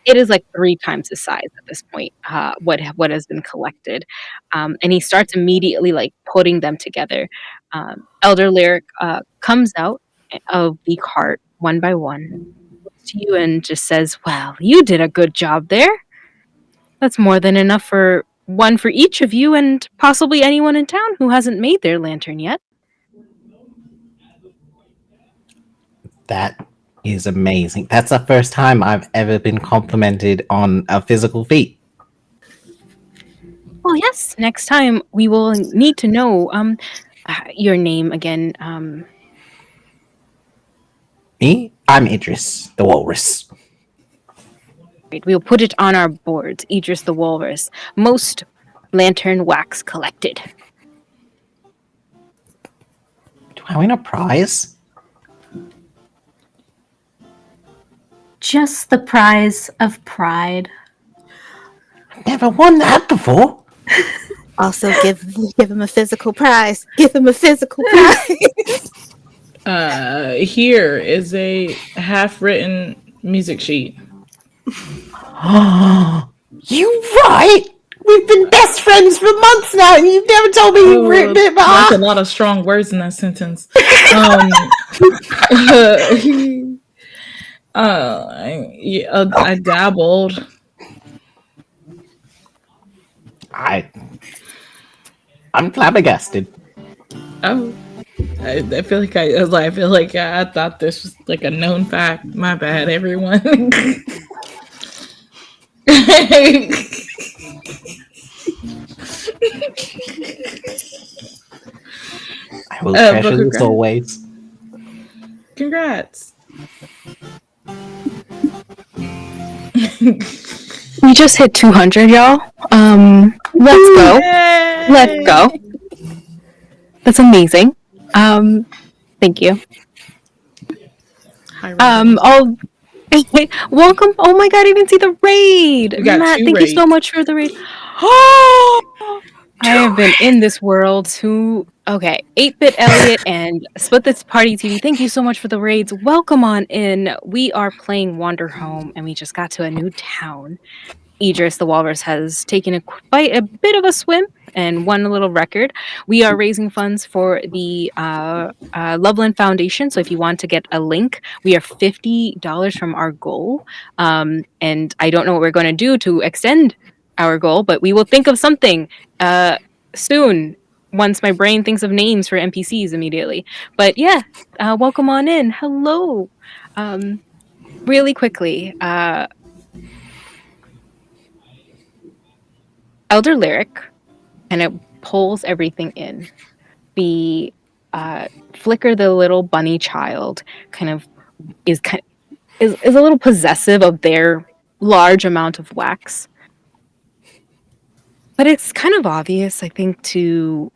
It is like 3 times the size at this point, what has been collected. And he starts immediately like putting them together. Elder Lyric comes out of the cart one by one, to you and just says, well, you did a good job there. That's more than enough for one for each of you and possibly anyone in town who hasn't made their lantern yet. That is amazing. That's the first time I've ever been complimented on a physical feat. Well, yes, next time we will need to know your name again. Me? I'm Idris, the walrus. We'll put it on our boards. Idris the Walrus. Most lantern wax collected. Do I win a prize? Just the prize of pride. Never won that before. Also, give him a physical prize. Give him a physical prize. Here is a half-written music sheet. You right? We've been best friends for months now, and you've never told me you've written it. That's a lot of strong words in that sentence. I dabbled. I'm flabbergasted. Oh, I feel like I thought this was like a known fact. My bad, everyone. I will treasure this always. Congrats. We just hit 200, y'all. Let's go. Yay! Let's go. That's amazing. Thank you. Hi, welcome. Oh my god, I didn't see the raid. Matt, thank you so much for the raid. I have been in this world okay, 8-Bit Elliot and Split This Party TV. Thank you so much for the raids. Welcome on in. We are playing Wanderhome and we just got to a new town. Idris the Walrus has taken quite a bit of a swim and won a little record. We are raising funds for the Loveland Foundation. So if you want to get a link, we are $50 from our goal. And I don't know what we're going to do to extend our goal, but we will think of something soon once my brain thinks of names for NPCs immediately. But yeah, welcome on in. Hello. Really quickly, Elder Lyric kind of pulls everything in. The Flicker, the little bunny child, kind of is a little possessive of their large amount of wax. But it's kind of obvious, I think, to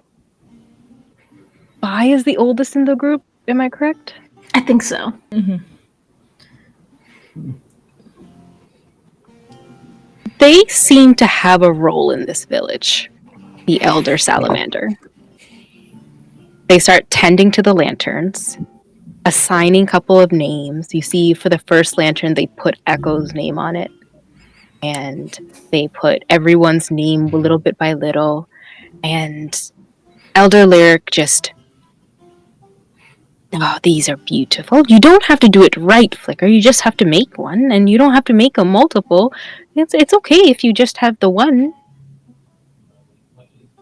Bai is the oldest in the group. Am I correct? I think so. They seem to have a role in this village, the elder salamander. They start tending to the lanterns, assigning a couple of names. You see, for the first lantern, they put Echo's name on it. And they put everyone's name little bit by little. And Elder Lyric just, oh, these are beautiful. You don't have to do it right, Flicker. You just have to make one, and you don't have to make a multiple. It's okay if you just have the one.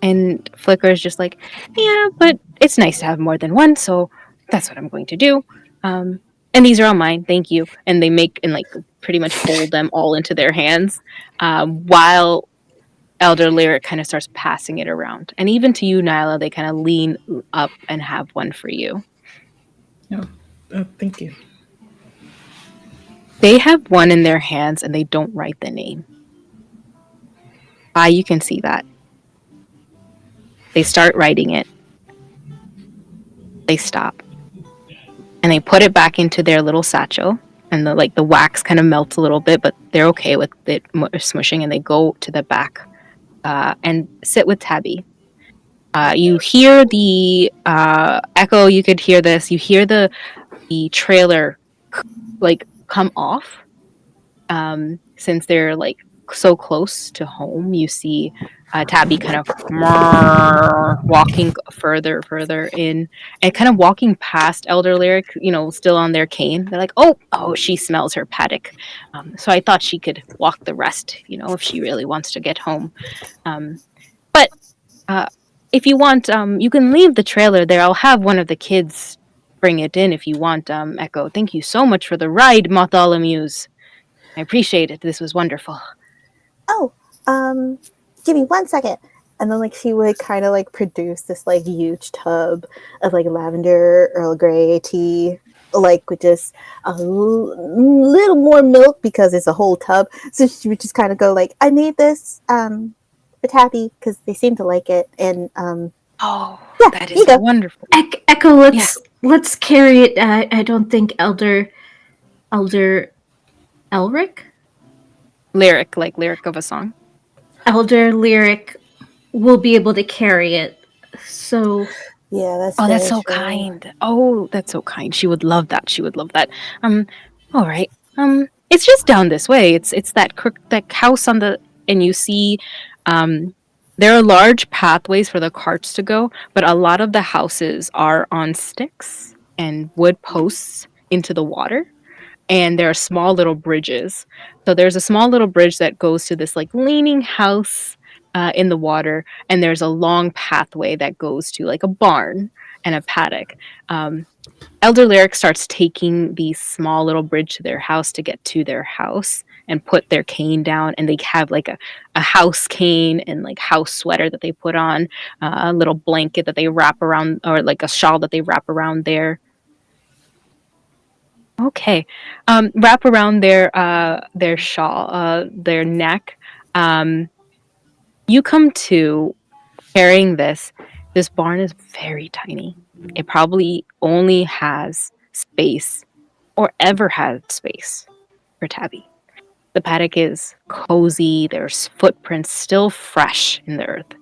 And Flicker is just like, yeah, but it's nice to have more than one, so that's what I'm going to do. And these are all mine, thank you. And they make and like pretty much fold them all into their hands, while Elder Lyric kind of starts passing it around. And even to you, Nyla, they kind of lean up and have one for you. Thank you. They have one in their hands and they don't write the name. You can see that. They start writing it. They stop. And they put it back into their little satchel. And the wax kind of melts a little bit, but they're okay with it smushing. And they go to the back and sit with Tabby. You hear the echo. You could hear this. You hear the trailer like come off. Since they're like so close to home, you see Tabby kind of walking further in, and kind of walking past Elder Lyric, still on their cane. They're like, oh, she smells her paddock. So I thought she could walk the rest, if she really wants to get home. But if you want, you can leave the trailer there. I'll have one of the kids bring it in if you want, Echo. Thank you so much for the ride, Motholomews. I appreciate it. This was wonderful. Oh, give me 1 second. And then she would kind of produce this huge tub of lavender Earl Grey tea, with just a little more milk because it's a whole tub. So she would just kind of go I need this for Tabby because they seem to like it. And yeah, that is wonderful. Echo, let's carry it. I don't think Elder Elric? Lyric, like lyric of a song. Elder Lyric will be able to carry it. So yeah, that's that's so true. kind. Oh, that's so kind. She would love that. All right. It's just down this way. It's that house on the, and you see there are large pathways for the carts to go, but a lot of the houses are on sticks and wood posts into the water. And there are small little bridges. So there's a small little bridge that goes to this leaning house in the water, and there's a long pathway that goes to a barn and a paddock. Elder Lyric starts taking the small little bridge to their house to get to their house and put their cane down, and they have a house cane and house sweater that they put on, a little blanket that they wrap around, or a shawl that they wrap around there. Okay. Wrap around their shawl, their neck. You come to carrying this. This barn is very tiny. It probably only has space, or ever had space, for Tabby. The paddock is cozy. There's footprints still fresh in the earth.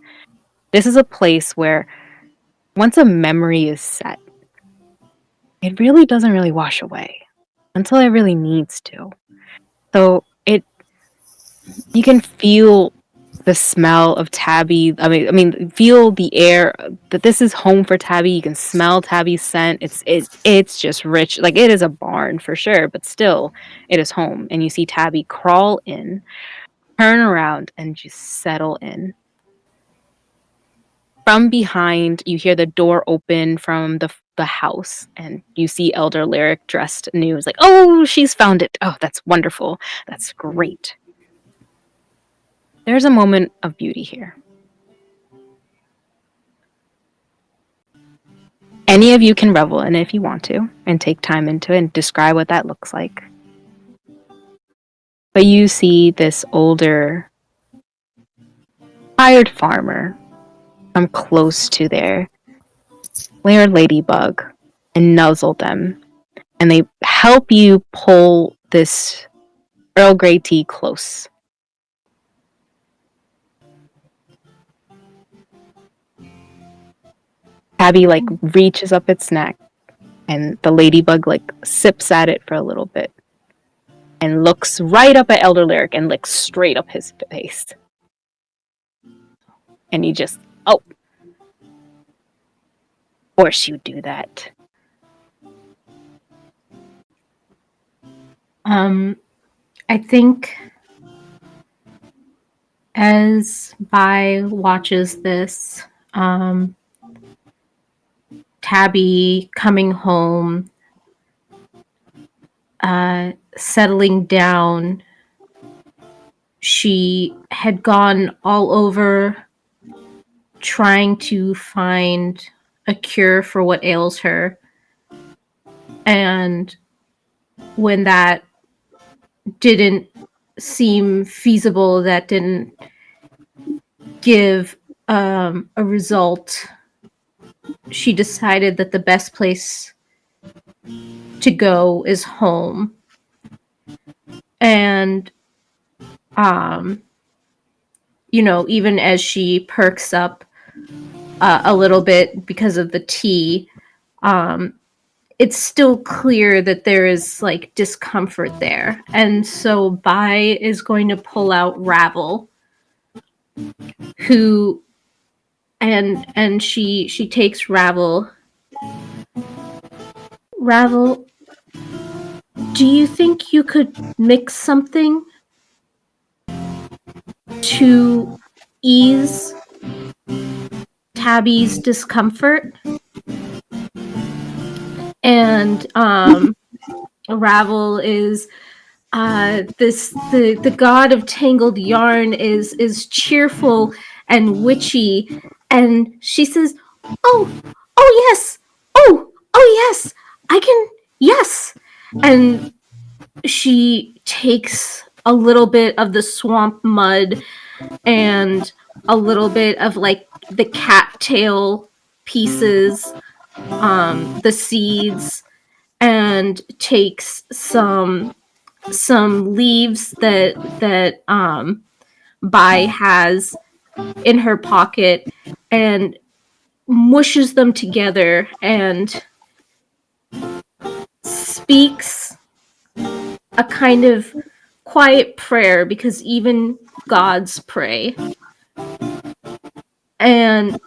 This is a place where once a memory is set, it really doesn't really wash away until it really needs to. So you can feel the smell of Tabby. I mean, feel the air that this is home for Tabby. You can smell Tabby's scent. It's just rich. It is a barn for sure, but still, it is home. And you see Tabby crawl in, turn around, and just settle in. From behind, you hear the door open from the house, and you see Elder Lyric dressed new. It's oh, she's found it. Oh, that's wonderful. That's great. There's a moment of beauty here. Any of you can revel in it if you want to, and take time into it and describe what that looks like. But you see this older, tired farmer come close to their layer ladybug and nuzzle them. And they help you pull this Earl Grey tea close. Tabby reaches up its neck, and the ladybug sips at it for a little bit and looks right up at Elder Lyric and licks straight up his face. And you just, of course you do that. I think as Bai watches this, Tabby coming home, settling down, she had gone all over trying to find a cure for what ails her. And when that didn't seem feasible, that didn't give a result, she decided that the best place to go is home. And even as she perks up a little bit because of the tea, it's still clear that there is discomfort there. And so Bai is going to pull out Ravel, who and she takes Ravel. Ravel, do you think you could mix something to ease Tabby's discomfort? And Ravel is the god of tangled yarn is cheerful and witchy, and she says, oh yes, oh yes, I can, yes. And she takes a little bit of the swamp mud and a little bit of the cattail pieces, the seeds, and takes some leaves that Bai has in her pocket and mushes them together and speaks a kind of quiet prayer, because even gods pray. And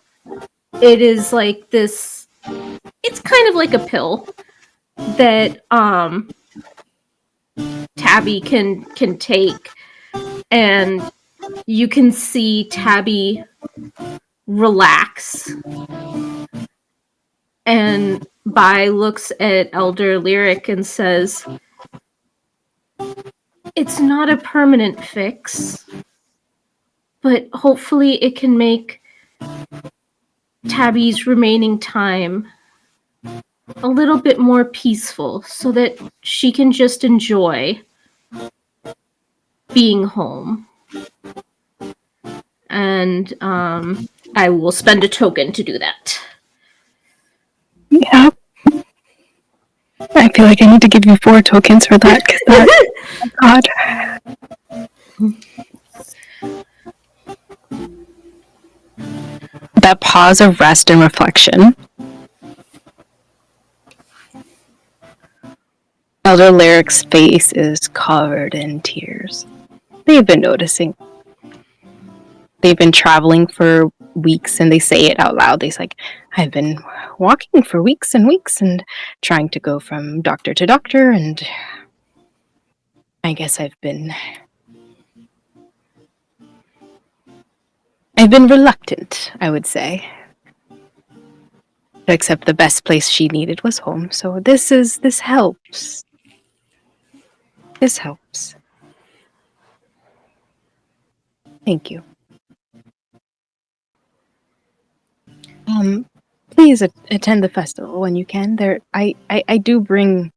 it is this, it's kind of like a pill that Tabby can take, and you can see Tabby relax. And Bai looks at Elder Lyric and says, it's not a permanent fix, but hopefully it can make Tabby's remaining time a little bit more peaceful so that she can just enjoy being home. And I will spend a token to do that. Yeah. I feel like I need to give you 4 tokens for that. God. That pause of rest and reflection. Elder Lyric's face is covered in tears. They've been noticing. They've been traveling for weeks, and they say it out loud. They're like, I've been walking for weeks and weeks and trying to go from doctor to doctor, and I guess I've been reluctant, I would say, to accept the best place she needed was home. So this helps. This helps. Thank you. Please attend the festival when you can. I do bring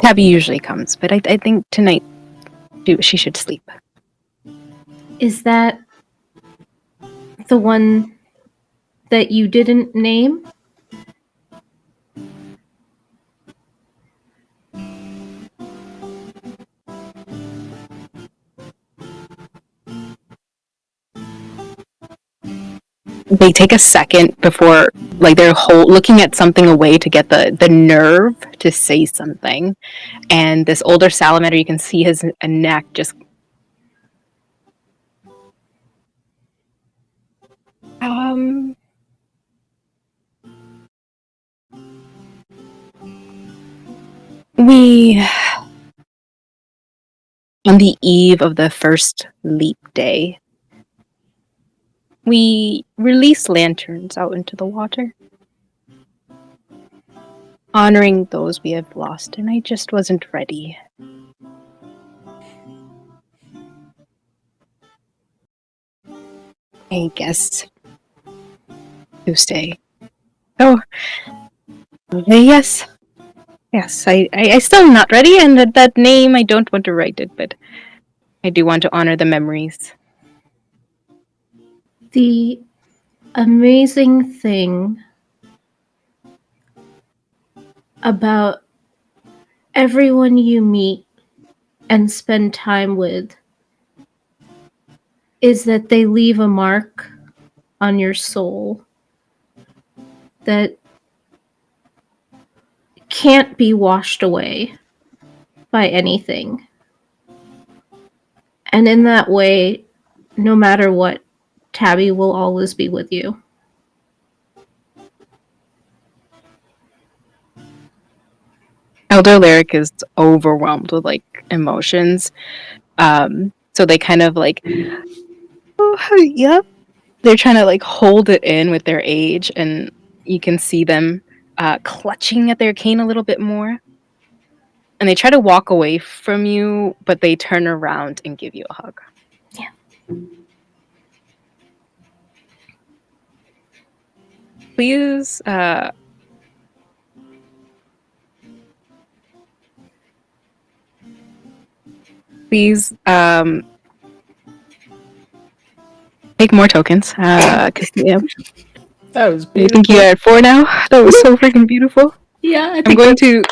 Tabby usually comes, but I think tonight she should sleep. Is that the one that you didn't name? They take a second before, like, they're looking at something away to get the nerve to say something. And this older salamander, you can see his neck just... We... On the eve of the first leap day, we release lanterns out into the water, honoring those we have lost, and I just wasn't ready. I guess Tuesday. Oh, yes. Yes, I still am not ready, and that name, I don't want to write it, but I do want to honor the memories. The amazing thing about everyone you meet and spend time with is that they leave a mark on your soul that can't be washed away by anything. And in that way, no matter what, Tabby will always be with you. Elder Lyric is overwhelmed with, like, emotions. So they kind of, like, oh, yep. They're trying to, like, hold it in with their age, and you can see them clutching at their cane a little bit more. And they try to walk away from you, but they turn around and give you a hug. Yeah. Please, take more tokens. Cause yeah, That was I beautiful. think you're at 4 now. That was so freaking beautiful. Yeah, I I'm think going to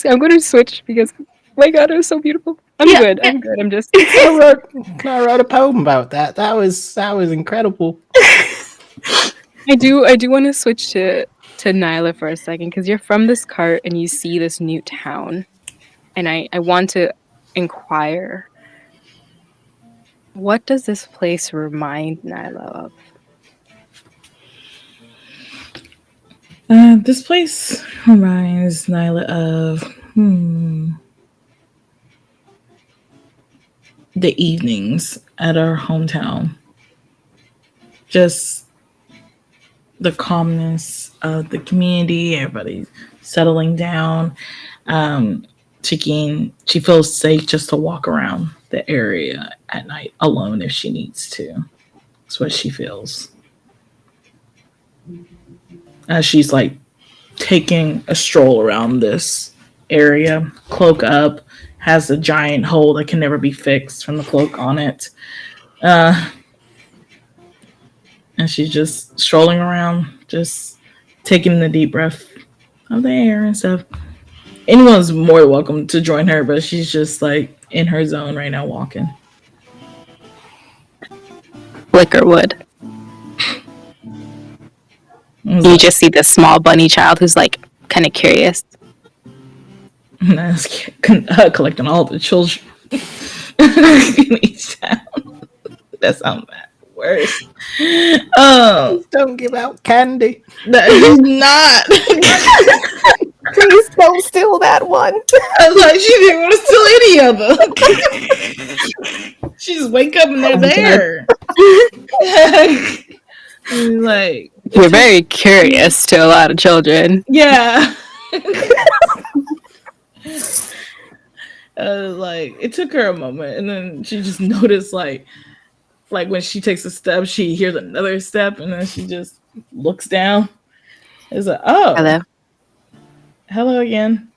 I'm going to switch because, my God, it was so beautiful. I'm good. I'm just. I wrote a poem about that. That was incredible. I do want to switch to Nyla for a second, because you're from this cart and you see this new town, and I want to inquire, what does this place remind Nyla of? This place reminds Nyla of the evenings at our hometown. Just the calmness of the community, everybody settling down. She feels safe just to walk around the area at night alone if she needs to. That's what she feels. As she's like taking a stroll around this area, cloak up, has a giant hole that can never be fixed from the cloak on it. And she's just strolling around, just taking the deep breath of the air and stuff. Anyone's more welcome to join her, but she's just like in her zone right now, walking. Flickerwood. You just see this small bunny child who's, like, kind of curious. Collecting all the children in each town. That sounds bad. Worse. Don't give out candy. That is not. Please don't steal that one. I was like, she didn't want to steal any of them. She just wake up and they're there. Like, you're very curious to a lot of children. Yeah. Like, it took her a moment, and then she just noticed, like when she takes a step, she hears another step, and then she just looks down. It's like, oh, Hello again.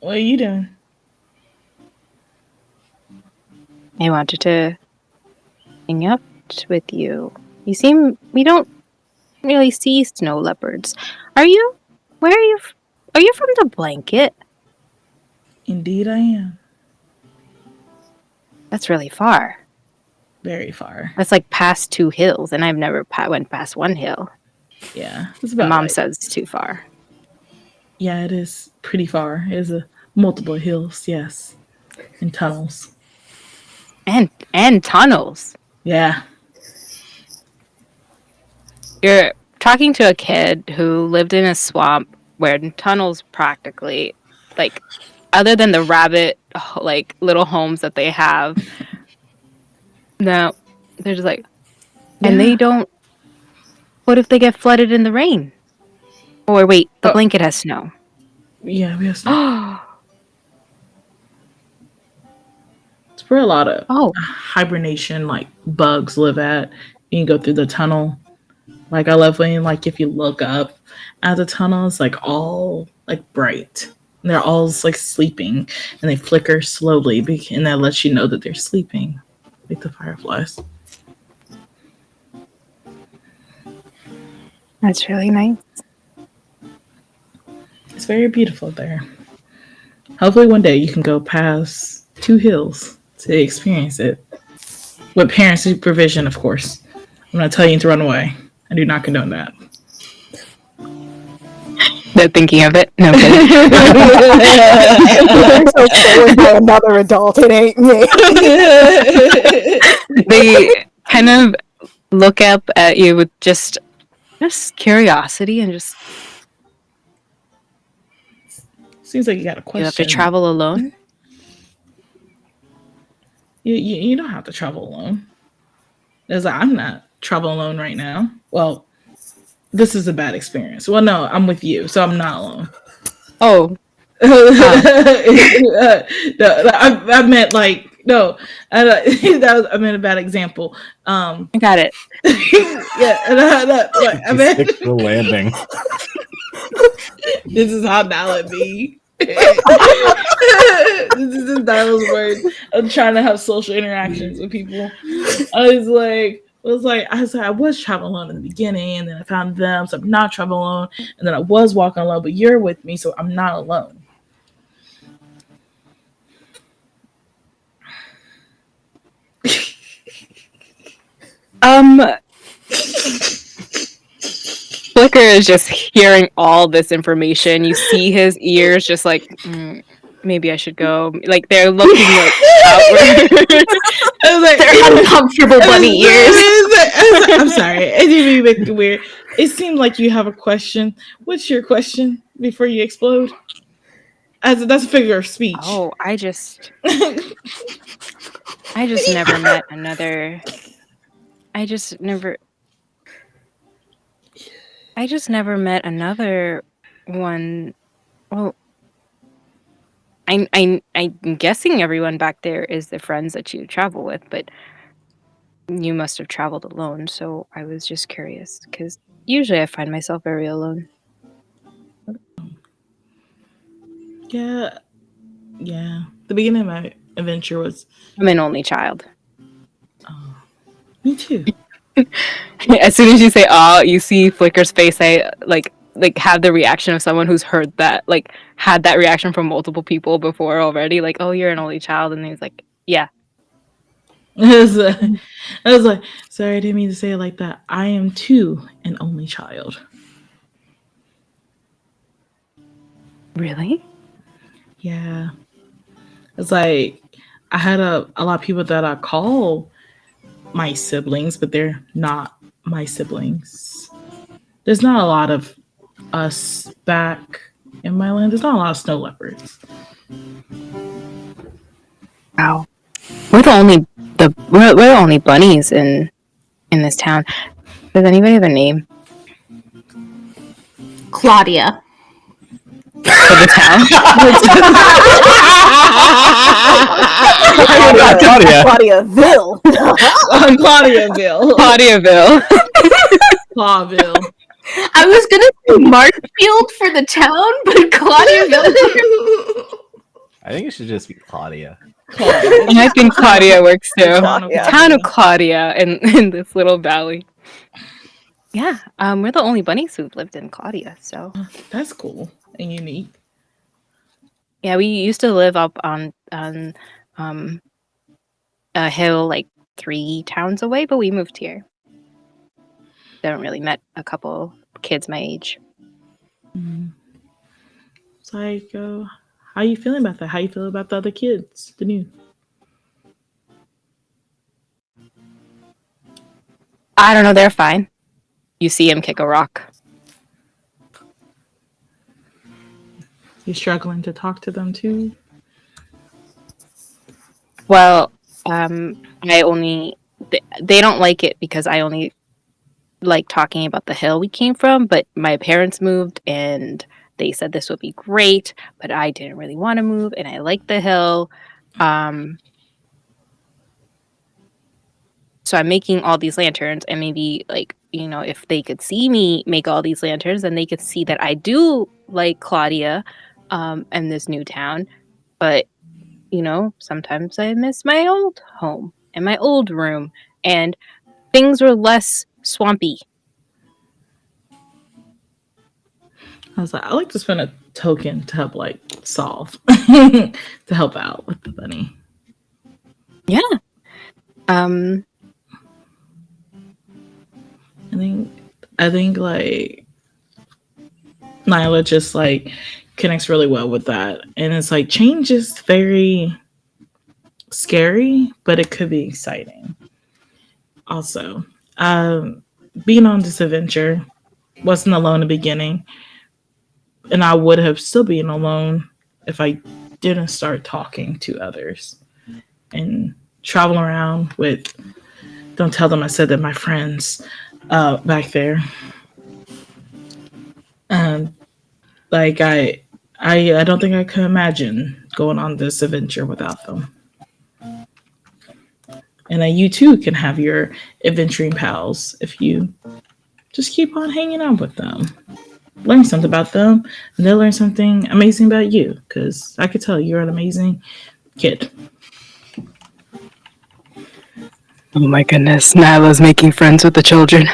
What are you doing? I wanted to hang out with you. We don't really see snow leopards. Where are you? Are you from the blanket? Indeed, I am. That's really far. Very far. That's like past 2 hills, and I've never went past 1 hill. Yeah, it's My about mom right. says it's too far. Yeah, it is pretty far. It is a multiple hills, yes, and tunnels. And tunnels. Yeah. You're talking to a kid who lived in a swamp where tunnels practically, like, other than the rabbit, like, little homes that they have, no, they're just like, and they Yeah. don't. What if they get flooded in the rain? Or wait, the Oh. blanket has snow. Yeah, we have snow. Oh, It's where a lot of oh, hibernation like bugs live at. You can go through the tunnel. Like I love when like if you look up at the tunnel, it's like all like bright. And they're all like sleeping and they flicker slowly and that lets you know that they're sleeping. Like the fireflies. that's really nice. It's very beautiful there. Hopefully one day you can go past 2 hills to experience it. With parent supervision, of course. I'm not telling you to run away. I do not condone that. They're thinking of it. No, I'm kidding. So forward by another adult. It ain't me. They kind of look up at you with just curiosity and just. Seems like you got a question. You have to travel alone? You don't have to travel alone. There's like, I'm not traveling alone right now. Well, this is a bad experience. Well, no, I'm with you, so I'm not alone. Oh. No, I meant like no. I meant a bad example. I got it. Yeah, I meant Stick to the landing. this is how Nala be. This is Nyla's word. I'm trying to have social interactions with people. I was traveling alone in the beginning, and then I found them, so I'm not traveling alone. And then I was walking alone, but you're with me, so I'm not alone. Flicker is just hearing all this information. You see his ears just like, maybe I should go. Like they're looking like outward. I was like, They're uncomfortable bunny ears. I'm sorry, I didn't mean to make it weird. It seemed like you have a question. What's your question before you explode? That's a figure of speech. Oh, I just never met another. I just never met another one. Well, I'm guessing everyone back there is the friends that you travel with, but you must have traveled alone. So I was just curious because usually I find myself very alone. Yeah. The beginning of my adventure was. I'm an only child. Oh, me too. As soon as you say "oh," you see Flicker's face. I like have the reaction of someone who's heard that, like had that reaction from multiple people before already. Like, oh, you're an only child, and he's like, yeah. I was like, sorry, I didn't mean to say it like that. I am too an only child. Really? Yeah. It's like I had a lot of people that I call my siblings, but they're not my siblings. There's not a lot of us back in my land. There's not a lot of snow leopards. Wow. We're the only bunnies in this town. Does anybody have a name Claudia. for the town? Claudiaville. Claudiaville. Claudiaville. Clawville. I was gonna say Marshfield for the town, but Claudiaville. I think it should just be Claudia. And I think Claudia works too. Claudia. Town of Claudia in this little valley. Yeah, we're the only bunnies who've lived in Claudia, so That's cool and unique. yeah, we used to live up on a hill like 3 towns away, but we moved here. Haven't really met a couple kids my age. Psycho. How you feeling about that? How you feel about the other kids? The new. I don't know, they're fine. You see him kick a rock. You struggling to talk to them too? Well, I only they don't like it because I only like talking about the hill we came from, but my parents moved and they said this would be great, but I didn't really want to move and I like the hill. So I'm making all these lanterns, and maybe, like, you know, if they could see me make all these lanterns, then they could see that I do like Claudia and this new town. But, you know, sometimes I miss my old home and my old room, and things were less swampy. I was like, I like to spend a token to help like solve to help out with the bunny. Yeah. I think like Nyla just like connects really well with that. And it's like change is very scary, but it could be exciting. Also, being on this adventure, wasn't alone in the beginning. And I would have still been alone if I didn't start talking to others and travel around with, don't tell them I said that, my friends back there. Like I don't think I could imagine going on this adventure without them. And you too can have your adventuring pals if you just keep on hanging out with them. Learn something about them, and they'll learn something amazing about you. Because I could tell you're an amazing kid. Oh my goodness, Nyla's making friends with the children.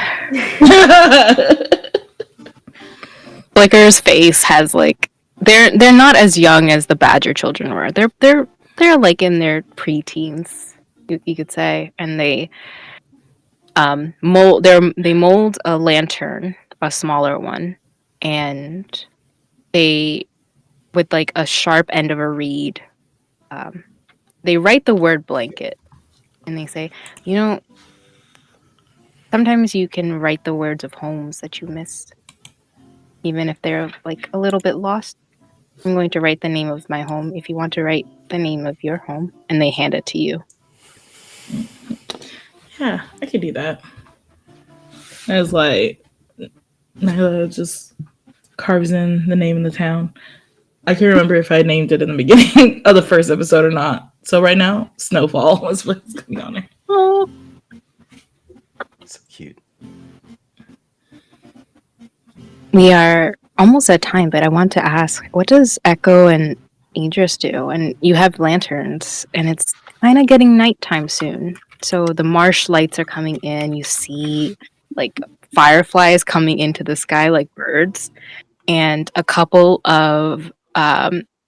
Flicker's face has like they're not as young as the Badger children were. They're like in their preteens, you could say, and they mold a lantern, a smaller one, and they, with like a sharp end of a reed, they write the word blanket, and they say, you know, sometimes you can write the words of homes that you missed, even if they're like a little bit lost. I'm going to write the name of my home if you want to write the name of your home, and they hand it to you. Yeah, I could do that. I was like, Nyla just carves in the name of the town. I can't remember if I named it in the beginning of the first episode or not. So right now, Snowfall is what's going on there. Oh, So cute. we are almost at time, but I want to ask, what does Echo and Idris do? And you have lanterns, and it's kind of getting nighttime soon. So the marsh lights are coming in. You see like fireflies coming into the sky like birds, and a couple of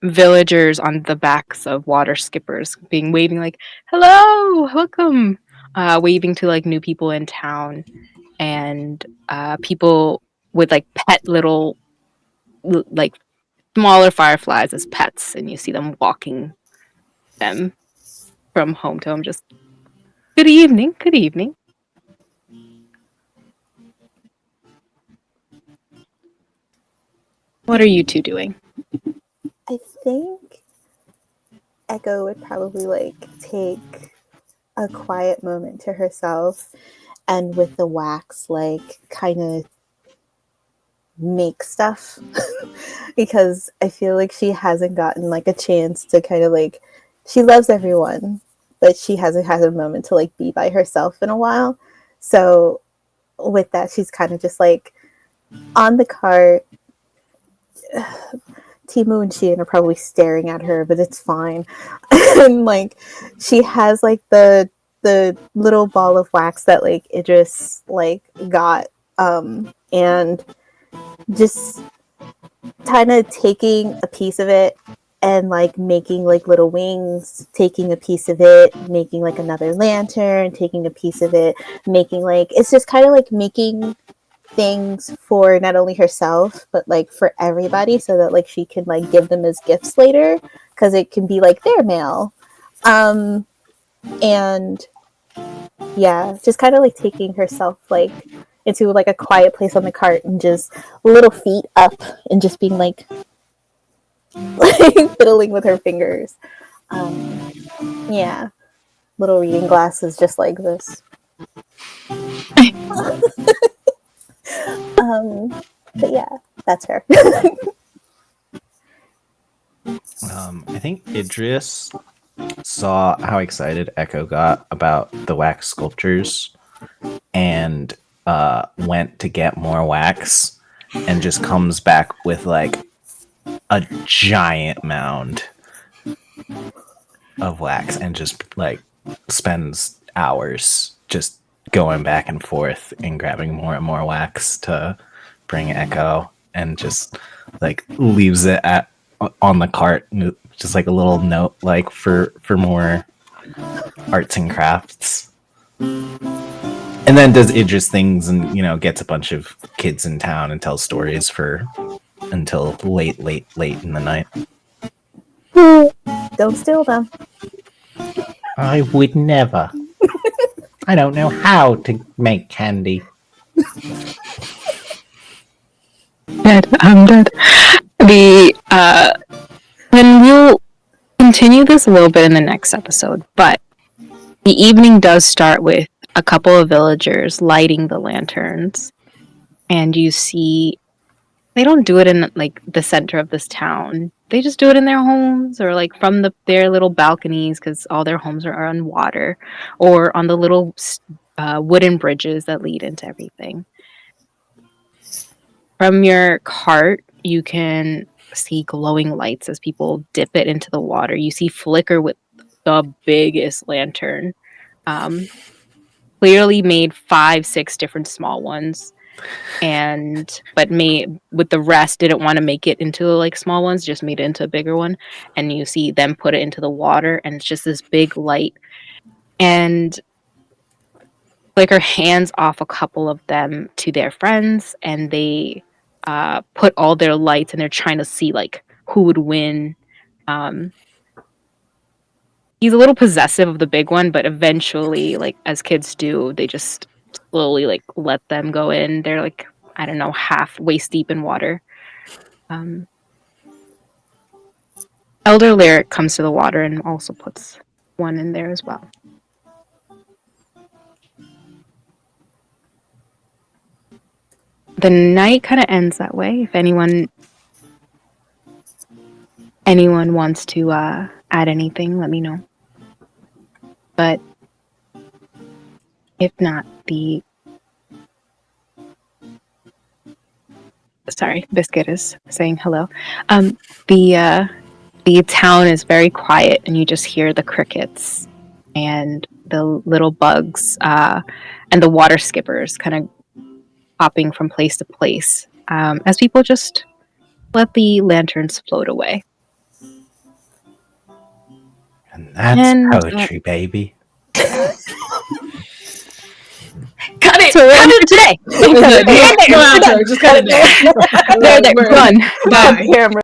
villagers on the backs of water skippers being waving like, hello, welcome, waving to like new people in town, and people with like pet little like smaller fireflies as pets, and you see them walking them from home to home, just good evening, good evening. What are you two doing? I think Echo would probably like take a quiet moment to herself and with the wax like kind of make stuff because I feel like she hasn't gotten like a chance to kind of like, she loves everyone, but she hasn't had a moment to like be by herself in a while. So with that, she's kind of just like on the cart Timu and Sheehan are probably staring at her, but it's fine. And like she has like the little ball of wax that like Idris like got, and just kind of taking a piece of it and like making like little wings, taking a piece of it, making like another lantern, taking a piece of it, making like, it's just kind of like making things for not only herself but like for everybody, so that like she can like give them as gifts later, because it can be like their mail. And yeah, just kind of like taking herself like into like a quiet place on the cart and just little feet up and just being like fiddling with her fingers. Yeah, little reading glasses just like this. But yeah, that's her. I think Idris saw how excited Echo got about the wax sculptures and went to get more wax and just comes back with like a giant mound of wax and just like spends hours just going back and forth and grabbing more and more wax to bring Echo, and just like leaves it on the cart, just like a little note like for more arts and crafts, and then does Idris things and gets a bunch of kids in town and tells stories for until late in the night. Don't steal them. I would never. I don't know how to make candy. Dead. I'm dead. When we'll continue this a little bit in the next episode, but the evening does start with a couple of villagers lighting the lanterns, and you see they don't do it in like the center of this town. They just do it in their homes or like from their little balconies, because all their homes are on water, or on the little wooden bridges that lead into everything. From your cart, you can see glowing lights as people dip it into the water. You see Flicker with the biggest lantern. Clearly made 5-6 different small ones. But made with the rest, didn't want to make it into like small ones, just made it into a bigger one. And you see them put it into the water, and it's just this big light. And Flicker hands off a couple of them to their friends, and they put all their lights, and they're trying to see like who would win. He's a little possessive of the big one, but eventually, like as kids do, they just slowly like let them go in. They're like, I don't know, half waist deep in water. Elder Lyric comes to the water and also puts one in there as well. The night kind of ends that way. If anyone wants to add anything, let me know. But if not, sorry, Biscuit is saying hello. The town is very quiet, and you just hear the crickets and the little bugs and the water skippers kind of hopping from place to place as people just let the lanterns float away. And that's poetry, baby. Cut it! So cut it today! Just cut it there. There, done. Bye. Camera.